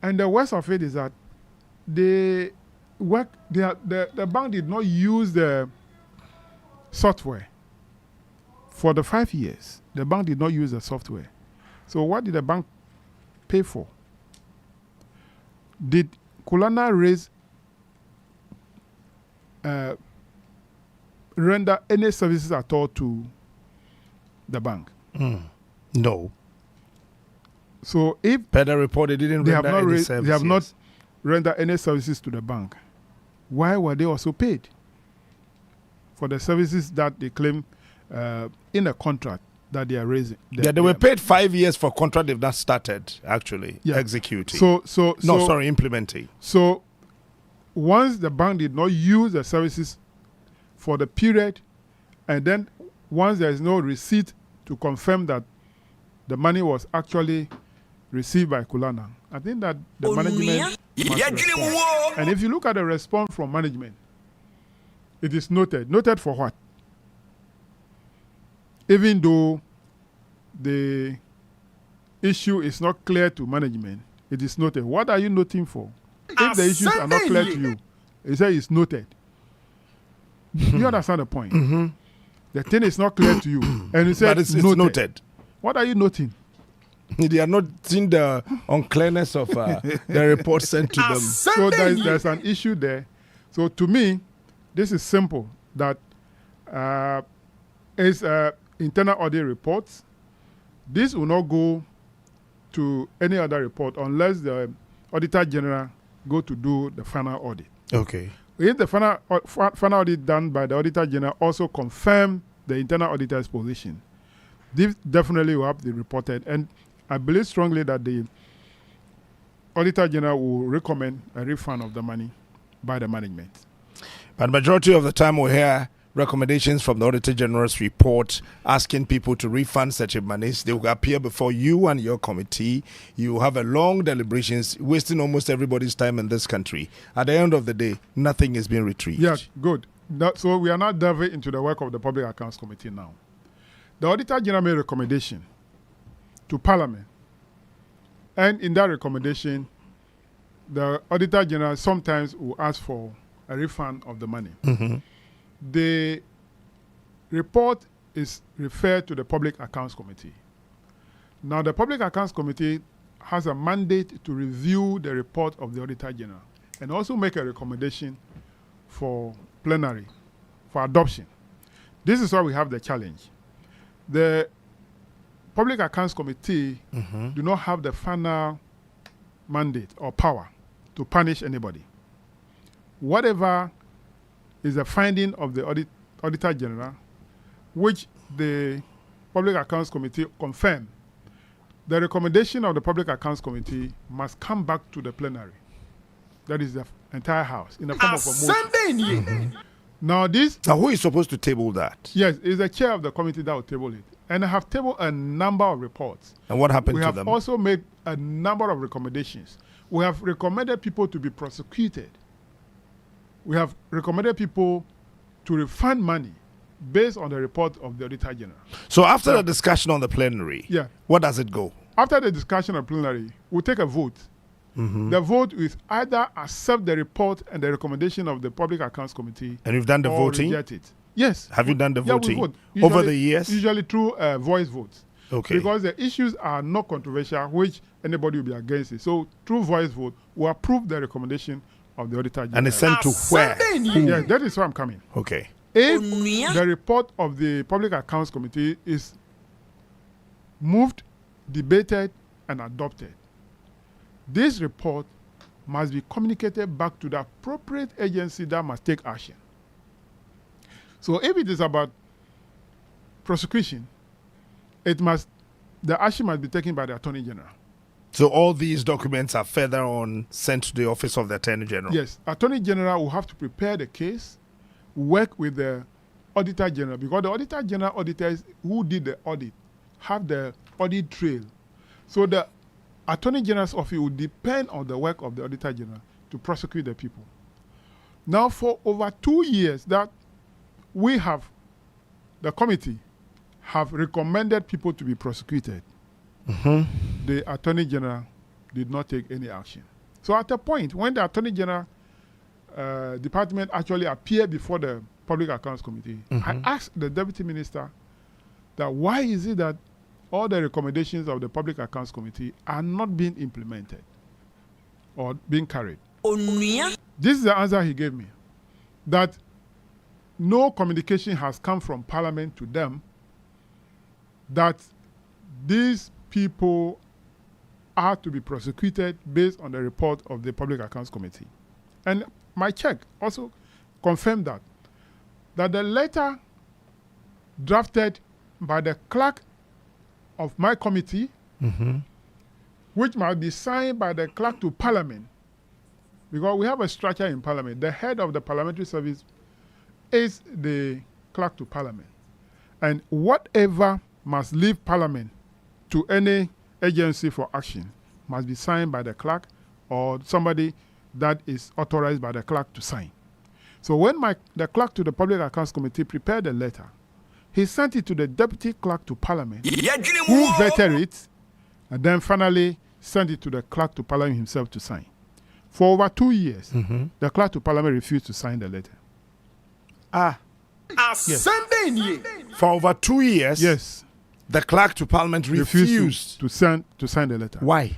And the worst of it is that the bank did not use the software for the 5 years. The bank did not use the software. So what did the bank pay for? Did Kulana render any services at all to the bank? No. So if per the report they didn't render any services, they have not rendered any services to the bank, why were they also paid for the services that they claim in a contract that they are raising? They were paid 5 years for contract they've not started actually executing. Implementing. So once the bank did not use the services for the period, and then once there is no receipt to confirm that the money was actually received by Kulana, I think that the management must respond. And if you look at the response from management, it is noted. Noted for what? Even though the issue is not clear to management, it is noted. What are you noting for? If the issues are not clear to you, you say it's noted. You understand the point? The thing is not clear to you, and you say it's noted. What are you noting? They are not seeing the unclearness of the report sent to them. So there's an issue there. So to me, this is simple. That is internal audit reports. This will not go to any other report unless the Auditor General go to do the final audit. Okay. If the final audit done by the Auditor General also confirm the internal auditor's position, this definitely will have to be reported. And I believe strongly that the Auditor General will recommend a refund of the money by the management. But majority of the time we hear recommendations from the Auditor General's report asking people to refund such monies. They will appear before you and your committee. You have a long deliberations, wasting almost everybody's time in this country. At the end of the day, nothing is being retrieved. Yeah, good. So we are not delving into the work of the Public Accounts Committee now. The Auditor General made a recommendation to Parliament. And in that recommendation, the Auditor General sometimes will ask for a refund of the money. The report is referred to the Public Accounts Committee. Now, the Public Accounts Committee has a mandate to review the report of the Auditor General and also make a recommendation for plenary, for adoption. This is why we have the challenge. The Public Accounts Committee do not have the final mandate or power to punish anybody. Whatever is the finding of the Auditor General, which the Public Accounts Committee confirmed, the recommendation of the Public Accounts Committee must come back to the plenary. That is the entire House in the form of a motion. Now who is supposed to table that? Yes, it's the chair of the committee that will table it. And I have tabled a number of reports. And what happened to them? We have also made a number of recommendations. We have recommended people to be prosecuted. We have recommended people to refund money based on the report of the Auditor General. So after the discussion on the plenary, what does it go? After the discussion on plenary, we'll take a vote. The vote is either accept the report and the recommendation of the Public Accounts Committee. And you've done the voting? Reject it. Yes. Have you done the voting? We vote. Over the years? Usually through voice votes. Okay. Because the issues are not controversial, which anybody will be against it. So through voice vote, we approve the recommendation of the Auditor General. And it's sent to where? Yes, that is where I'm coming. Okay. If the report of the Public Accounts Committee is moved, debated, and adopted, this report must be communicated back to the appropriate agency that must take action. So if it is about prosecution, the action must be taken by the Attorney General. So all these documents are further on sent to the Office of the Attorney General? Yes. Attorney General will have to prepare the case, work with the Auditor General, because the Auditor General auditors who did the audit have the audit trail. So the Attorney General's office will depend on the work of the Auditor General to prosecute the people. Now, for over 2 years that we have, the committee have recommended people to be prosecuted. The Attorney General did not take any action. So at a point, when the Attorney General department actually appeared before the Public Accounts Committee, I asked the Deputy Minister that why is it that all the recommendations of the Public Accounts Committee are not being implemented or being carried. This is the answer he gave me, that no communication has come from Parliament to them that these people are to be prosecuted based on the report of the Public Accounts Committee. And my check also confirmed that the letter drafted by the clerk of my committee, which must be signed by the clerk to Parliament, because we have a structure in Parliament. The head of the parliamentary service is the clerk to Parliament. And whatever must leave Parliament to any agency for action must be signed by the clerk or somebody that is authorized by the clerk to sign. So when the clerk to the Public Accounts Committee prepared the letter, he sent it to the deputy clerk to Parliament, who vetted it, and then finally sent it to the clerk to Parliament himself to sign. For over 2 years, the clerk to Parliament refused to sign the letter. Yes. For over 2 years, yes, the clerk to Parliament refused to sign the letter. Why?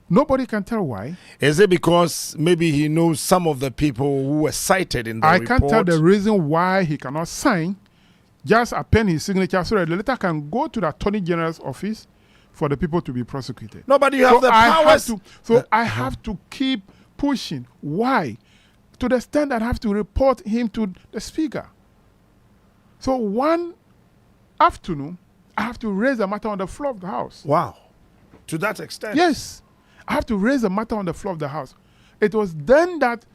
Nobody can tell why. Is it because maybe he knows some of the people who were cited in the report? I can't tell the reason why he cannot sign. Just append his signature so that the letter can go to the Attorney General's office for the people to be prosecuted. No, but you have the powers. I have to keep pushing. Why? To the extent that I have to report him to the Speaker. So one afternoon, I have to raise the matter on the floor of the House. Wow. To that extent? Yes. I have to raise the matter on the floor of the House. It was then that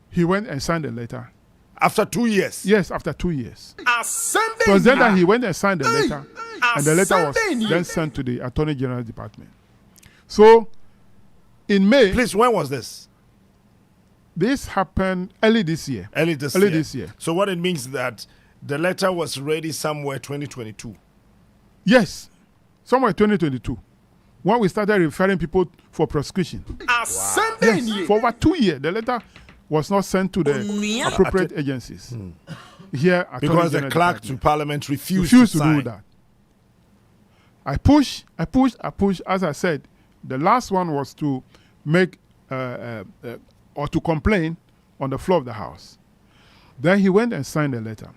he went and signed the letter. After 2 years? Yes, after 2 years. It was then that he went and signed the letter. And the letter was then sent to the Attorney General's department. So, in May... Please, when was this? This happened early this year. Early this year. So what it means that the letter was ready somewhere 2022? Yes, somewhere 2022. When we started referring people for prosecution. Wow. Yes, for over 2 years, the letter was not sent to the appropriate agencies. Here, because the clerk to Parliament refused to do that. I push. As I said, the last one was to make or to complain on the floor of the House. Then he went and signed the letter.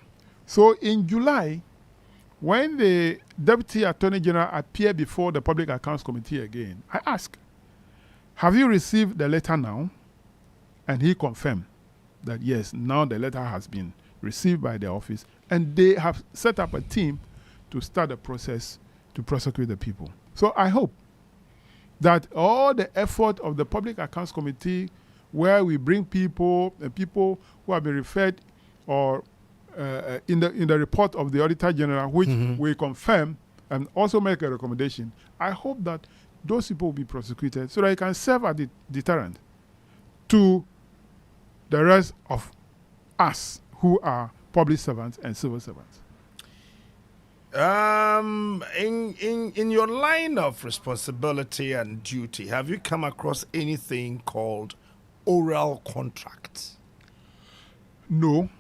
So in July, when the Deputy Attorney General appeared before the Public Accounts Committee again, I asked, have you received the letter now? And he confirmed that yes, now the letter has been received by the office and they have set up a team to start the process to prosecute the people. So I hope that all the effort of the Public Accounts Committee, where we bring people who have been referred or in the report of the Auditor General, which we confirm and also make a recommendation, I hope that those people will be prosecuted so that it can serve as a deterrent to the rest of us who are public servants and civil servants. In your line of responsibility and duty, have you come across anything called oral contracts? No.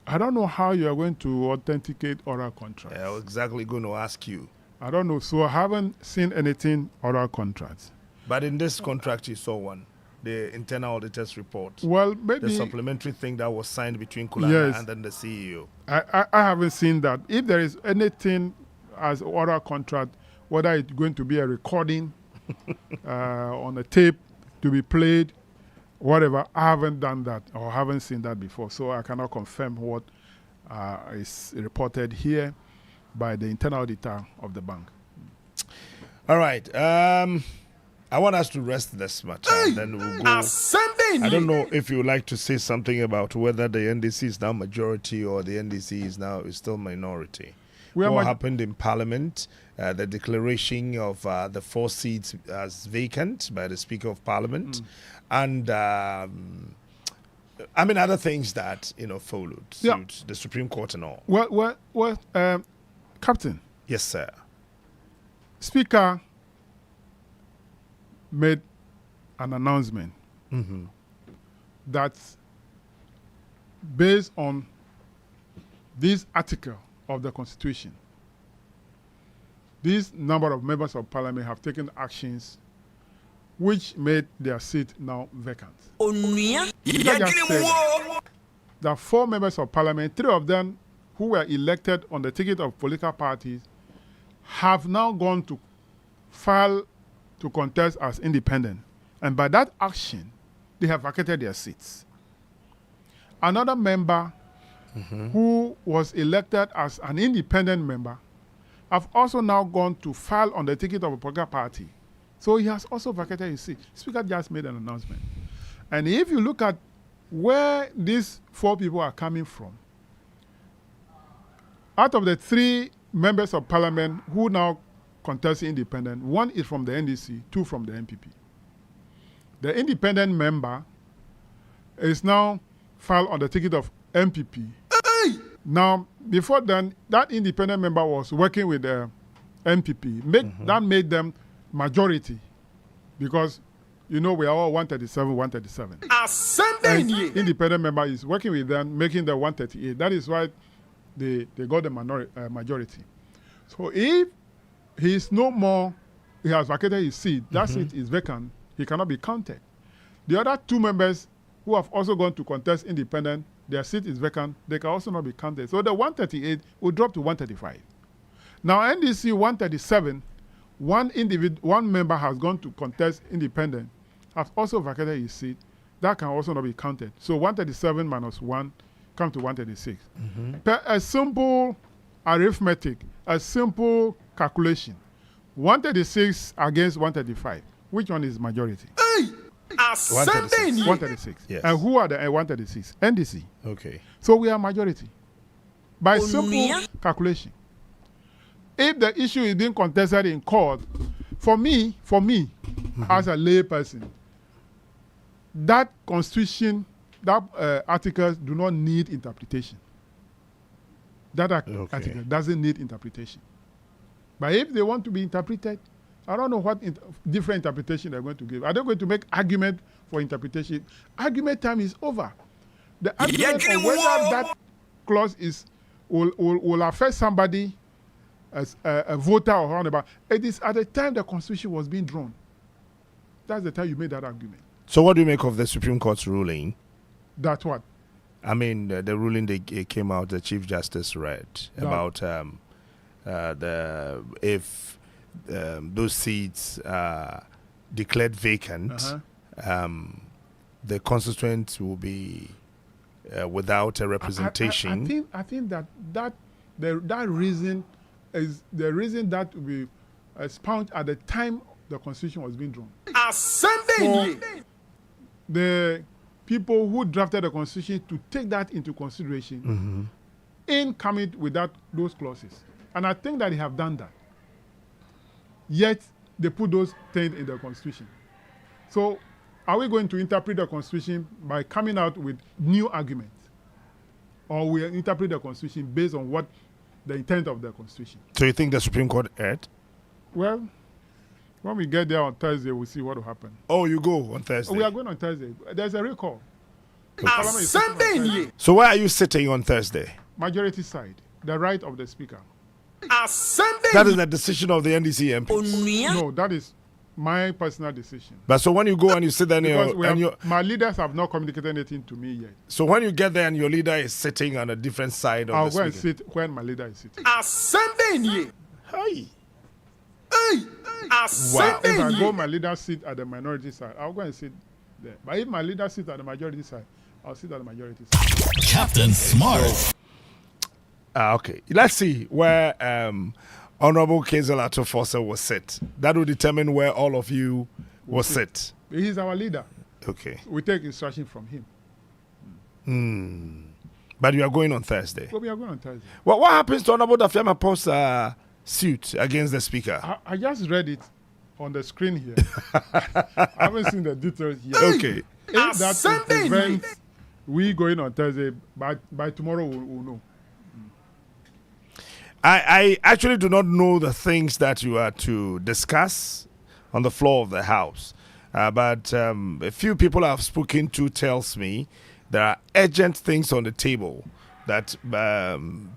I don't know how you are going to authenticate oral contracts. I was exactly going to ask you. I don't know. So I haven't seen anything oral contracts. But in this contract, you saw one, the internal auditor's report. Well, maybe the supplementary thing that was signed between Kulana and then the CEO. I haven't seen that. If there is anything as oral contract, whether it's going to be a recording on a tape to be played, whatever, I haven't done that or haven't seen that before. So I cannot confirm what is reported here by the internal auditor of the bank. All right. I want us to rest this much, and then we'll go. I don't know if you would like to say something about whether the NDC is now majority or the NDC is still minority. What happened in Parliament? The declaration of the 4 seats as vacant by the Speaker of Parliament, and other things that followed suit, the Supreme Court and all. Well, Captain. Yes, sir. Speaker made an announcement that based on this article of the Constitution, this number of members of Parliament have taken actions which made their seat now vacant. There are 4 members of Parliament, 3 of them who were elected on the ticket of political parties have now gone to file to contest as independent. And by that action, they have vacated their seats. Another member who was elected as an independent member have also now gone to file on the ticket of a political party. So he has also vacated his seat. Speaker just made an announcement. And if you look at where these 4 people are coming from, out of the 3 members of Parliament who now contest independent, 1 is from the NDC, 2 from the NPP. The independent member is now filed on the ticket of NPP. Now, before then, that independent member was working with the NPP. That made them majority because, we are all 137, 137. And independent member is working with them, making the 138. That is why they got the majority. So if he is no more, he has vacated his seat, that seat is vacant, he cannot be counted. The other 2 members who have also gone to contest independent, their seat is vacant, they can also not be counted. So the 138 will drop to 135. Now NDC 137, one member has gone to contest independent, has also vacated his seat, that can also not be counted. So 137 minus 1 come to 136. Per a simple arithmetic, a simple calculation, 136 against 135, which one is majority? 136. Yes. And who are the 136? NDC. Okay. So we are majority. By simple calculation. If the issue is being contested in court, for me, as a lay person, that constitution, that articles do not need interpretation. That article doesn't need interpretation. But if they want to be interpreted, I don't know what different interpretation they're going to give. Are they going to make argument for interpretation? Argument time is over. The argument of whether that clause will affect somebody as a voter or roundabout, it is at the time the Constitution was being drawn. That's the time you made that argument. So what do you make of the Supreme Court's ruling? That what? I mean, the ruling they came out, the Chief Justice read about if those seats are declared vacant, the constituents will be without a representation. I think that reason is the reason that will be expounded at the time the Constitution was being drawn. The people who drafted the Constitution to take that into consideration in coming with those clauses. And I think that they have done that. Yet, they put those things in the Constitution. So, are we going to interpret the Constitution by coming out with new arguments? Or we interpret the Constitution based on what the intent of the Constitution? So you think the Supreme Court erred? Well, when we get there on Thursday, we'll see what will happen. Oh, you go on Thursday? We are going on Thursday. There's a recall. So where are you sitting on Thursday? Majority side, the right of the Speaker. That is the decision of the NDC MPs. No, that is my personal decision. But so when you go and you sit there my leaders have not communicated anything to me yet. So when you get there and your leader is sitting on a different side of I'll the go and speaker. sit when my leader is sitting. Hi. Wow. If I go my leader sit at the minority side, I'll go and sit there. But if my leader sits at the majority side, I'll sit at the majority side. Captain Smart. Okay. Let's see where Honorable Kezelato Fossa will sit. That will determine where all of you will sit. He's our leader. Okay. We take instruction from him. But you are going on Thursday. Well, we are going on Thursday. Well, what happens to Honorable Dafiama Post's suit against the speaker? I just read it on the screen here. I haven't seen the details yet. Okay. If that prevents we going on Thursday, by tomorrow we'll know. I actually do not know the things that you are to discuss on the floor of the House. But a few people I've spoken to tells me there are urgent things on the table that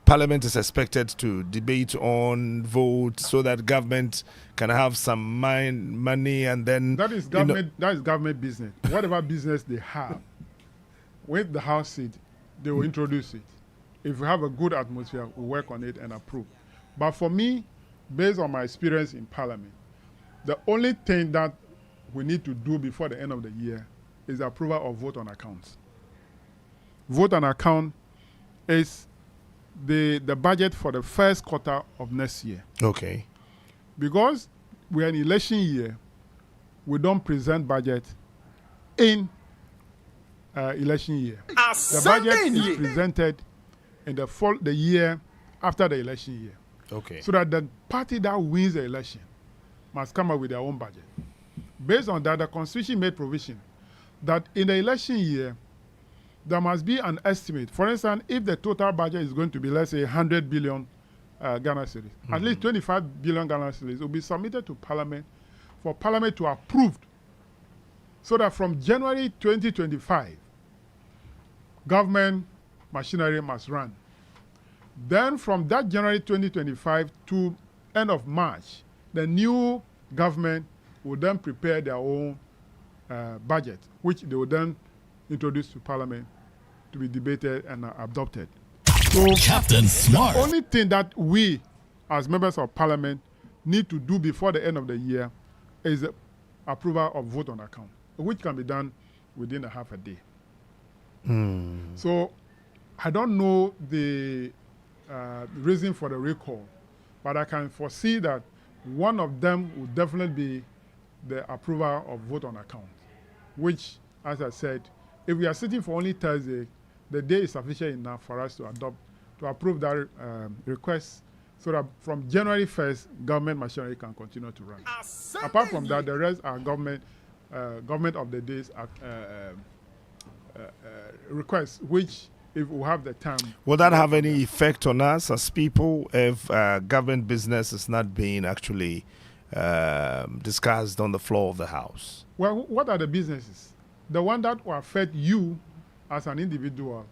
Parliament is expected to debate on, vote, so that government can have some money, and then that is government. That is government business. Whatever business they have, with the House seat, they will introduce it. If we have a good atmosphere, we'll work on it and approve. But for me, based on my experience in Parliament, the only thing that we need to do before the end of the year is the approval of vote on accounts. Vote on account is the budget for the first quarter of next year. Okay. Because we're in election year, we don't present budget in election year. The budget is presented in the year after the election year. Okay. So that the party that wins the election must come up with their own budget. Based on that, the Constitution made provision that in the election year, there must be an estimate. For instance, if the total budget is going to be, let's say, 100 billion Ghana cedis, at least 25 billion Ghana cedis will be submitted to Parliament for Parliament to approve, so that from January 2025, government machinery must run. Then from that January 2025 to end of March, the new government will then prepare their own budget, which they will then introduce to Parliament to be debated and adopted. So Captain Smart. The only thing that we, as members of Parliament, need to do before the end of the year is the approval of vote on account, which can be done within a half a day. So I don't know the reason for the recall, but I can foresee that one of them will definitely be the approval of vote on account, which, as I said, if we are sitting for only Thursday, the day is sufficient enough for us to approve that request, so that from January 1st, government machinery can continue to run. Apart from that, the rest are government of the days requests, which, if we have the time. Will that have any effect on us as people if government business is not being actually discussed on the floor of the House? Well, what are the businesses? The one that will affect you as an individual,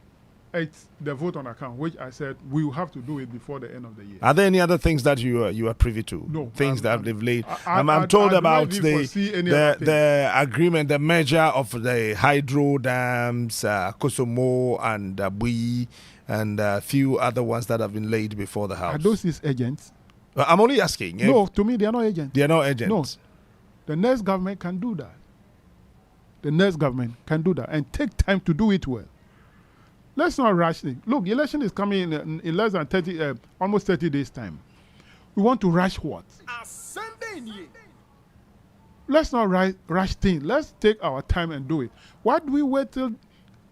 it's the vote on account, which I said we will have to do it before the end of the year. Are there any other things that you are privy to? No. Things that they've laid. I'm told about the agreement, the measure of the hydro dams, Kosomo and Bui, and a few other ones that have been laid before the House. Are those his agents? I'm only asking. No, to me, they are not agents. They are not agents. No. The next government can do that. The next government can do that and take time to do it well. Let's not rush it. Look, the election is coming in less than almost 30 days' time. We want to rush what? Let's not rush things. Let's take our time and do it. Why do we wait till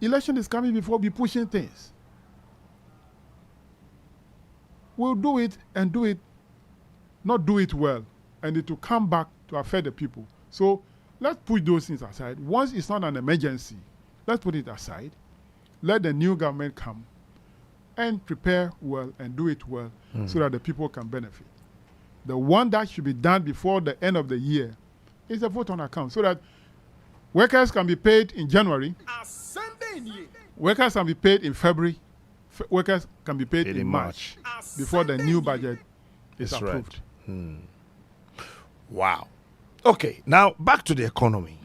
election is coming before we pushing things? We'll do it and do it, not do it well, and it will come back to affect the people. So let's put those things aside. Once it's not an emergency, let's put it aside. Let the new government come and prepare well and do it well so that the people can benefit. The one that should be done before the end of the year is a vote on account, so that workers can be paid in January, workers can be paid in February, workers can be paid in March before the new budget is approved. Right. Wow. Okay, now back to the economy.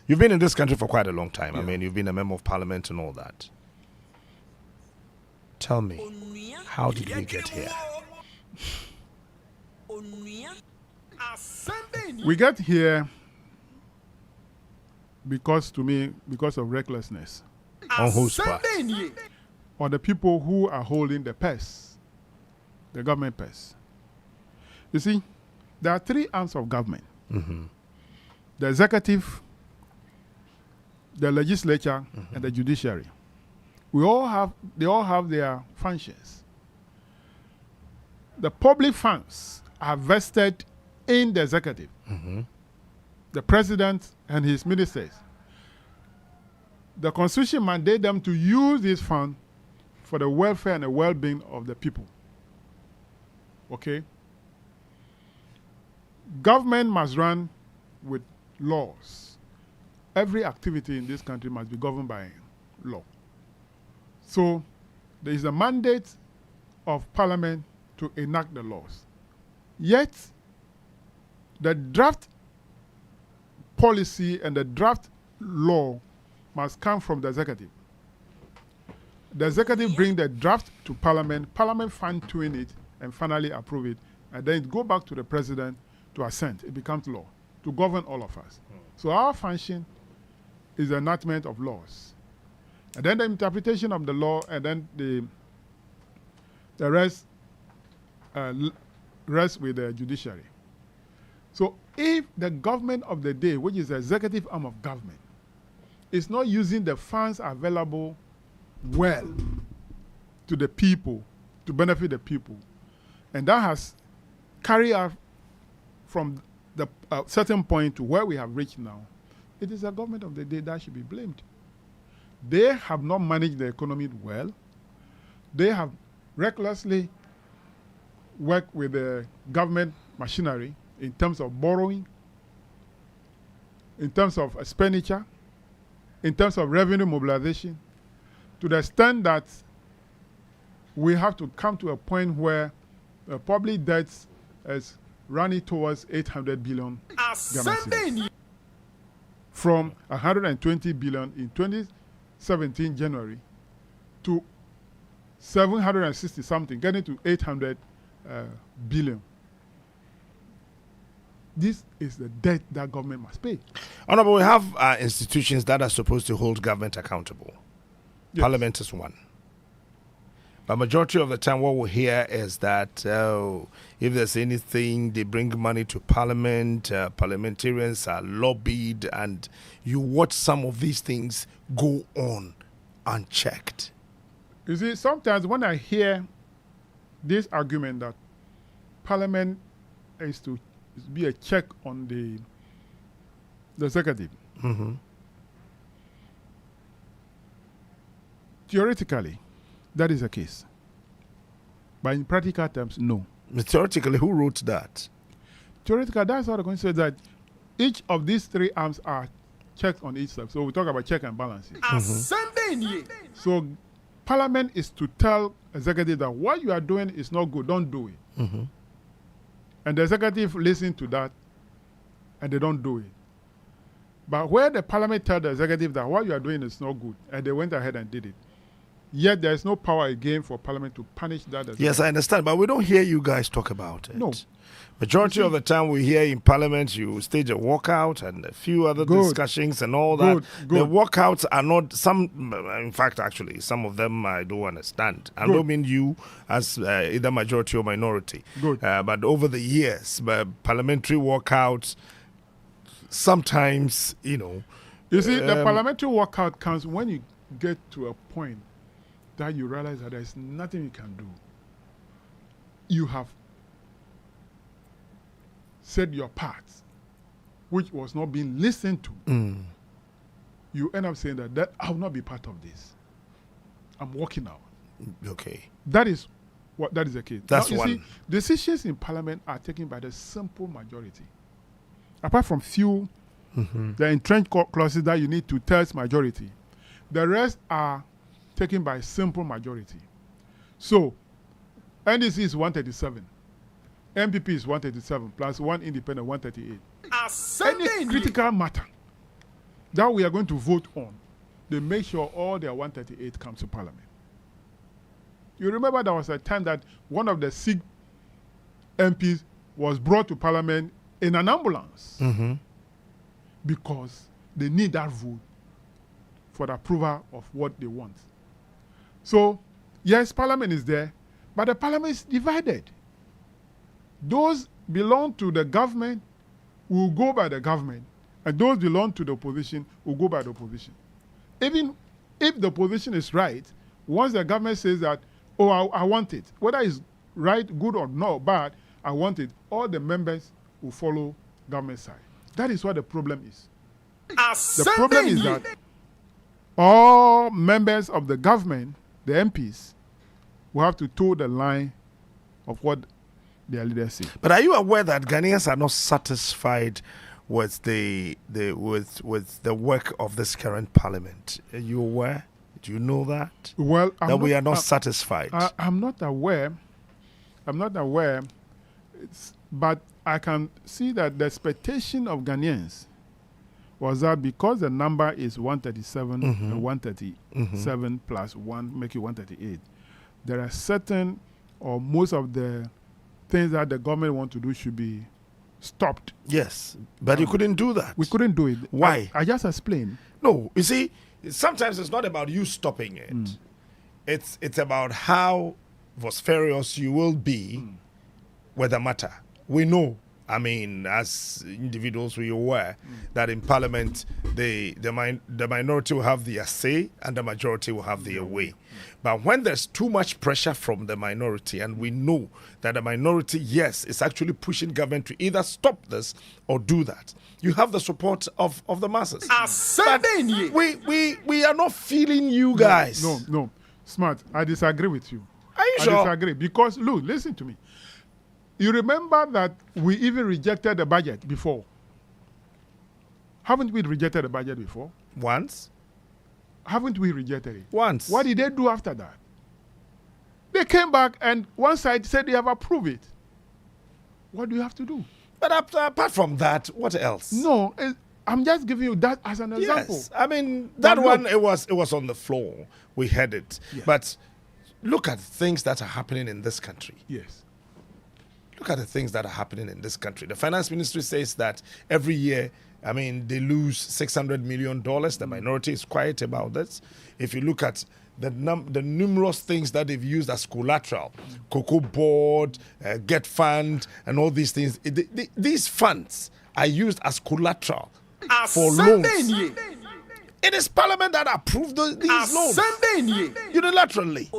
You've been in this country for quite a long time. Yeah. I mean, you've been a member of parliament and all that. Tell me, how did we get here? We get here because of recklessness. On whose part? Or the people who are holding the purse. the government purse. You see, there are three arms of government. The executive, the legislature, and the judiciary. They all have their functions. The public funds are vested in the executive, the president and his ministers. The constitution mandates them to use this fund for the welfare and the well-being of the people. Okay? Government must run with laws. Every activity in this country must be governed by law. So there is a mandate of Parliament to enact the laws. Yet, the draft policy and the draft law must come from the executive. The executive bring the draft to Parliament, Parliament fine-tune it and finally approve it, and then it go back to the president to assent. It becomes law to govern all of us. So our function is the enactment of laws. And then the interpretation of the law, and then the rest rests with the judiciary. So if the government of the day, which is the executive arm of government, is not using the funds available well to the people, to benefit the people, and that has carried us from the certain point to where we have reached now, it is the government of the day that should be blamed. They have not managed the economy well. They have recklessly worked with the government machinery in terms of borrowing, in terms of expenditure, in terms of revenue mobilization, to the extent that we have to come to a point where public debt is running towards 800 billion Ghana cedis. From 120 billion in 2017 January to 760 something, getting to 800 billion. This is the debt that government must pay. Honorable, we have institutions that are supposed to hold government accountable. Yes. Parliament is one. But majority of the time what we hear is that if there's anything, they bring money to Parliament, parliamentarians are lobbied, and you watch some of these things go on unchecked. You see, sometimes when I hear this argument that Parliament is to be a check on the executive, theoretically, that is the case. But in practical terms, no. Theoretically, who wrote that? Theoretically, that's what I'm going to say, that each of these three arms are checked on each side. So we talk about check and balances. So Parliament is to tell executive that what you are doing is not good, don't do it. And the executive listens to that and they don't do it. But where the Parliament tells the executive that what you are doing is not good and they went ahead and did it, yet there is no power again for Parliament to punish that. Yes, I understand, but we don't hear you guys talk about it. No. Majority of the time we hear in Parliament, you stage a walkout and a few other discussions and all that. The walkouts are not, in fact, actually, some of them I don't understand. I don't mean you as either majority or minority. But over the years, parliamentary walkouts, sometimes, You see, the parliamentary walkout comes when you get to a point that you realize that there's nothing you can do. You have said your part, which was not being listened to. You end up saying that I will not be part of this. I'm walking out. Okay. That is the case. That's now, one. See, decisions in Parliament are taken by the simple majority. Apart from few, the entrenched clauses that you need to test majority, the rest are taken by simple majority. So, NDC is 137. MPP is 137 plus one independent, 138. Any critical matter that we are going to vote on, they make sure all their 138 comes to Parliament. You remember there was a time that one of the SIG MPs was brought to Parliament in an ambulance because they need that vote for the approval of what they want. So, yes, Parliament is there, But the parliament is divided. Those belong to the government will go by the government, and those belong to the opposition will go by the opposition. Even if the opposition is right, once the government says that, oh, I want it, whether it's right, good or no, bad, I want it, all the members will follow government side. That is what the problem is. The problem is that all members of the government, the MPs, will have to toe the line of what their leaders say. But are you aware that Ghanaians are not satisfied with the work of this current parliament? Are you aware? Do you know that? Well, we are not satisfied. I'm not aware. But I can see that the expectation of Ghanaians was that because the number is 137 and 137 plus 1 make it 138, there are certain or most of the things that the government want to do should be stopped. Yes, but you couldn't do that. We couldn't do it. Why? I just explained. No, you see, sometimes it's not about you stopping it. It's about how vociferous you will be with the matter. We know, I mean, as individuals, we are aware that in Parliament, the minority will have their say and the majority will have their way. But when there's too much pressure from the minority, and we know that the minority, yes, is actually pushing government to either stop this or do that, you have the support of the masses. But we are not feeling you guys. No. Smart, I disagree with you. Are you sure? I disagree because, look, listen to me. You remember that we even rejected the budget before. Haven't we rejected the budget before? Once. Haven't we rejected it? Once. What did they do after that? They came back and one side said they have approved it. What do you have to do? But apart from that, what else? No, I'm just giving you that as an example. Yes, I mean, that one, it was on the floor. We had it. Yeah. But look at things that are happening in this country. Yes. Look at the things that are happening in this country. The finance ministry says that every year, I mean, they lose $600 million. The minority is quiet about this. If you look at the numerous things that they've used as collateral, Cocoa Board, Get Fund, and all these things, these funds are used as collateral for loans. It is Parliament that approved these loans unilaterally.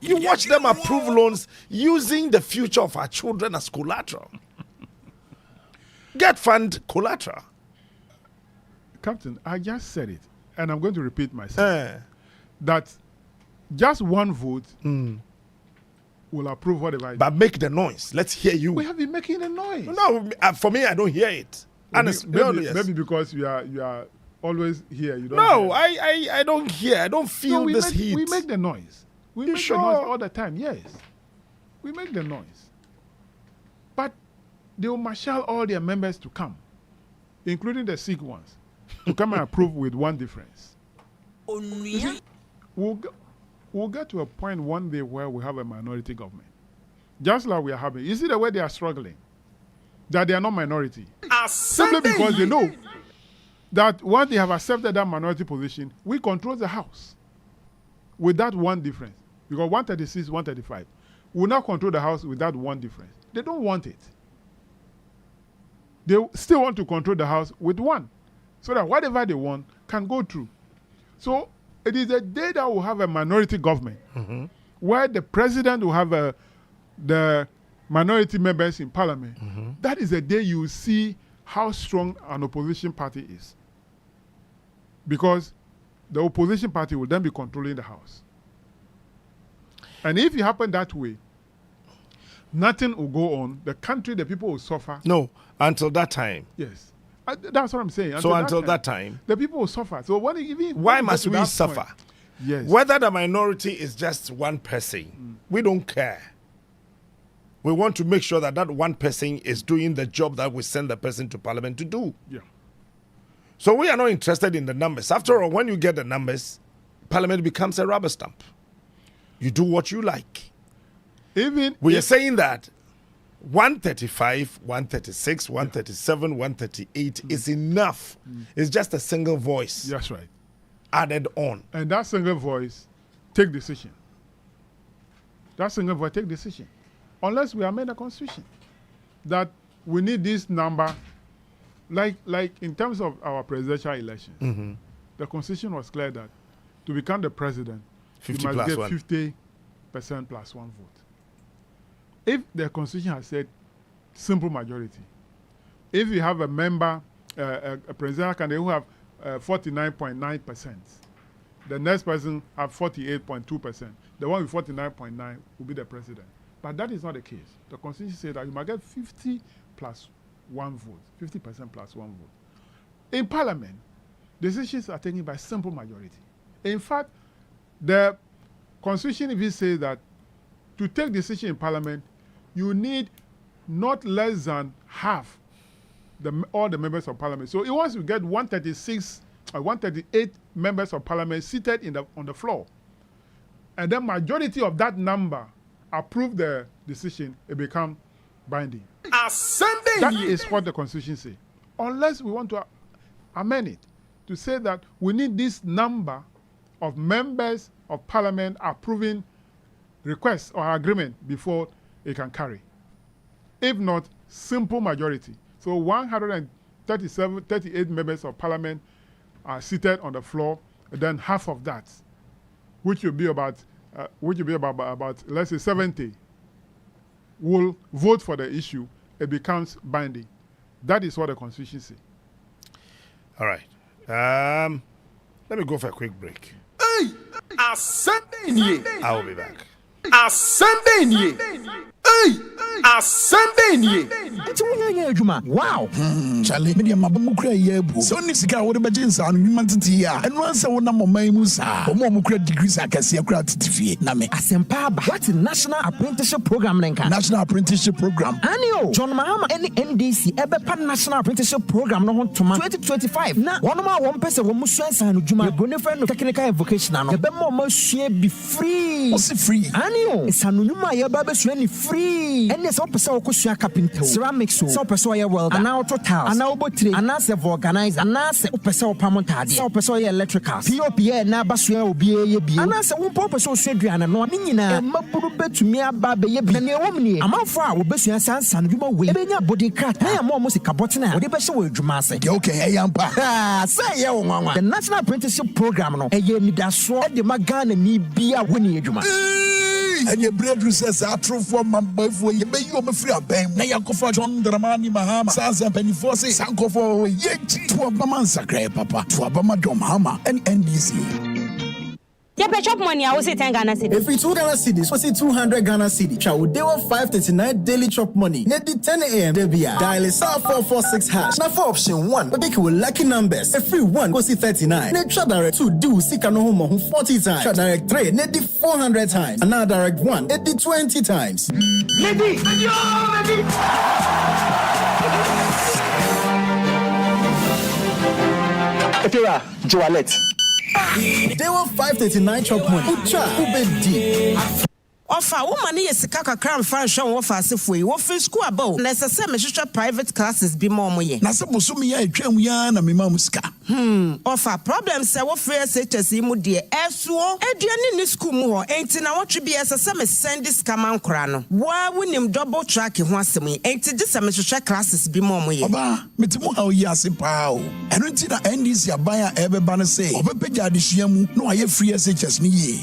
You watch them approve loans using the future of our children as collateral. Get Fund collateral. Captain, I just said it, and I'm going to repeat myself. That just one vote will approve whatever. But make the noise. Let's hear you. We have been making the noise. No, for me, I don't hear it. Maybe because you are always here. You don't. No, hear. I don't hear. I don't feel this heat. We make the noise. We make the noise all the time. Yes, we make the noise. But they will marshal all their members to come, including the sick ones, to come and approve with one difference. We'll get to a point one day where we have a minority government, just like we are having. You see the way they are struggling, that they are not minority, simply because they know that once they have accepted that minority position, we control the House. With that one difference, because 136, 135, we now control the House with that one difference. They don't want it. They still want to control the House with one, so that whatever they want can go through. So it is a day that we'll have a minority government, where the president will have the minority members in Parliament. That is the day you will see how strong an opposition party is. Because the opposition party will then be controlling the House. And if it happens that way, nothing will go on. The country, the people will suffer. No, until that time. Yes. That's what I'm saying. Until that time, the people will suffer. So why must we suffer? Yes. Whether the minority is just one person, we don't care. We want to make sure that that one person is doing the job that we send the person to Parliament to do. Yeah. So we are not interested in the numbers. After all, when you get the numbers, Parliament becomes a rubber stamp. You do what you like. We are saying that 135, 136, 137, 138 is enough. It's just a single voice. That's right. Added on. And that single voice take decision. That's a for take decision. Unless we amend the constitution. That we need this number, like in terms of our presidential elections, the constitution was clear that to become the president, 50 you must plus get 1. 50% plus 1 vote. If the constitution has said simple majority, if you have a member, a presidential candidate who have 49.9%, the next person have 48.2%. The one with 49.9 will be the president. But that is not the case. The constitution says that you must get 50 plus 1 vote, 50% plus 1 vote. In parliament, decisions are taken by simple majority. In fact, the constitution even says that to take decision in parliament, you need not less than half all the members of parliament. So once you get 138 members of parliament seated on the floor, and then majority of that number approve the decision, it becomes binding. That is what the constitution says. Unless we want to amend it to say that we need this number of members of parliament approving requests or agreement before it can carry. If not, simple majority. So 138 members of parliament are seated on the floor, and then half of that, which will be about let's say 70, will vote for the issue. It becomes binding. That is what the constitution says. All right. Let me go for a quick break. Hey, I will be back. Hey, wow. Charlie, media mabamukra yebu. So ni sika wo de bejinsa anu nyuma titi ya. Enu ansa wo na mama mu sa. Omo mukra degrees akase akura titifie na me. Asempa ba. What is National Apprenticeship Program nenka? National Apprenticeship Program. Anio. John Mahama any NDC ebepa National Apprenticeship Program no hontoma 2025. Na wono ma won pese wo musu ansa anu djuma. Ebone friend no technical and vocational no. Ebe mo ma sua be free. What's free? Anio. Isanu nyuma ye ba be sua ni free. Ene so pese wo kosua carpenter. Ceramics so pese wo ye welder. Ana auto tiles. Ana obotire. Ana se organizer. Ana se pese wo pamontade. So pese wo ye electricals. POPA na basua obi ye bi. Ana se wo pese wo sua duane no. Ni nyina maburu betumi aba be ye bi. Na ne wo mni. Amanfo a wo besua sansan dwuma we. Ebenya body crack. Na ya mo mo sika botena. Wo de be hye wo adwuma ase. De okay eyampa. Say ye wo nwanwa. The National Apprenticeship Program no. Eye nidaso e de magana ni bia woni adwuma. And your bread says I true for my boy for you. May you be free of bang. Now you go for John Dramani Mahama. Sansa Penny Fosse. Sanko for Yeti. To Obama Sacre Papa. To Obama Dom Hama and NDC. Yeah, pay chop money. I will say 10 Ghana cedis. If it's 2 Ghana cedis, was it 200 Ghana cedis? Chow they were 539 daily chop money. Net the 10 a.m. Debia. Dial *446 hash. Now for option 1, but make you lucky numbers. A free 1 go see 39. Net try direct 2 do see no home 40 times. Try direct 3 net the 400 times. And now direct 1 net the 20 times. Lady, lady. Efira, Joalet. They were 539 chop money. Ucha, ubedi. Offer woman is sika cram fan show offer asefo wo free school about na se me hwehwe private classes bi mo moye na se boso me ya atwam ya na me mam sika offer problem se wo free SHS mu de esuo aduane ni school mu ho enti na wo twe bi se me send scam ankora no wa wonim double track ho asem enti de se me hwehwe classes bi mo moye oba metimu ha oyi ase pa o eno nti na NDC abaya ebeba no se obepegya adesua mu no aye free SHS ni ye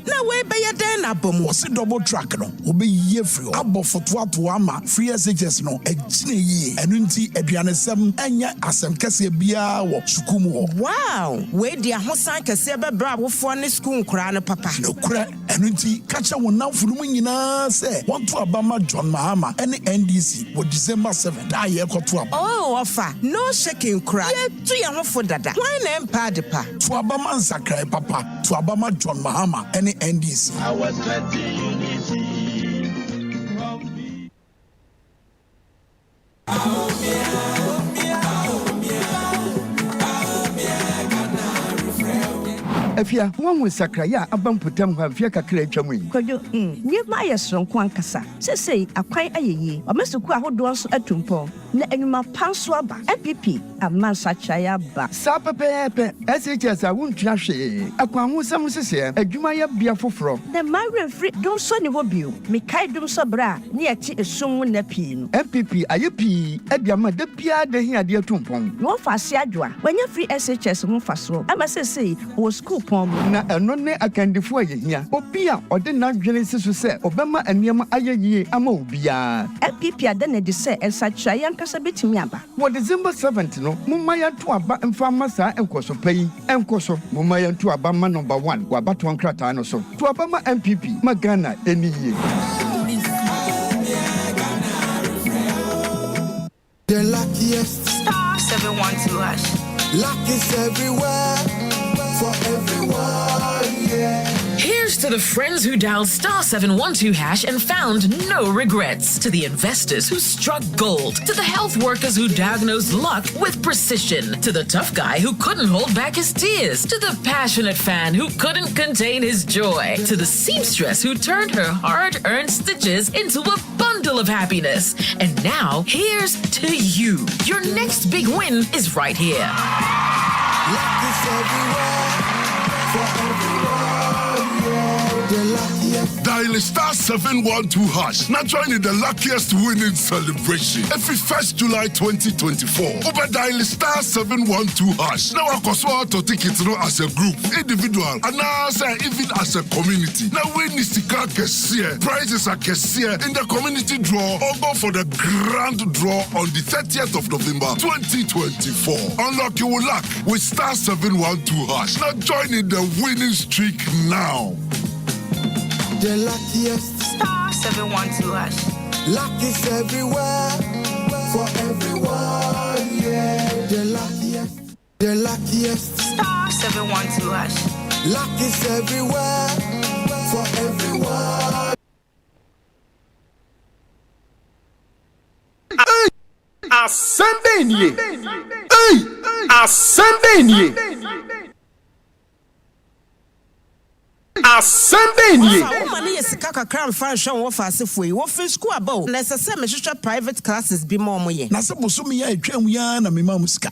na we be ye den na bom see double track no obe ye free abo foto ato ama free SHS no agine ye enu nti aduanesem enya asem kese bia wo sukumu ho wow we dia hosan kese be bra wofo ne school nkura no papa no kura enu nti kacha wona funu mu nyina se want to abama John Mahama ene NDC wo December 7 da ye koto aba oh offer no shaking cry ye tu ye hofo dada why na empa de pa to abama nsakrai papa to abama John Mahama ene NDC I was 20 Afia, one with Sakraya, Abamputam, Havia Kakre Chamwin. Kojo, near my strong Kwankasa. Say, a quite a ye, or Mr. Quaho doors at Tumpo, ne anima panswaba, MPP, a man such a yaba. Sapa pepe, SHS, I won't trash it. A Kwamusam Sissia, a Jumaya Biafofro. The Myron Free don't sonny wobu, Mikai dum sabra, near tea is soon nepin. MPP, IUP, Ediama de Pia de Hia dear Tumpong. No fasiadwa, when you're free SHS won't faso, I must say, was school pom. Na anone a candy for ye here. Opia, or the not Genesis to say, Obama and Yama Ayaye, Amo Bia. MPP are then a dessert and such a young Casabit miaba. What December 7th, no, Mumaya to Aba and Farmasa and Koso pay, and Koso, Mumaya to Abama number 1, Wabatuan Kratano so. To Abama MPP, Magana, any year. The luckiest star 712 hash. Luck is everywhere for everyone, yeah. Here's to the friends who dialed star 712 hash and found no regrets. To the investors who struck gold. To the health workers who diagnosed luck with precision. To the tough guy who couldn't hold back his tears. To the passionate fan who couldn't contain his joy. To the seamstress who turned her hard-earned stitches into a bundle of happiness. And now, here's to you. Your next big win is right here. Luck is everywhere for everyone. Dial star 712 hash. Now join in the luckiest winning celebration. Every 1st July 2024. Over dial star 712 hash. Now I can swap to tickets as a group, individual, and now even as a community. Now win is the car cashier. Prizes are cashier in the community draw or go for the grand draw on the 30th of November 2024. Unlock your luck with star 712 hash. Now join in the winning streak now. The luckiest star 712 hash. Luck is everywhere for everyone, yeah. The luckiest star 712 hash. Luck is everywhere for everyone. Asembenie. Hey, Asembenie. Asembenie. Woman is kaka cram fashion wo fase foi. Wo fi school abo. Na se se me hwehwe private classes bi mo ye. Na se boso me ya atwam ya na me ma musika.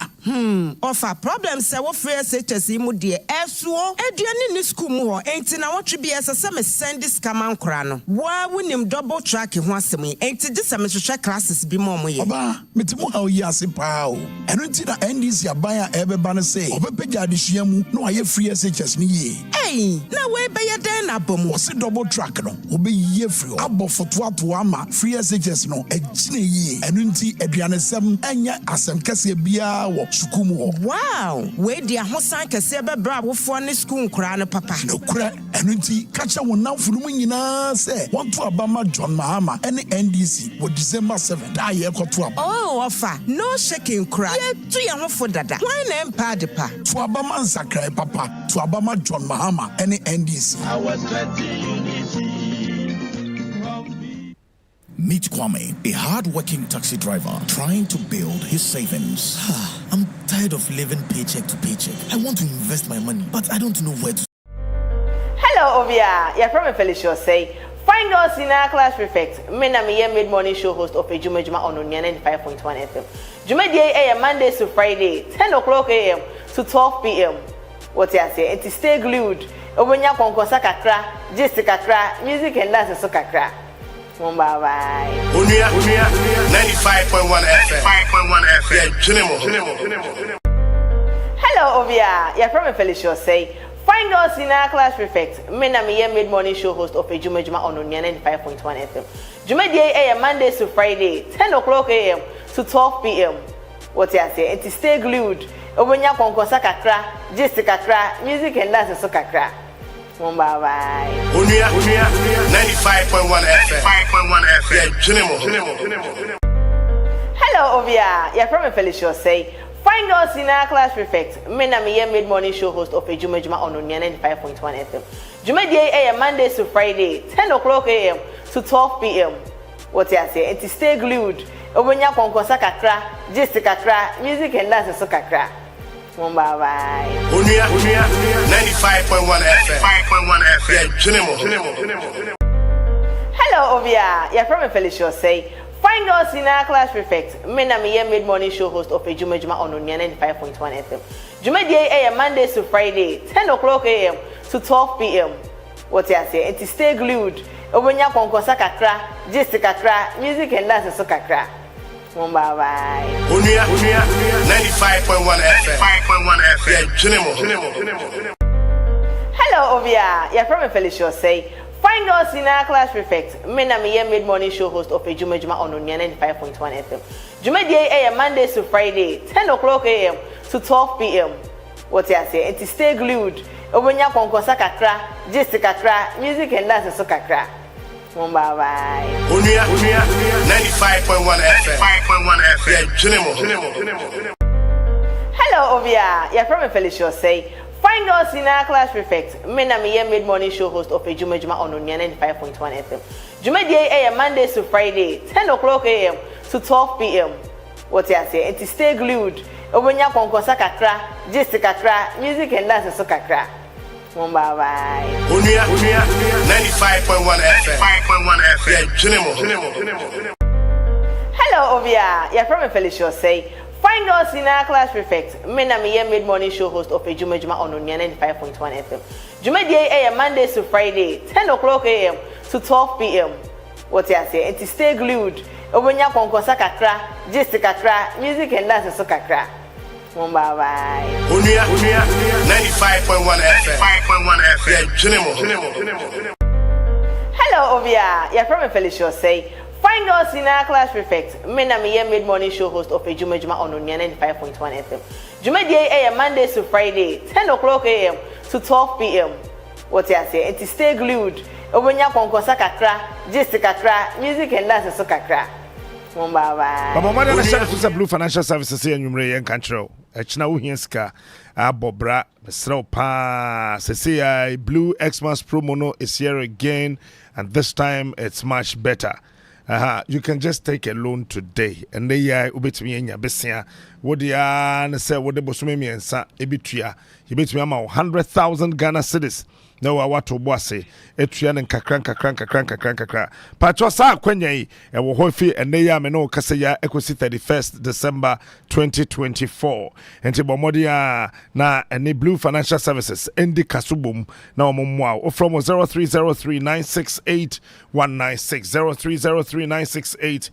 Ofa problem se wo free SHS mu de esuo. Aduane ni school mu ho. Enti na wo twe bi se se me send scam ankora no. Wa wonim double track ho asem yi. Enti de se me hwehwe classes bi mo ye. Oba, metimu ha oyi ase pa o. Eno nti na NDC aban a ebeba no se. Obepegya adehua mu no aye free SHS ni ye. Hey, na we be ya den abom. Wo se double track no. Obe ye free. Abo foto ama free SHS no agine ye. Eno nti aduane sem enya asem kase bia wo sukumu ho. Wow, we di ahosan kase be bra wofo ne school nkura no papa. No kura eno nti kacha wo namfunu mu nyina se want to abama John Mahama ene NDC wo December 7 da ye koto aba. Oh, offer no shaking cry. Ye tu ye ho dada. Why na empa de pa? To abama Nsakrai papa, to abama John Mahama ene NDC. I was 20 unity. Meet Kwame, a hard-working taxi driver trying to build his savings. I'm tired of living paycheck to paycheck. I want to invest my money, but I don't know where to. Hello, Ovia. You're from Felicia say. Find us in our class prefect. Me na me mid-morning show host of a Juma on Onua 95.1 FM. Juma day Monday to Friday, 10 o'clock a.m. to 12 p.m. What you say? And to stay glued. Obenya konkosa kakra, gist kakra, music and dance so kakra. Bye. Onua 95.1 FM. 95.1 FM. Hello, Ovia. You're from Felicia say. Find us in our class prefect. Me na me mid-morning show host of a Juma on Onua 95.1 FM. Juma day Monday to Friday, 10 o'clock a.m. to 12 p.m. What you say? And to stay glued. Obenya konkosa kakra, gist kakra, music and dance so kakra. Bye. Onua 95.1 FM. 95.1 FM. Hello, Ovia. You're from Felicia say. Find us in our class prefect. Me na me mid-morning show host of a Juma on Onua 95.1 FM. Juma day Monday to Friday, 10 o'clock a.m. to 12 p.m. What you say? And to stay glued. Obenya konkosa kakra, gist kakra, music and dance so kakra. Bye. Onua 95.1 FM. 95.1 FM. Hello, Ovia. You're from Felicia say. Find us in our class prefect. Me na me mid-morning show host of a Juma on Onua 95.1 FM. Juma day AM Mondays to Friday, 10 o'clock AM to 12 PM. What you say? It is stay glued. Obenya konkosa kakra, gist kakra, music and dance so kakra. Bye. Onua 95.1 FM. 95.1 FM. Hello, Ovia. You're from Felicia say. Find us in our class prefect. Me na me mid-morning show host of a Juma on Onua 95.1 FM. Juma day AM Mondays to Friday, 10 o'clock AM to 12 PM. What you say? It is stay glued. Obenya konkosa kakra, gist kakra, music and dance so kakra. Bye. Onua 95.1 FM. 95.1 FM. Hello, Ovia. You're from Felicia say. Find us in our class prefect. Me na me mid-morning show host of a Juma on Onua 95.1 FM. Juma day AM Mondays to Friday, 10 o'clock AM to 12 PM. What you say? It is stay glued. Obenya konkosa kakra, gist kakra, music and dance so kakra. Bye. Onua 95.1 FM. 95.1 FM. Hello, Ovia. You're from Felicia say. Find us in our class prefect. Me na me mid-morning show host of a Juma on Onua 95.1 FM. Juma day AM Mondays to Friday, 10 o'clock AM to 12 PM. What you say? It is stay glued. Obenya konkosa kakra, gist kakra, music and dance so kakra. Bye. Onua 95.1 FM. 95.1 FM. Hello, Ovia. You're from Felicia say. Find us in our class prefect. Me na me mid-morning show host of a Juma on Onua 95.1 FM. Juma day AM Mondays to Friday, 10 o'clock AM to 12 PM. What you say? It is stay glued. Obenya konkosa kakra, gist kakra, music and dance so kakra. Bye. Baba Mada na share to Blue Financial Services here nyumre yen control. Echna wo hienska abobra besro pa say Blue Xmas promo no is here again, and this time it's much better. You can just take a loan today and they ubetimi enya besia wodi ya na say wodi bosume miensa ebitua ebetimi ama 100,000 Ghana cedis. No, I want to bossy. Etrian and kakran. Patrosa Quenya, and Wohofi and Naya Meno Kasaya Equity 31st December 2024. And Tibomodia na any Blue Financial Services, Endi Kasubum, now Mumwa, from 0303968196,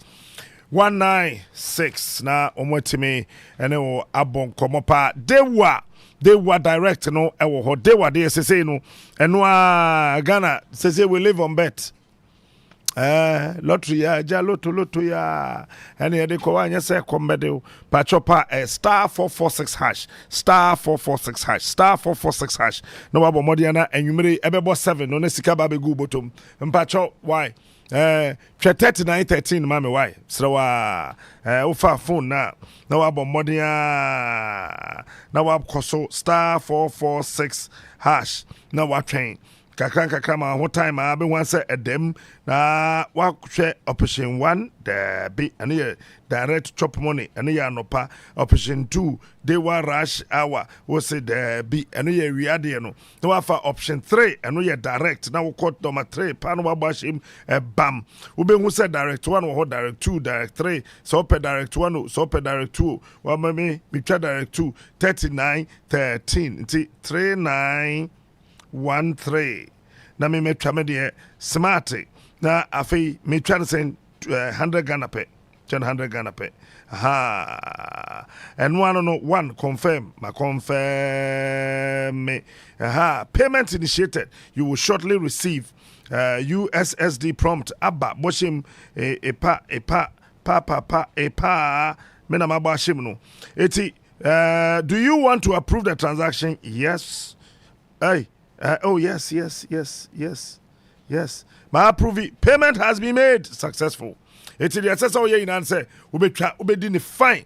0303968196. Na omwetimi ene o abon komopa they were direct no WOHO. They were there say no Onua Ghana say we live on bet. Lottery ya ja loto ya ene de ko anya say kombede pachopa star 446 hash star 446 hash star 446 hash no wabo modiana enwumere ebebo 7 no na sika ba be gu bottom mpacho why 3913 mame why srawa ufa phone na wabo modia na wabkoso star 446 hash na watwen kakra ma ho time a be wan say edem na wakwe operation 1 the be and direct chop money and ya nopa operation 2 they were rush hour we say the be and ya wiade no no afa option 3 and ya direct na we call number 3 pa no babashim bam we be hu say direct 1 wo direct 2 direct 3 so per direct 1 so per direct 2 wa me twa direct 2 39 13 3913 na me twa me de smart na afi me twa sen 100 Ghana pe 100 Ghana pe and one confirm me payment initiated. You will shortly receive USSD prompt abba boshim a pa mena mabashim no eti do you want to approve the transaction? Yes. Oh yes. My approve payment has been made successful. It's the assessor here in answer. Ube di ni fine.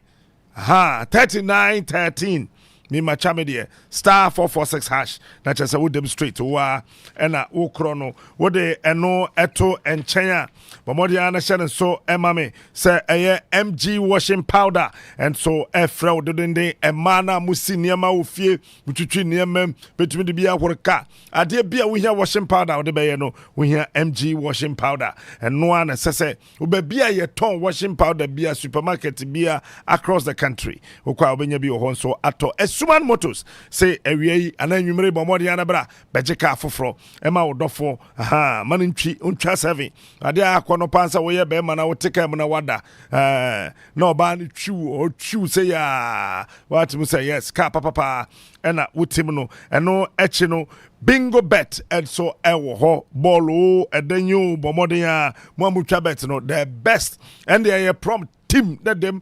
3913. me macha me de star 446 hash na chese wo dem straight wa na wo krono wo de eno eto enchen a bomodi ana hye so ema me se eye MG washing powder and so efra wo de emana musi niema wo fie bututwi niema betumi de bia worka ade bia wo hia washing powder wo de be ye no wo hia MG washing powder and no ana sese wo be bia ye ton washing powder bia supermarket bia across the country wo kwa obenya bi wo ho so ato Esuman Motors say ewie ananwumere bomodi ana bra bejeka foforo ema wo dofo aha manintwi untwa 7 ade akono pansa wo ye be ma na wo teka mu na wada na oba ni twu say ya what mu say yes ka papa ena wutim no eno echi no bingo bet and so ewo ho bolo edenyo bomodi a mo amutwa bet no the best and they prompt team that them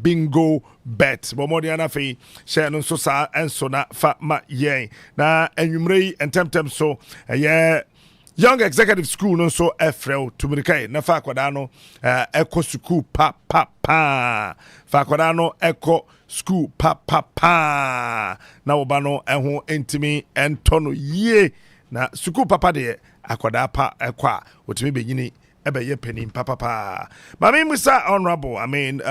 bingo bet bomodi ana fe share no so sa enso na fa ma yen na enwumrei entemtem so young executive school no so efrel tumirikai na fa kwada no eko school pa fa kwada no eko school pa na oba no eho entimi entono ye na school papa de akwada pa ekwa otimi benyini ebe penny papa. Mami Musa Honorable, I mean,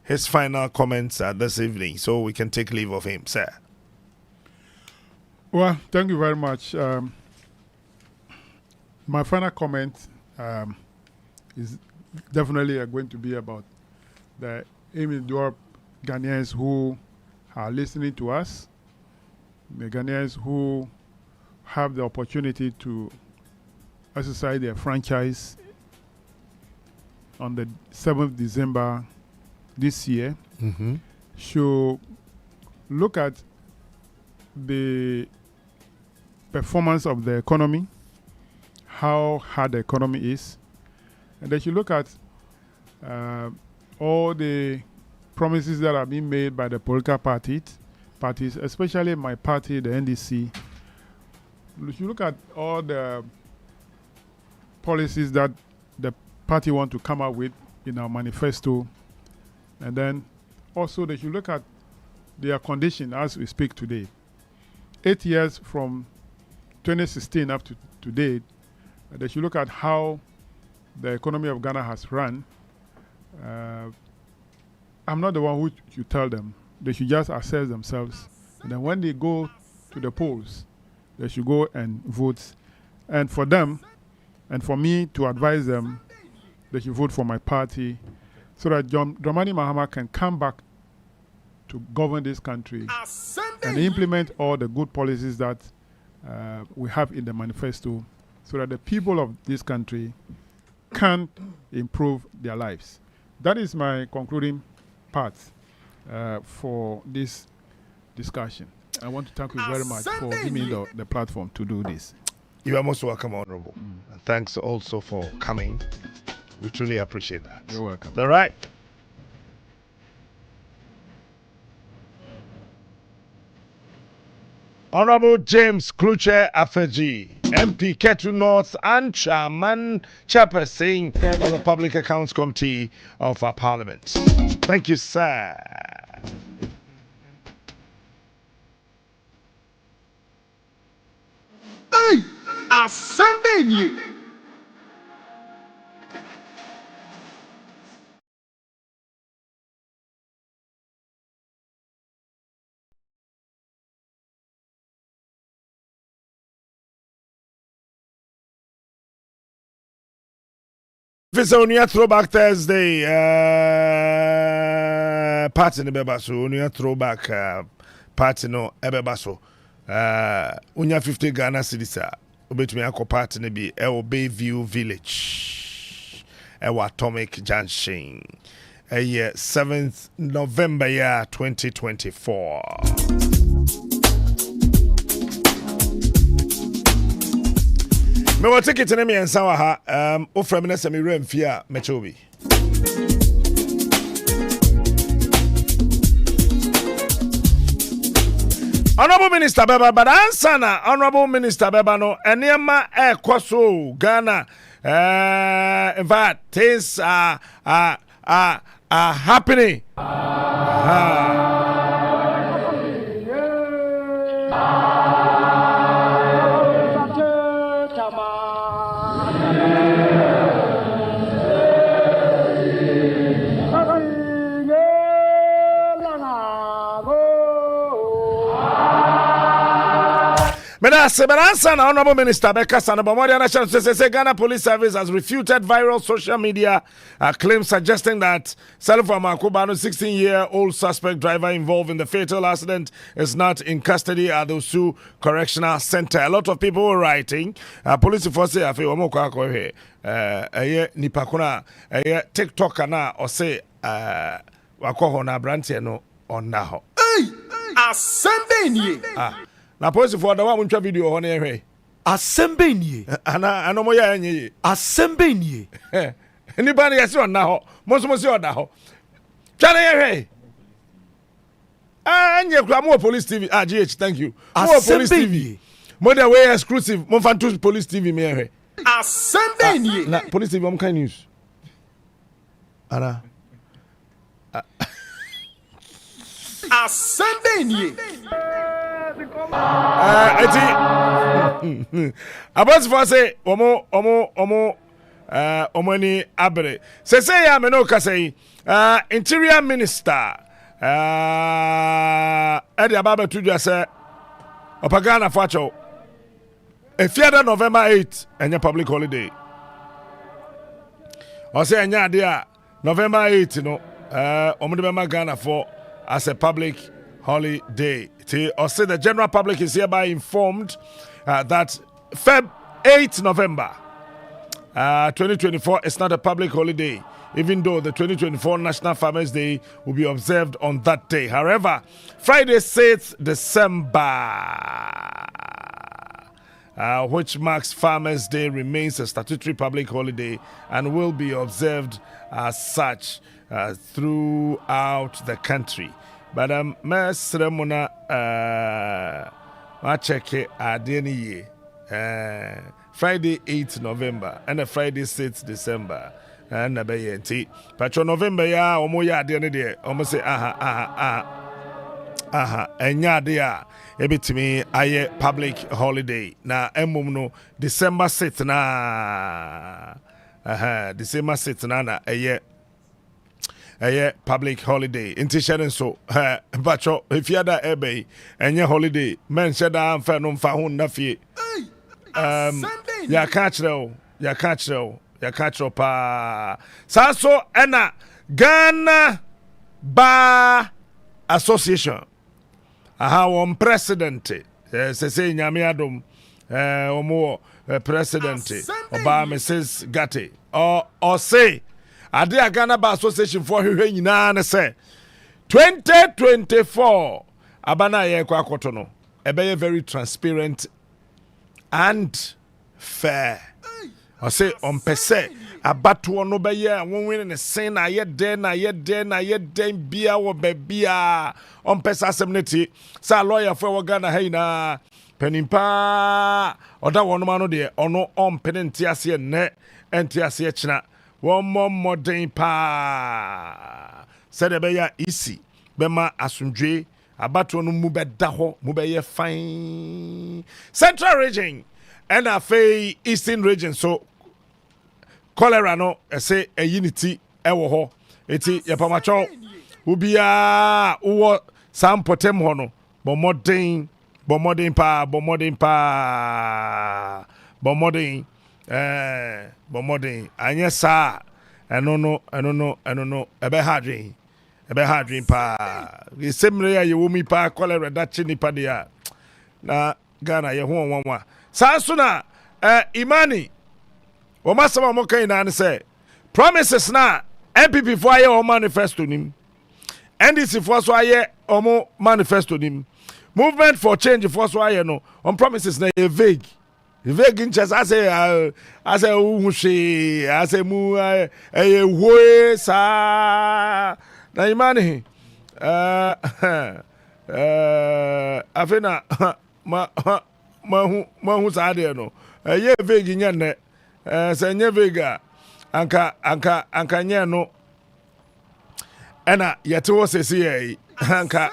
his final comments this evening, so we can take leave of him, sir. Well, thank you very much. My final comment is definitely going to be about the individual Ghanaians who are listening to us, the Ghanaians who have the opportunity to exercise their franchise on the 7th December this year, should look at the performance of the economy, how hard the economy is, and they should look at all the promises that are being made by the political parties, especially my party, the NDC. You should look at all the policies that the party want to come up with in our manifesto, and then also they should look at their condition as we speak today. 8 years from 2016 up to today, they should look at how the economy of Ghana has run. I'm not the one who should tell them. They should just assess themselves, and then when they go to the polls, they should go and vote. And for them, and for me to advise them, they should vote for my party so that John Dramani Mahama can come back to govern this country and implement all the good policies that we have in the manifesto so that the people of this country can improve their lives. That is my concluding part for this discussion. I want to thank you very much for giving me the platform to do this. You are most welcome, Honorable. And thanks also for coming. We truly appreciate that. You're welcome. All right. Honorable James Kluche Afeji, MP Ketu North and Chairperson of the Public Accounts Committee of our Parliament. Thank you, sir. Hey, assemble you. It's only a throwback Thursday party in the Bebaso. Only a throwback party no Ebebaso. Unya 50 Ghana cedis. Obet me ako party ne bi Bayview Village. Atomic Junction. 7th November year 2024. Me wa ticket na me ensa wa ha ofra me na se me remfia mechobi. Honorable Minister Beba, but answer na Honorable Minister Beba no enema ekoso Ghana in fact things are happening. Sebaransa na Honorable Minister Becca Sanabamori National say Ghana Police Service has refuted viral social media claims suggesting that Salifo Makubano, 16-year-old suspect driver involved in the fatal accident, is not in custody at the Osu Correctional Center. A lot of people were writing. Police force say afi omo kwa ko he nipa kuna TikTok na or say wakoho na brantie no onna ho. Hey, asembe nie. Na police for the one video ho na ehwe. Asembe nie. Ana mo ya nye. Asembe nie. Nipa na yesi onna ho. Mo so si oda ho. Twa na ehwe. Anye kura mo police TV. GH, thank you. Mo police TV. Mo the way exclusive. Mo fan to police TV me ehwe. Asembe nie. Na police TV am kind news. Ana. Asembe nie. About for say omo ni abre say ya me no ka say interior minister Eddie Ababa Tudja say opagana facho efiada November 8 enya public holiday o say enya dia November 8 no omo de be Ghana for as a public holiday. Or say the general public is hereby informed that Feb 8 November 2024 is not a public holiday, even though the 2024 National Farmers Day will be observed on that day. However, Friday 6th December, which marks Farmers Day, remains a statutory public holiday and will be observed as such throughout the country. But Mesremuna I check it ye Friday 8th November and a Friday 6th December and a bayenti. Patro November ya omo ya de ne almost say aha enya de a ebitimi aye public holiday na emum no December 6th na December 6th na aye public holiday. Inti sharing so bacho if you ada ebe enye holiday men shada amfa no mfa ho na fie ya catch pa saso ena Ghana Bar Association one president say nyame adom omo president oba Mrs. Gate or say Ade Ghana Bar Association for hwe nyina na say 2024 abana ye kwa akoto no ebe very transparent and fair. I say on pese abato no be ye won ne sen na ye den bia wo bia on pese assemnity sa lawyer for Ghana ha ina penimpa oda wono ma no de ono on penenti ase ne enti ase china one more modern pa said ebeya easy bema asundwe abato no mu beda ho mu be ye fine central region and afei eastern region so cholera no say a unity ewo ho eti yepamacho ubia uwo sampotem ho no bomodin pa bomodin anya sa eno no ebe hadrin pa semre ya yewomi pa cholera dachi nipa dia na Ghana ye ho wanwa sanso na imani o masama mo kan na say promises na MPP for aye o manifesto nim NDC for so aye o manifesto nim movement for change for so aye no on promises na vague in chess I say uhushi I say mu hoe sa na imani afena ma hu sa de no ye vague nya ne se nye vague anka nye no Ena yete wo sesi ye anka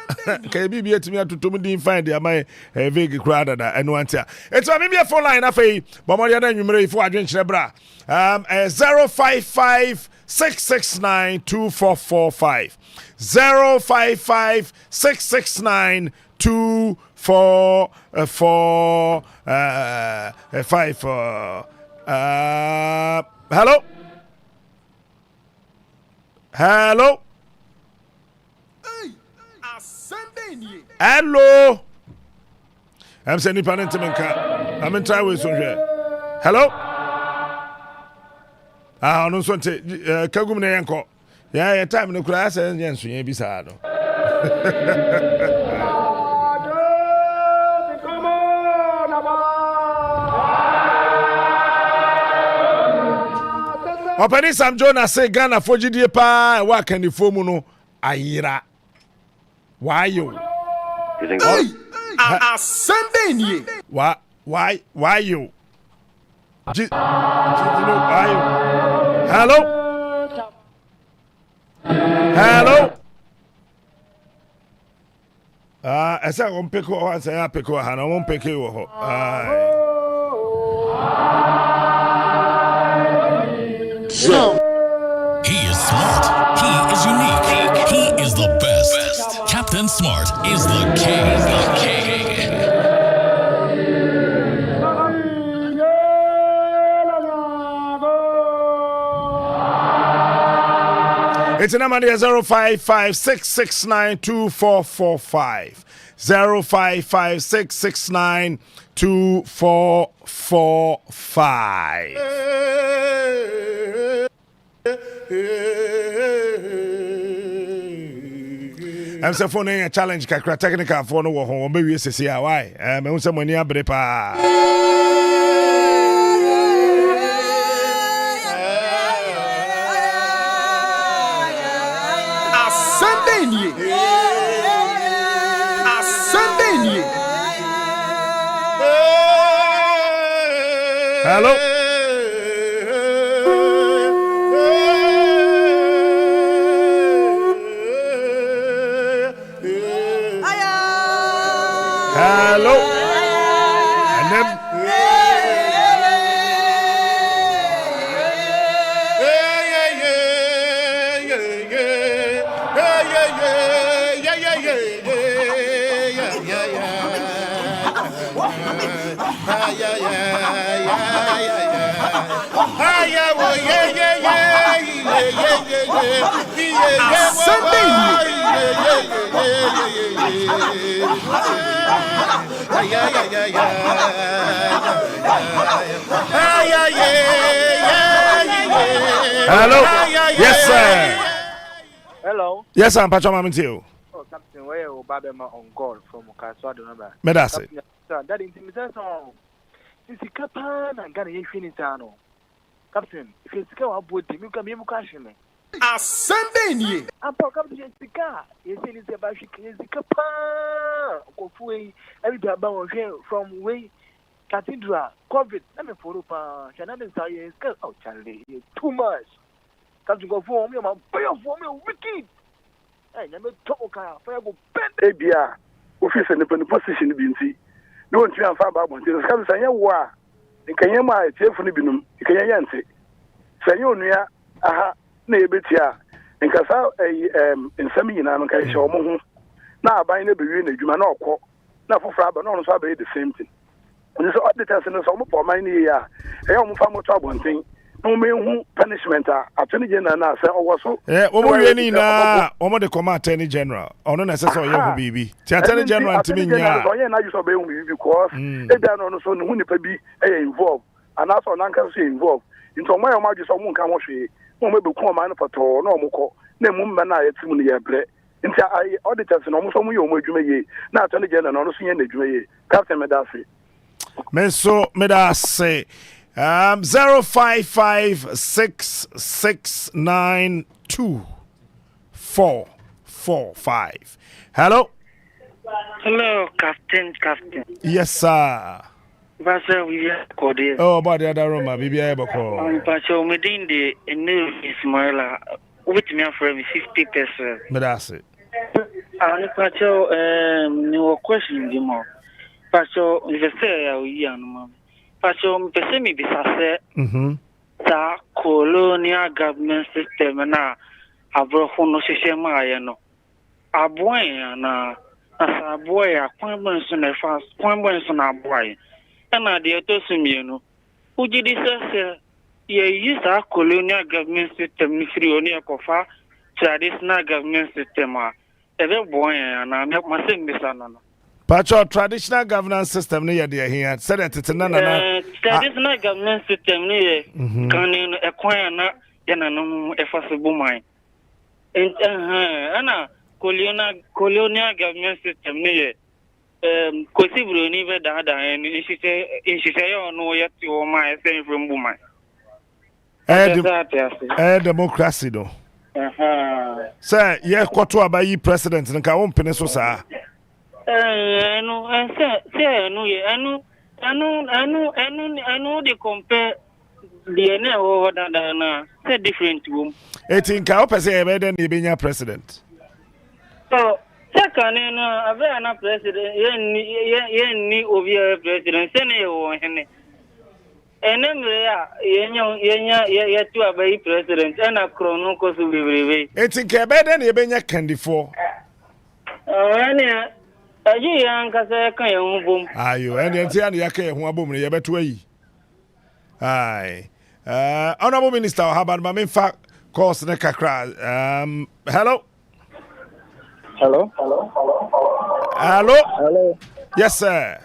ka bibi etimi atotom din find ya mai vig crowd da eno antia eto me be phone line afei bomori na nwumere ifo adwenkyere bra 055-669-2445 055-669-2445 hello hello I'm sending Panentimenka. I'm in try with some here. Hello? No so Kagum na yanko. Yeah, time no class and Jensu Bisado. Openi Sam Jonas say Ghana for GDA pa wa can the fomuno ayira. Why you? Sunday nie. Why you? Why you? Hello? Esa on peko o asa ya peko ha na on peke wo ho. He is smart. He is unique. He is the best. Captain Smart is the king. It's a number 055-669-2445. 055-669-2445. I'm saying for a challenge, technical for no one. Maybe it's a why. I'm also money abrepa. Hello? Hello? And then hello? Yes, sir. Hello. Yes, I'm Patrick Mamintil. Oh, Captain, where you Babema on call from Kaswa number? Medase. That intimidation song. Since you Capan and Ghana, you finish. Captain, if you go about the milk, you can me. Sunday nie. I'm talking to Jessica. You say it's about Jessica Pan. Go away. Every day about from way Cathedral. COVID. Let me follow Pan. Shannon say oh, Charlie, too much. Come to go for me, my boy for me, wicked. Hey, never talk. Fire go bend. Hey, Bia. Office and the position binti. No one try and find out. There's some say wa. In Kanyama, telephone binum. Kanyanse. Say you near. Aha. Na ebetia nkasa nsam nyina no kai hye omo ho na aban na bewie na adwuma na okọ na foforo aba na ono so aba the same thing nso so auditors no so mo for man ni ya e omo fa moto abonten no me hu punishment attorney general na say owo so omo wie ni na omo de come attorney general ono na say so ye hu bibi ti attorney general ntimi nya so ye na ju so be hu bibi because e bia no so ne hu nipa bi e involve and also na nka so involve nto mo ya mo aju so mo nka mo hwe mo be ku ma no pato na omukọ na mu mma na ayetimu ne yebre nti auditors no mo so mo ye omo adwuma ye na attorney general no so ye na adwuma ye captain medase Meso medase 055-669-2445. Hello? Hello, Captain. Yes, sir. Pastor, we are oh, about the other room, baby. I have a call. Pastor, we didn't the new Ismaila. with me for 50%. But that's it. And Pacho, no question anymore. Pacho, investor, Pacho, Pesemi Bisase, the colonial government system, and a brohono Shema, a boy, and a boy, appointments on a fast, appointments on a boy, and a dear Tosimiano. Who did this? Ye use our colonial government system, free only a cofa, traditional government system. Every boy, and I'm not my same son. Pacho traditional governance system near there here. Said that it's another traditional government system near can acquire not Yanano a possible mind. And Anna colonial government system near Cosibro never died, and she say, oh no, yet you my same from woman. Democracy though. Sir, yeah, quarter by ye president and Kaum Peninsula. I know they compare DNA over than say different room. 18 Kaopese better than the president. So, second, a very president, yen of your president, Senate. And then to a president and a chronicles will be very. It's in Quebec and Ebenya candy for. Are you and the Yaka who are booming a better way? Aye. Honorable Minister, how about my fact course the Kakra? Hello? Hello? Yes, sir.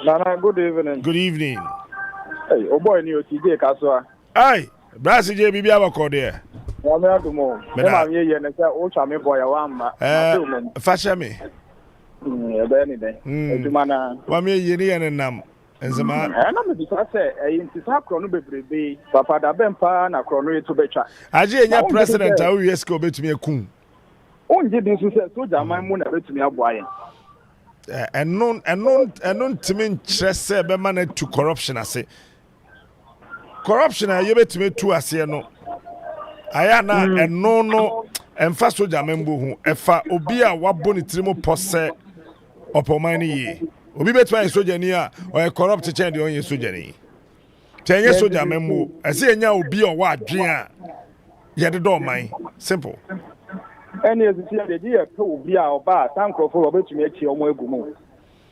Nana, good evening. Good evening. Hey, oh boy, you TJ Kaswa. Aye, Brassy JB Biaco there. I'm here to move. I'm here and I said, oh, I'm a boy, fashion me. Anything. Mammy, Yeni and Nam. And the man, and I'm a say, in Tisacron be Papa da Bempa and a chrono to Becha. I see your president, I will escort to me a coon. Only this is so my moon to me a boy. And non to me, stress man to corruption. I say. Corruption, I give it to me too. I say no. I am and no, and fast with Jamembu, if I obia what bonitrimo posse upon my knee. Obi better is sojania or a corrupt change on your sojani. 10 years so Jamembu, I say now be or what dream. Yet the door mine. Simple. And as you see, the dear to be our bar, thank you for to make your more good.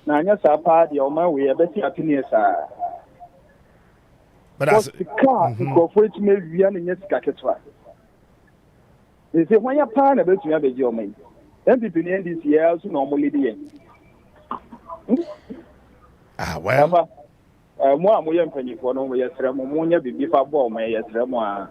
Now, yes, our party on my way, a better opinion, sir. But that's the car go for it to make Vian in your scatter. They say, when you're part of it, you have a job, mate. Then people in this year also normally the well, more young penny for no way, yes, Ramonia before ball, may yes, Ramoa.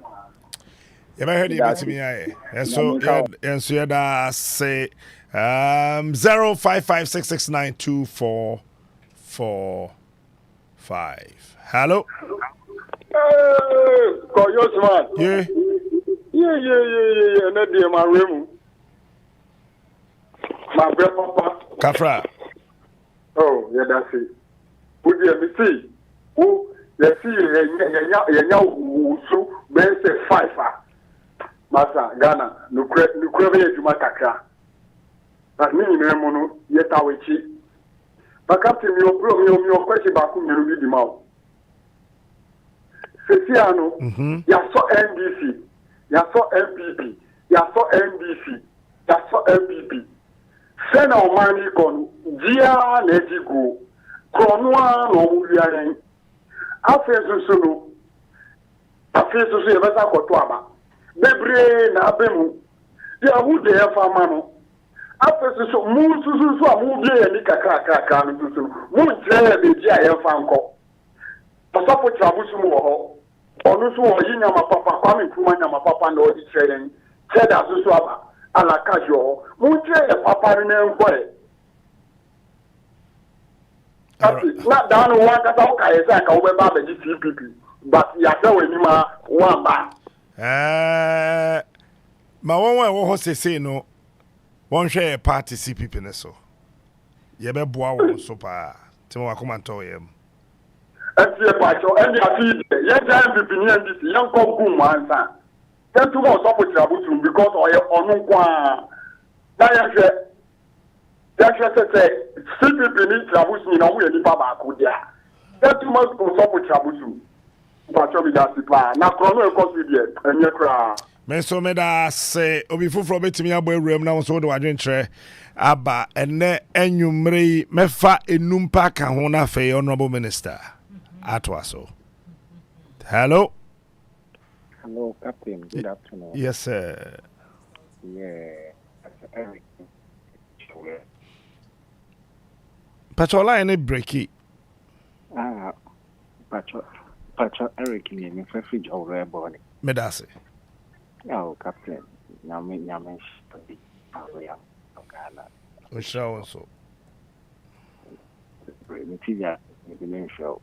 You ever heard it to me? And so, and say 0556692445. Hello. Call your man. Yeah. Not dear my room. My grandpapa. Kafra. Oh, yeah, that's it. Would you see? Oh, you see, you so, best 5. Masa Ghana, no crave to my kakra. But me, Mono, yet I will cheat. But Captain, your question back on the read him out. Ceciano, you saw NDC, you saw MPP, you saw NDC, you saw MPP. Send our money con Gia Legigo, Onua no Urian. After Suno, after Susu, Vasa Kotuaba. Bebre na abemu ya wude ya famano afese so mu susu a mu bie ni kakra no susu mu ntre be ji a ya fanko pasapo trabusu mu ho onu so o yinya mapapa kwa me kuma nya mapapa na o di trelen cheda susu aba ala kajo mu ntre e papa ni enko e na danu wa ka ta o ka yesa ka o be ba be ji CPP but ya da we ni ma wa ba ma WOHO say no one share party CPP ne so ye be boa wo so pa ti mo akoma to yem ati e pa cho e ati ye ja MPP ni ndisi yan ko gun mo ansa Then two more support Trabutu because Onua. That's say CPP need Trabutu, we any Baba could there. Then two more support Trabutu. But you just plan. Now, Chrono consider and your crowd. Meso meda se obi fufuro betimi abo ewuram na so do adwentre aba ene enwumre mefa enumpa ka ho na fe honorable minister atwaso. Hello, Captain. Good afternoon. Yes, sir. Yeah, Eric. Pachola any breaky. Pacho Eric ni me fefi jawre boni. Medase. Oh, Captain. Nyame study. Aya. Ogala. Oshawo so. Mitiya, me show.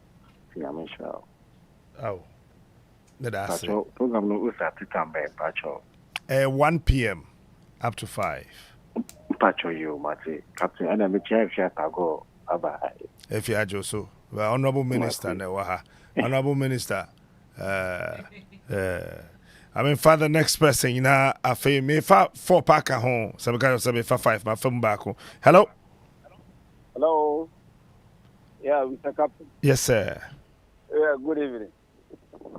Nyame show. Oh. Medase. Pacho program no usati tambe Pacho. 1 p.m. up to 5. Pacho you mate. Captain ana me chef go aba. If you ajo so. Well, honorable minister ne waha. Honorable minister. I mean, for the next person, you know, I feel me 4 pack at home. So because I for 5, my phone back home. Hello. Hello. Yeah, Mr. Captain. Yes, sir. Yeah, good evening.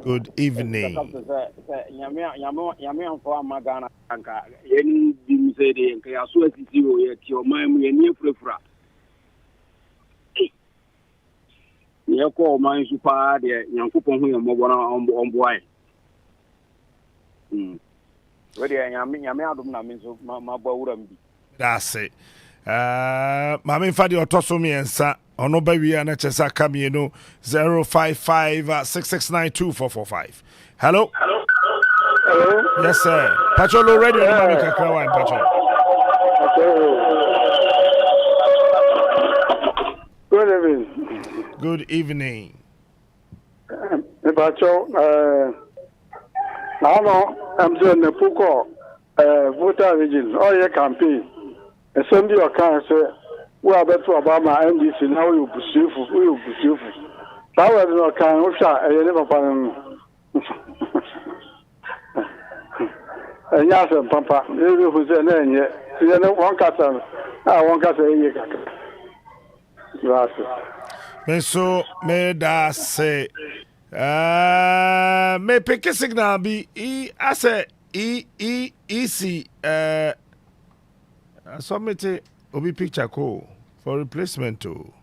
Good evening. Mr. Captain, sir, Yami for Magana Anka. Any dim say the Kayasu yet your mind, your near prefra. You call my super, the young people who are more on boy. That's it. Mami Fadi Otosomi and Sa ono baby and HSA Kamieno 055-669-2445. Hello? Hello? Yes, sir. Pacholo radio Mami Kakrawa and Pacho. Good evening. Good evening. Pacho, now I'm doing the Puko voter region. Oh, yeah, campaign. A Sunday or cancer. We are better about my NDC. Now you pursue. That was not kind of shot. I never found. And yes, Papa, you who say, you know, one castle. I won't get a year. So, may that say. May pick a signal be I say easy submit obi picture call for replacement too.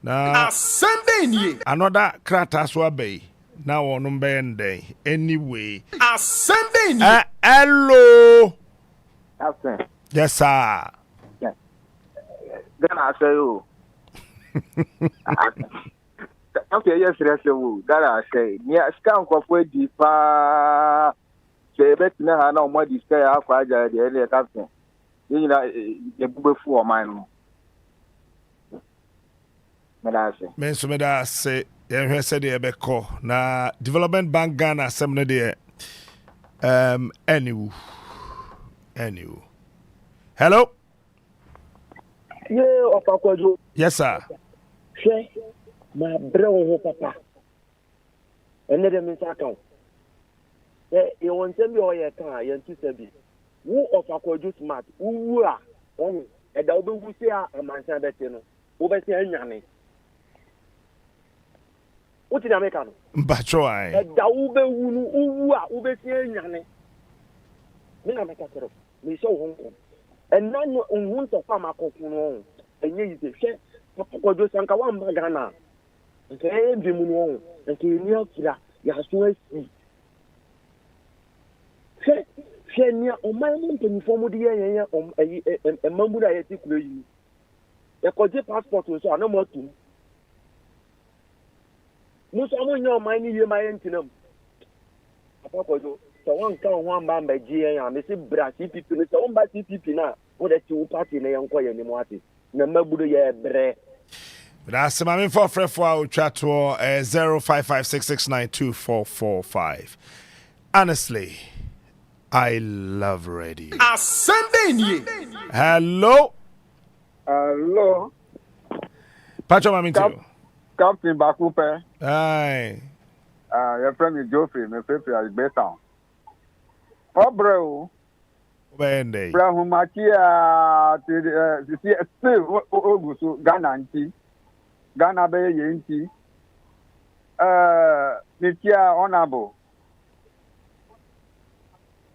Now Sunday another kratas wa bay now on day anyway. Sunday hello. Captain. Yes, sir. Yes. Then I say you. Okay, yes, that I say. Near scam of way deeper. Say, bet no, no more display. I'll quite the earlier captain. You know, a before mine. Meda say, you said the Ebeko. Na Development Bank Ghana, some day. Anyway. Hello? Yeah, Papa. Yes, sir. My brother, Papa. And let them in account. You want to be all your car, you anticipate. Who of a could smart? Who are on a double who say a man said that you know. Over say any. What did I make? Bachoy. A double who are over say any. Mina make a sort me so Hong Kong. And none on one of Farmer Cocoon. And you say, Papa could do Sankawan Bagana. And say, every moon, and say, near Kira, you have to see. Say, near on my mountain for the a mamma I think you. A could passport was no more to. Most of your money, you my antinum. Papa, so one count one man by GA and they say, Brassy people, it's owned by CPP now. What a 2 party in a young choir anymore. Number bre. That's my main for chat to 055-669-2445. Honestly, I love radio. Sunday. Hello. Hello. Pacho mami too. Captain Bakupe. Aye. Your friend is Geoffrey, my favorite is better. Obro. Bende. Brahumakia still Ogusu Ghana anti. Ghana be yenti. Mikia honorable.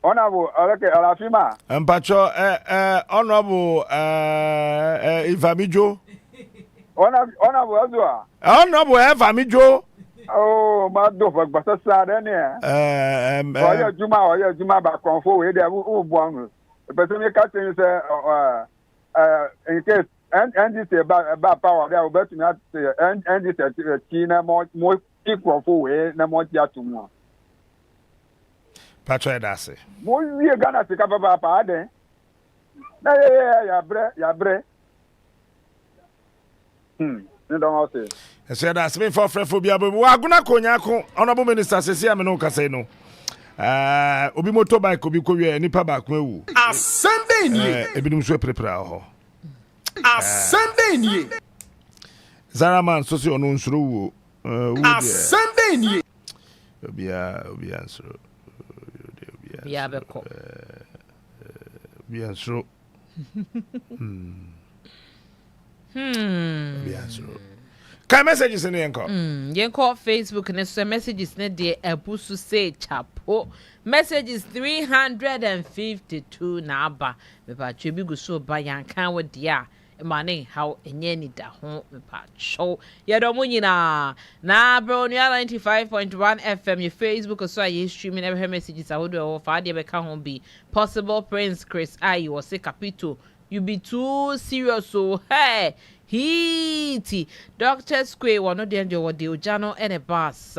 Honorable Aleke Alafima. Mpacho honorable Ifamijo. Honorable Azua. Honorable Ifamijo. Oh, my dog, but that's sad, Oya Juma back on for there. Who won? But when you catch him, say, in case, and this about power, there will be not say, and this China more equal for way, no more Yatuma. Patrick Dassey. More we are gonna pick up about Pade. Yeah, bre. You don't say. I said that's me for phobia, but we are gonna Konyako, Honorable Minister, says, I'm no casino. Obi motorbike obi kowie nipa ba kwa wu asende nie ebinum so prepare ho asende nie Zaraman so se ono nsuro wu asende nie obia nsuro obia beko obia nsuro obia nsuro Ka messages in yanko. Yanko Facebook and so messages ne de ebusu say chapo. Messages 352 na aba. Me pa chebi gu so ba yankan wo dia. Emane how enye ni da ho me pa show. Ye do mo nyina. Na bro Onua 95.1 FM your Facebook so aye streaming every messages ahodo ho fa de be ka ho bi. Possible Prince Chris I was say capito. You be too serious so hey. Heaty Dr. Square one no danger what the Ojano and a bus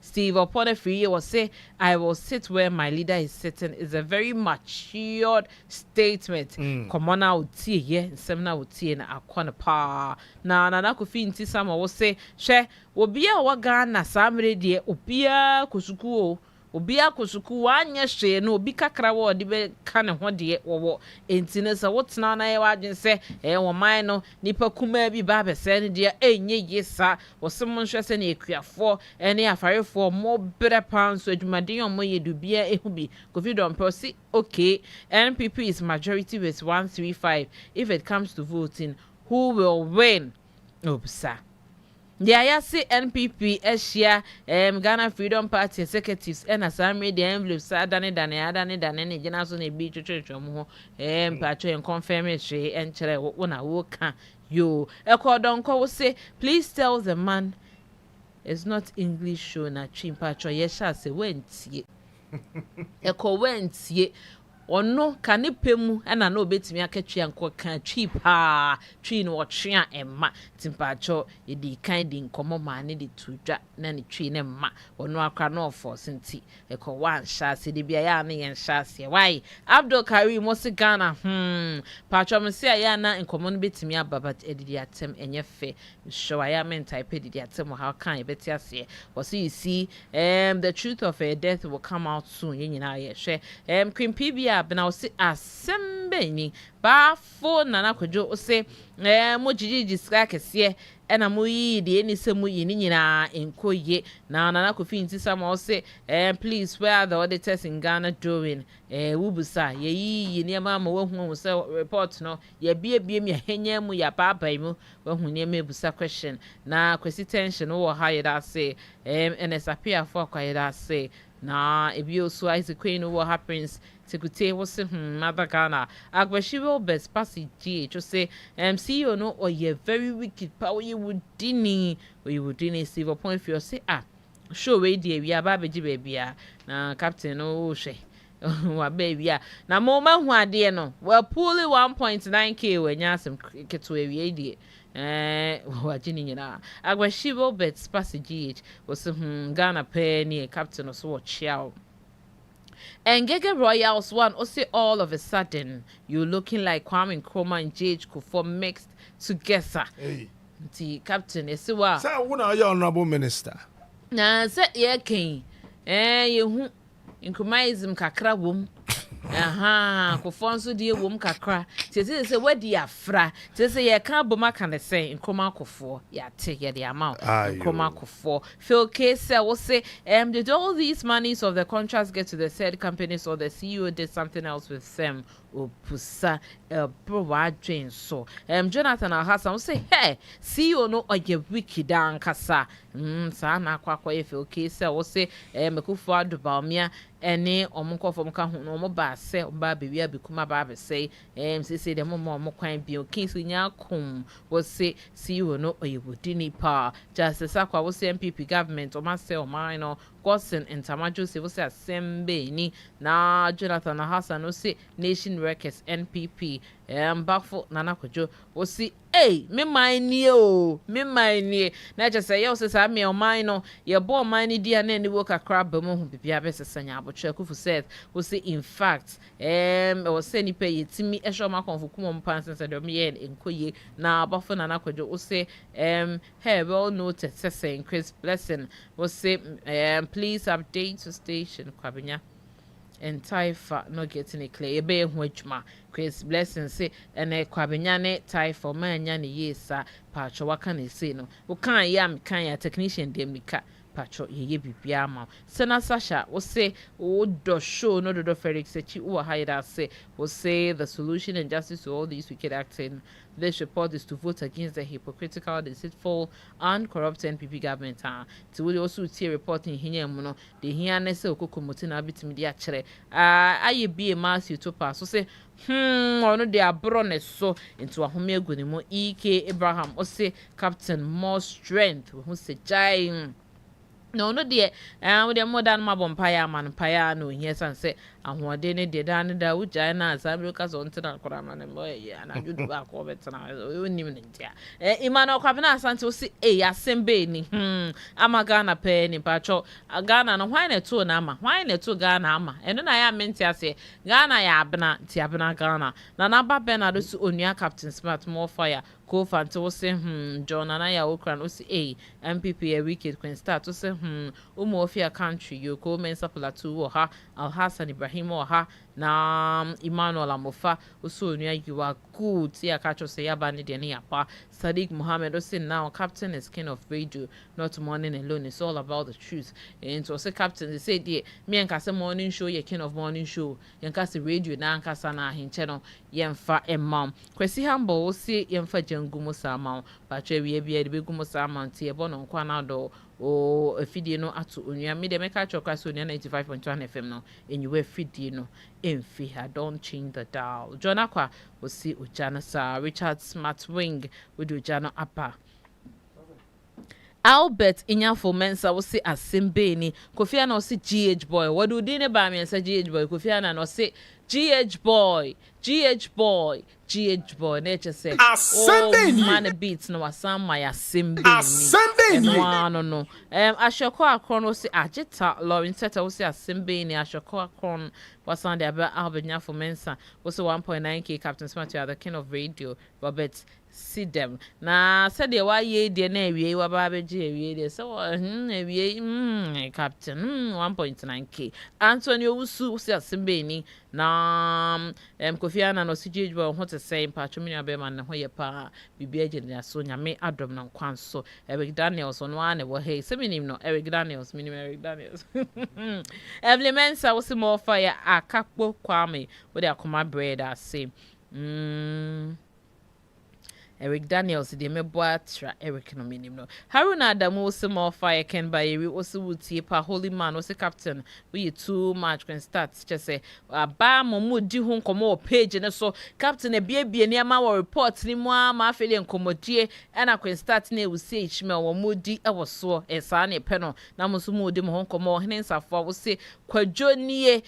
Steve upon a free was say I will sit where my leader is sitting is a very matured statement. Come on out tea yeah seminar with tea and aquana pa na coffee inti some will say she will be a wagan samre dear upia kusuku obia kosuku wanya hwe no obi kakra wo de be kan ho de wo entine se wotena na ye wadwen se wo man no nipa kuma bi ba bese ne de enye yesa wosem nhwe se na ekuafo ene afarefo mo bere pan so adwumaden yo mo ye dubia ehu bi covid prosi okay NPP is majority with 135 if it comes to voting who will win obsa. Yeah, see NPP Asia Ghana Freedom Party executives and assembly the envelope sadane dane general na bi twetwetwe mo ho patcho en confirm she en kire wo na wo ka yo ekodon ko wo say please tell the man it's not English show na twin patcho ye sha say wentie wentie ono kanipemu ana na obetimi akatwe anko kan twi pa twi no otwe emma timpacho yedi kan di nkomo ma ne de tudwa na ne twi ne mma ono akra no force nti wan shase de bia ya na yen shase why Abdul Karim Mosi Ghana patcho me se ya na nkomo no betimi ababat edidi atem enye fe show ya men type edidi atem how kan ebeti ase was you see the truth of a death will come out soon yenyina ye hwe Queen PBA bena osi asembeni ba phone na nakwadwo ose mo jiji ska kese ena mo yi de eni se mo yi ni nyina enkoye na nakofi nti sama ose please where are the auditors in Ghana doing wubusa ye yi ni ma ma wahu se report no ye bie mi henya mu ya papa mu wahu ni ma busa question na kwesi tension wo ha ye da say NSAP afọ kwa ye da say na ebi oso Isaac Queen what happens Sekute was mother Ghana Agbashiwo best passage GH say CEO no or ye very wicked power you would dini or you would dini Steve point for you say show way dear we are baby baby na captain oh she wa baby na moma hu ade no well pull 1.9k when yasem keto ewie die wajini nyina Agbashiwo best passage GH was Ghana pay near captain so watch out. And Gege Royals one also all of a sudden you looking like Kwame Nkrumah and JH Kufuor mixed together. Hey. The captain is wa. Say una your honorable minister. Na say ye ken. Yehu Nkrumahism kakra wom. Kufuor nso die wom kakra. say where the afra say ye can boma can say in coma kofo ya take the amount coma kofo feel case will say did all these monies of the contracts get to the said companies or the CEO did something else with them or pusa bro wadwen so Jonathan Alhassan will say hey CEO no or ye wiki dan kasa sa na kwakwa ye feel case will say mekufo adubamia ene omunko fom ka ho no mo ba se ba bebia bikuma ba be say say dem mo kwan bi o kings nya kom wo say CEO no oyebodi ni pa justice akwa wo say MPP government o ma say o man no gosen entamajo say wo say asembe ni na Jonathan Hassan no say nation workers NPP backful nana kojo wo say me mine o me mine na just say yo say me o mine no ye bo mine dia na ni wo kakra ba mo hu bibia be sesanya Kufu said, we say in fact, or send pay it to me, a show my confukum pants and said, in Koye, now Buffon and Aquajo, will say, hey, well noted, saying Chris Blessing, will say, please update to station, Quabinia. And Taifa no getting a clay, a bay which ma Chris Blessing say, and a Quabinyane, Taifa man, yanni, yes, sir, Pacho, what can he say? No, who can't yam, can ya technician, demika. Pacho ye bibiama Sena Sasha will say do show no do Felix Sechi or hide say will say the solution and justice to all these wicked acting. This report is to vote against the hypocritical, deceitful, and corrupt NPP government. To will also see reporting here mono the hianess of Kokomotina bit media chere. I be a mass you to pass. So say or no they are brones so into a home gunimo EK Abraham or say Captain more strength who say giant. No, dear, with a modern mabon paya man paya no, yes, and say, and what they need done that would Jana, Samukas on Tina Koraman and boy, and I do back over it, and I wouldn't even india. Imano Cabana Santo say, Sembe, I'm a Ghana penny, Pacho, a Ghana, and why a two nama, why a two Ghana, and then I am meant to say, Ghana yabna, Tiabana Ghana, Nanaba Benadus Unia Captain Smart, more fire. Co-fan to say, John and I are Okran, MPP a wicked Queen start to say, Umofia country, you go men suppler to or ha, Al Hassan Ibrahim or ha, na Emmanuel Amofa, Usunia, you are good, see a catch of say Abani Deniapa, Sadiq Mohammed, say now, Captain is king of radio, not morning alone, it's all about the truth. And so say Captain, they say, dear, me and Casa morning show, your king of morning show, Yankasi radio, Nankasana, Hincheno, Yemfa and mom. Kwesi Hambo, say Yemfa Jangumo Sama, but we be a big Gumosama, Tia Bono, Quanado, or a Fidino Atu, Unia, made a make a chocolate 95.1 FM no, and you were Fidino, and Fiha, don't change the dial. John Aqua will see Ujana Sa, Richard Smart Wing, with Ujana Appa. Albert Inyafo Mensa will say as Simbeni, Kofiana will say GH boy. What do you buy me and say GH boy? Kofiana will say GH boy, GH boy, GH boy. Nature say, oh, man, beats no asam my Simbeni. No. Ashoko Akron will say Ajita, Lauren Teta will say as Simbeni, Ashoko Akron was on the Albert Inyafo Mensa was 1.9K Captain Smart, the king of radio, Robert. See them. Na said the why ye dear navy, wabaji, so Captain 1.9K. Antonio Usu says Simbeni. Na Kofiana no CJ what to say Patrimia Beman and Hoya Pa be agent Sonia may Adam no Quanso Eric Daniels on one or hey seminim no Eric Daniels minimum Eric Daniels Every man saw some more fire a capo kwame with their command bread I say Eric Daniels the meboatra Eric no minimum Haruna Adamu some more fire can buy we also would see pa holy man was a captain we too much can start just say ba momu di ho nkomo page ne so captain e bia ne ma report ni mo ma afele nkomodie and I can start na we say Ishmael wo modi e wo so e sa na pe no na mo so mo di mo ho nkomo hene nsafo wo say kwadwonie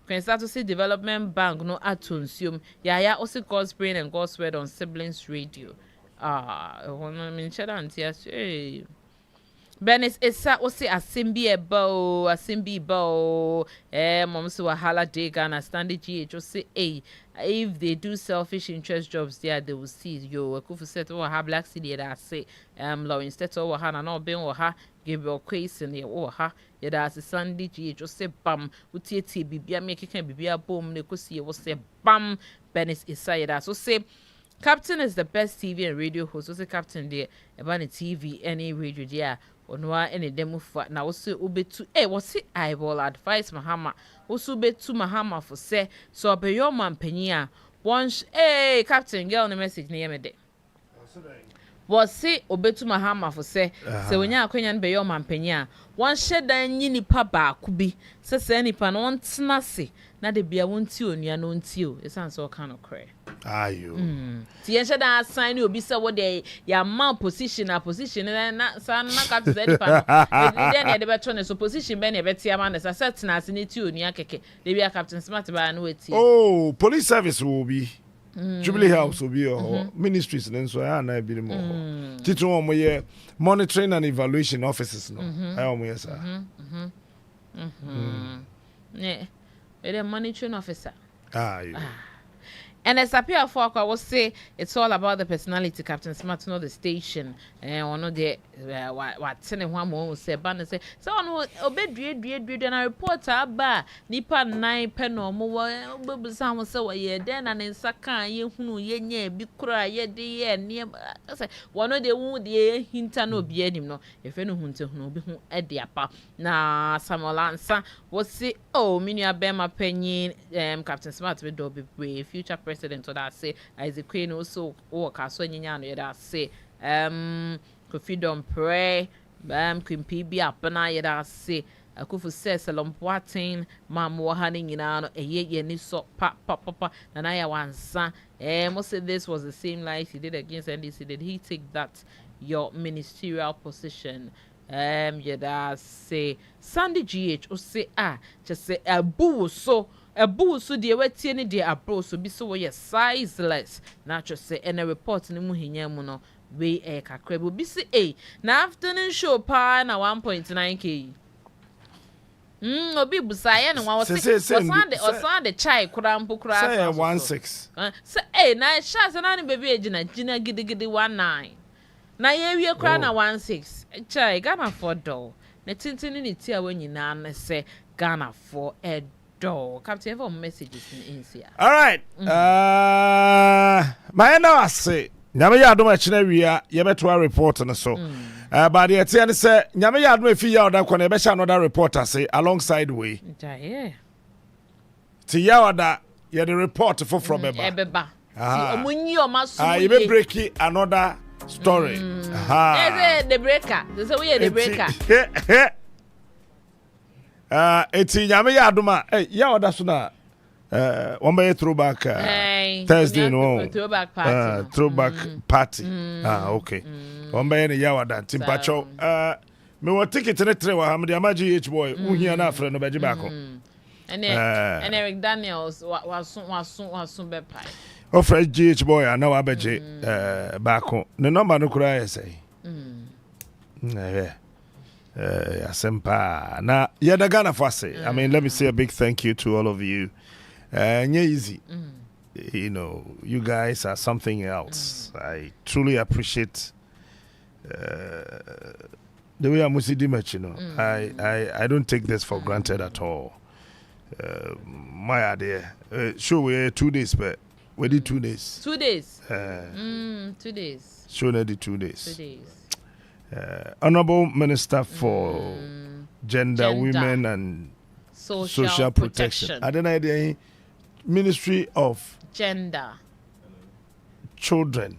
can start to see development bank no atunsium ya also God's brain and God's word on siblings radio. One minute anti Benis Issa Osi Asimbi Ebo, Asimbi Bo, Momsu Wahala de Ghana, Standard GH, Osi A. If they do selfish interest jobs there, they will see yo. Kufu set over ha black city that say, law instead of Hana, no ben or ha, give your case in the or ha, yet as a Sunday GH, Osi Bam, Utieti, Bibia, making Bibia boom, Nicosia was say Bam, Benis Issa, that so say. Captain is the best TV and radio host. What's the captain there? About the TV, any radio there. Onua any demo for now. Also, ube to what's it? I will advise Mahama. Also, be to Mahama for say. So, be your man penia. Once, captain, get on the message near me. What's it? Obe to Mahama for say. So, when you're Kenyan be your man penia. One shed and yini papa could be. Says any pan on snazzy. Now they be a won't you and ya no you. It sounds all kind of cray. Are you? Tiensha da sign you be so what they your mount position and not son not to any pan. Then they better so position ben a better man as a certain as in it you near keke. They be a captain smart by and wait. Oh, police service will be. Jubilee House will be or ministries and so I be more. Teaching one more monitoring and evaluation offices. No, I almost sir. Yeah. A monitoring officer. Yeah. And as appear for I will say it's all about the personality, Captain Smart, know the station, and one of the what sending one more say ban say so on obey dread and a reporter ba nipa 9 pen or more sound so ye then and in Saka ye who ye be cry ye de near one of the wood ye hint no be any no if any hunter no be who at the upper na Samuel answer was say oh minia bema penny Captain Smart will do be future president or that say as a queen also work as when you that say Kofi don't pray Queen PB up and I that say a kufu says salon poitin mam wahaning in a ye ni so papa and I once most of this was the same life he did against NDC. Did he take that your ministerial position? Yeah, say Sandy GH or say just say a boo so the wetie ni de abro so bi so ye sizeless na just say and a report ni mu hinya mu no we kakra bi say na afternoon show pa na 1.9k obi busaye na wa osan de chai kura mpo kura say 16 say na sha say na ni baby agina gidigidi 19 na ye wie kura na 16 chai Ghana for do na tintini ni ti a wanyina na say Ghana for Captain, ever messages in here. All right. My now I say, Nyame ya adom achina wia ye beto a report na so. But the tian say Nyame ya adom efi ya oda kwa na be sha another reporter say alongside way. Yeah. Ti ya oda ye the report for from eba. Ebeba. Ti omunyi o maso. You be break another story. The breaker. This is we the breaker. Eti nyame ya adoma ya oda so na one by throwback Thursday no throwback party throwback party okay one by ya oda timpacho me wo ticket ne tre wa hamde amaji H boy uhia na afre no beji baako and Eric Daniels wasun be pai o fresh GH boy na wa beji baako ne number no kura say Asempa. Now, the Ghana Fase. I mean, let me say a big thank you to all of you. Easy. You know, you guys are something else. I truly appreciate the way I'm Dimet, you know. I don't take this for granted at all. My idea. Sure, we're 2 days, but we did 2 days. 2 days. 2 days. Sure, they did 2 days. 2 days. Honorable Minister for Gender, Women and Social Protection. I don't know the Ministry of Gender, Children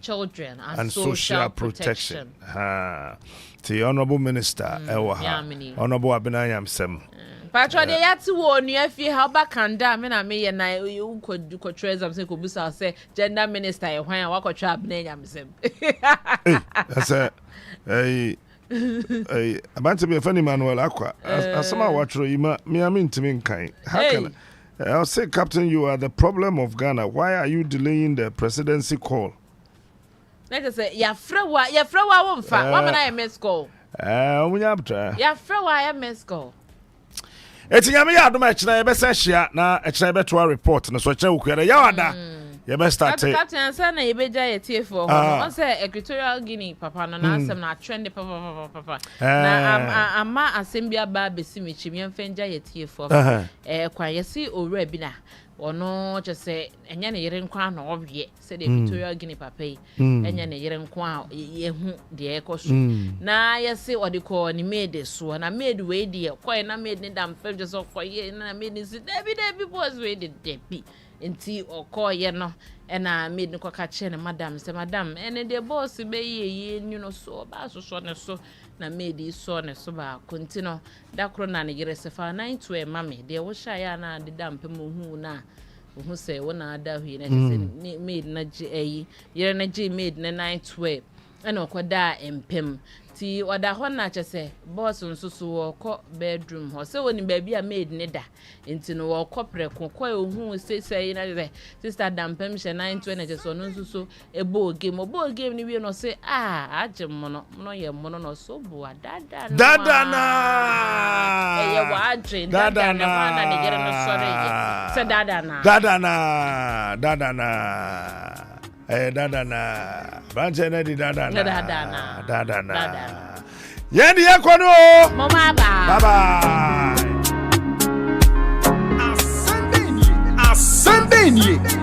and Social Protection. The Honorable Minister, Honorable Abenayam Sem. Patro de yati wo nu afie ha ba kanda me na me ye na you could treasure say ko busa say gender minister e hwan a wakotwa Abenayam Sem. Hey, about to be a funny Manuel Aqua. As some watch me, I mean to me kind. How can I'll say, Captain, you are the problem of Ghana. Why are you delaying the presidency call? Like I say, ya frewa won't fa. What man I miss call? Omunya abtra. Ya fra wa ya mesco. Eti nyame ya adom ekina ye besa hia na ekina be to report na so kya ukere ya wada. Ye be start. Captain answer na ye beja ye TF4 ho. On say Equatorial Guinea papa no na asem na trend papa. Na ama asem bia ba besi mechi me mfenja ye TF4. Kwa ye si owura bi na ono chese enya ne yere nkwa na obye se de Equatorial Guinea papa yi enya ne yere nkwa ye hu de ekoso na ye se odi ko ni made so na made we de ko na made ni dam fem just ko ye na made ni si Debbie boys we de Debbie enti okoye no ena made ni ko ka che ne madam se madam ene de boss be ye no so ba so ne so na made so ne so ba kontino da kro na ne yere se fa 9 to e mame de wo sha ya na de dam pem hu na wo se wo na da hu na se made na ji yere na ji made na 9 to e ena okoda empem ti oda ho na chese boss nsusu wo ko bedroom ho se woni ba bia made ne da enti no wo ko preko ko ehun se na de sister dampem she 920 na chese no nsusu ebo game ni wi no se agem no ye mo no so bo dada na ye wa adren dada na na ne gere no sore ye se dada na Dadana. Branche na di dadana. Dadana. Yendi yakono. Mama bye. Bye. Asambeni.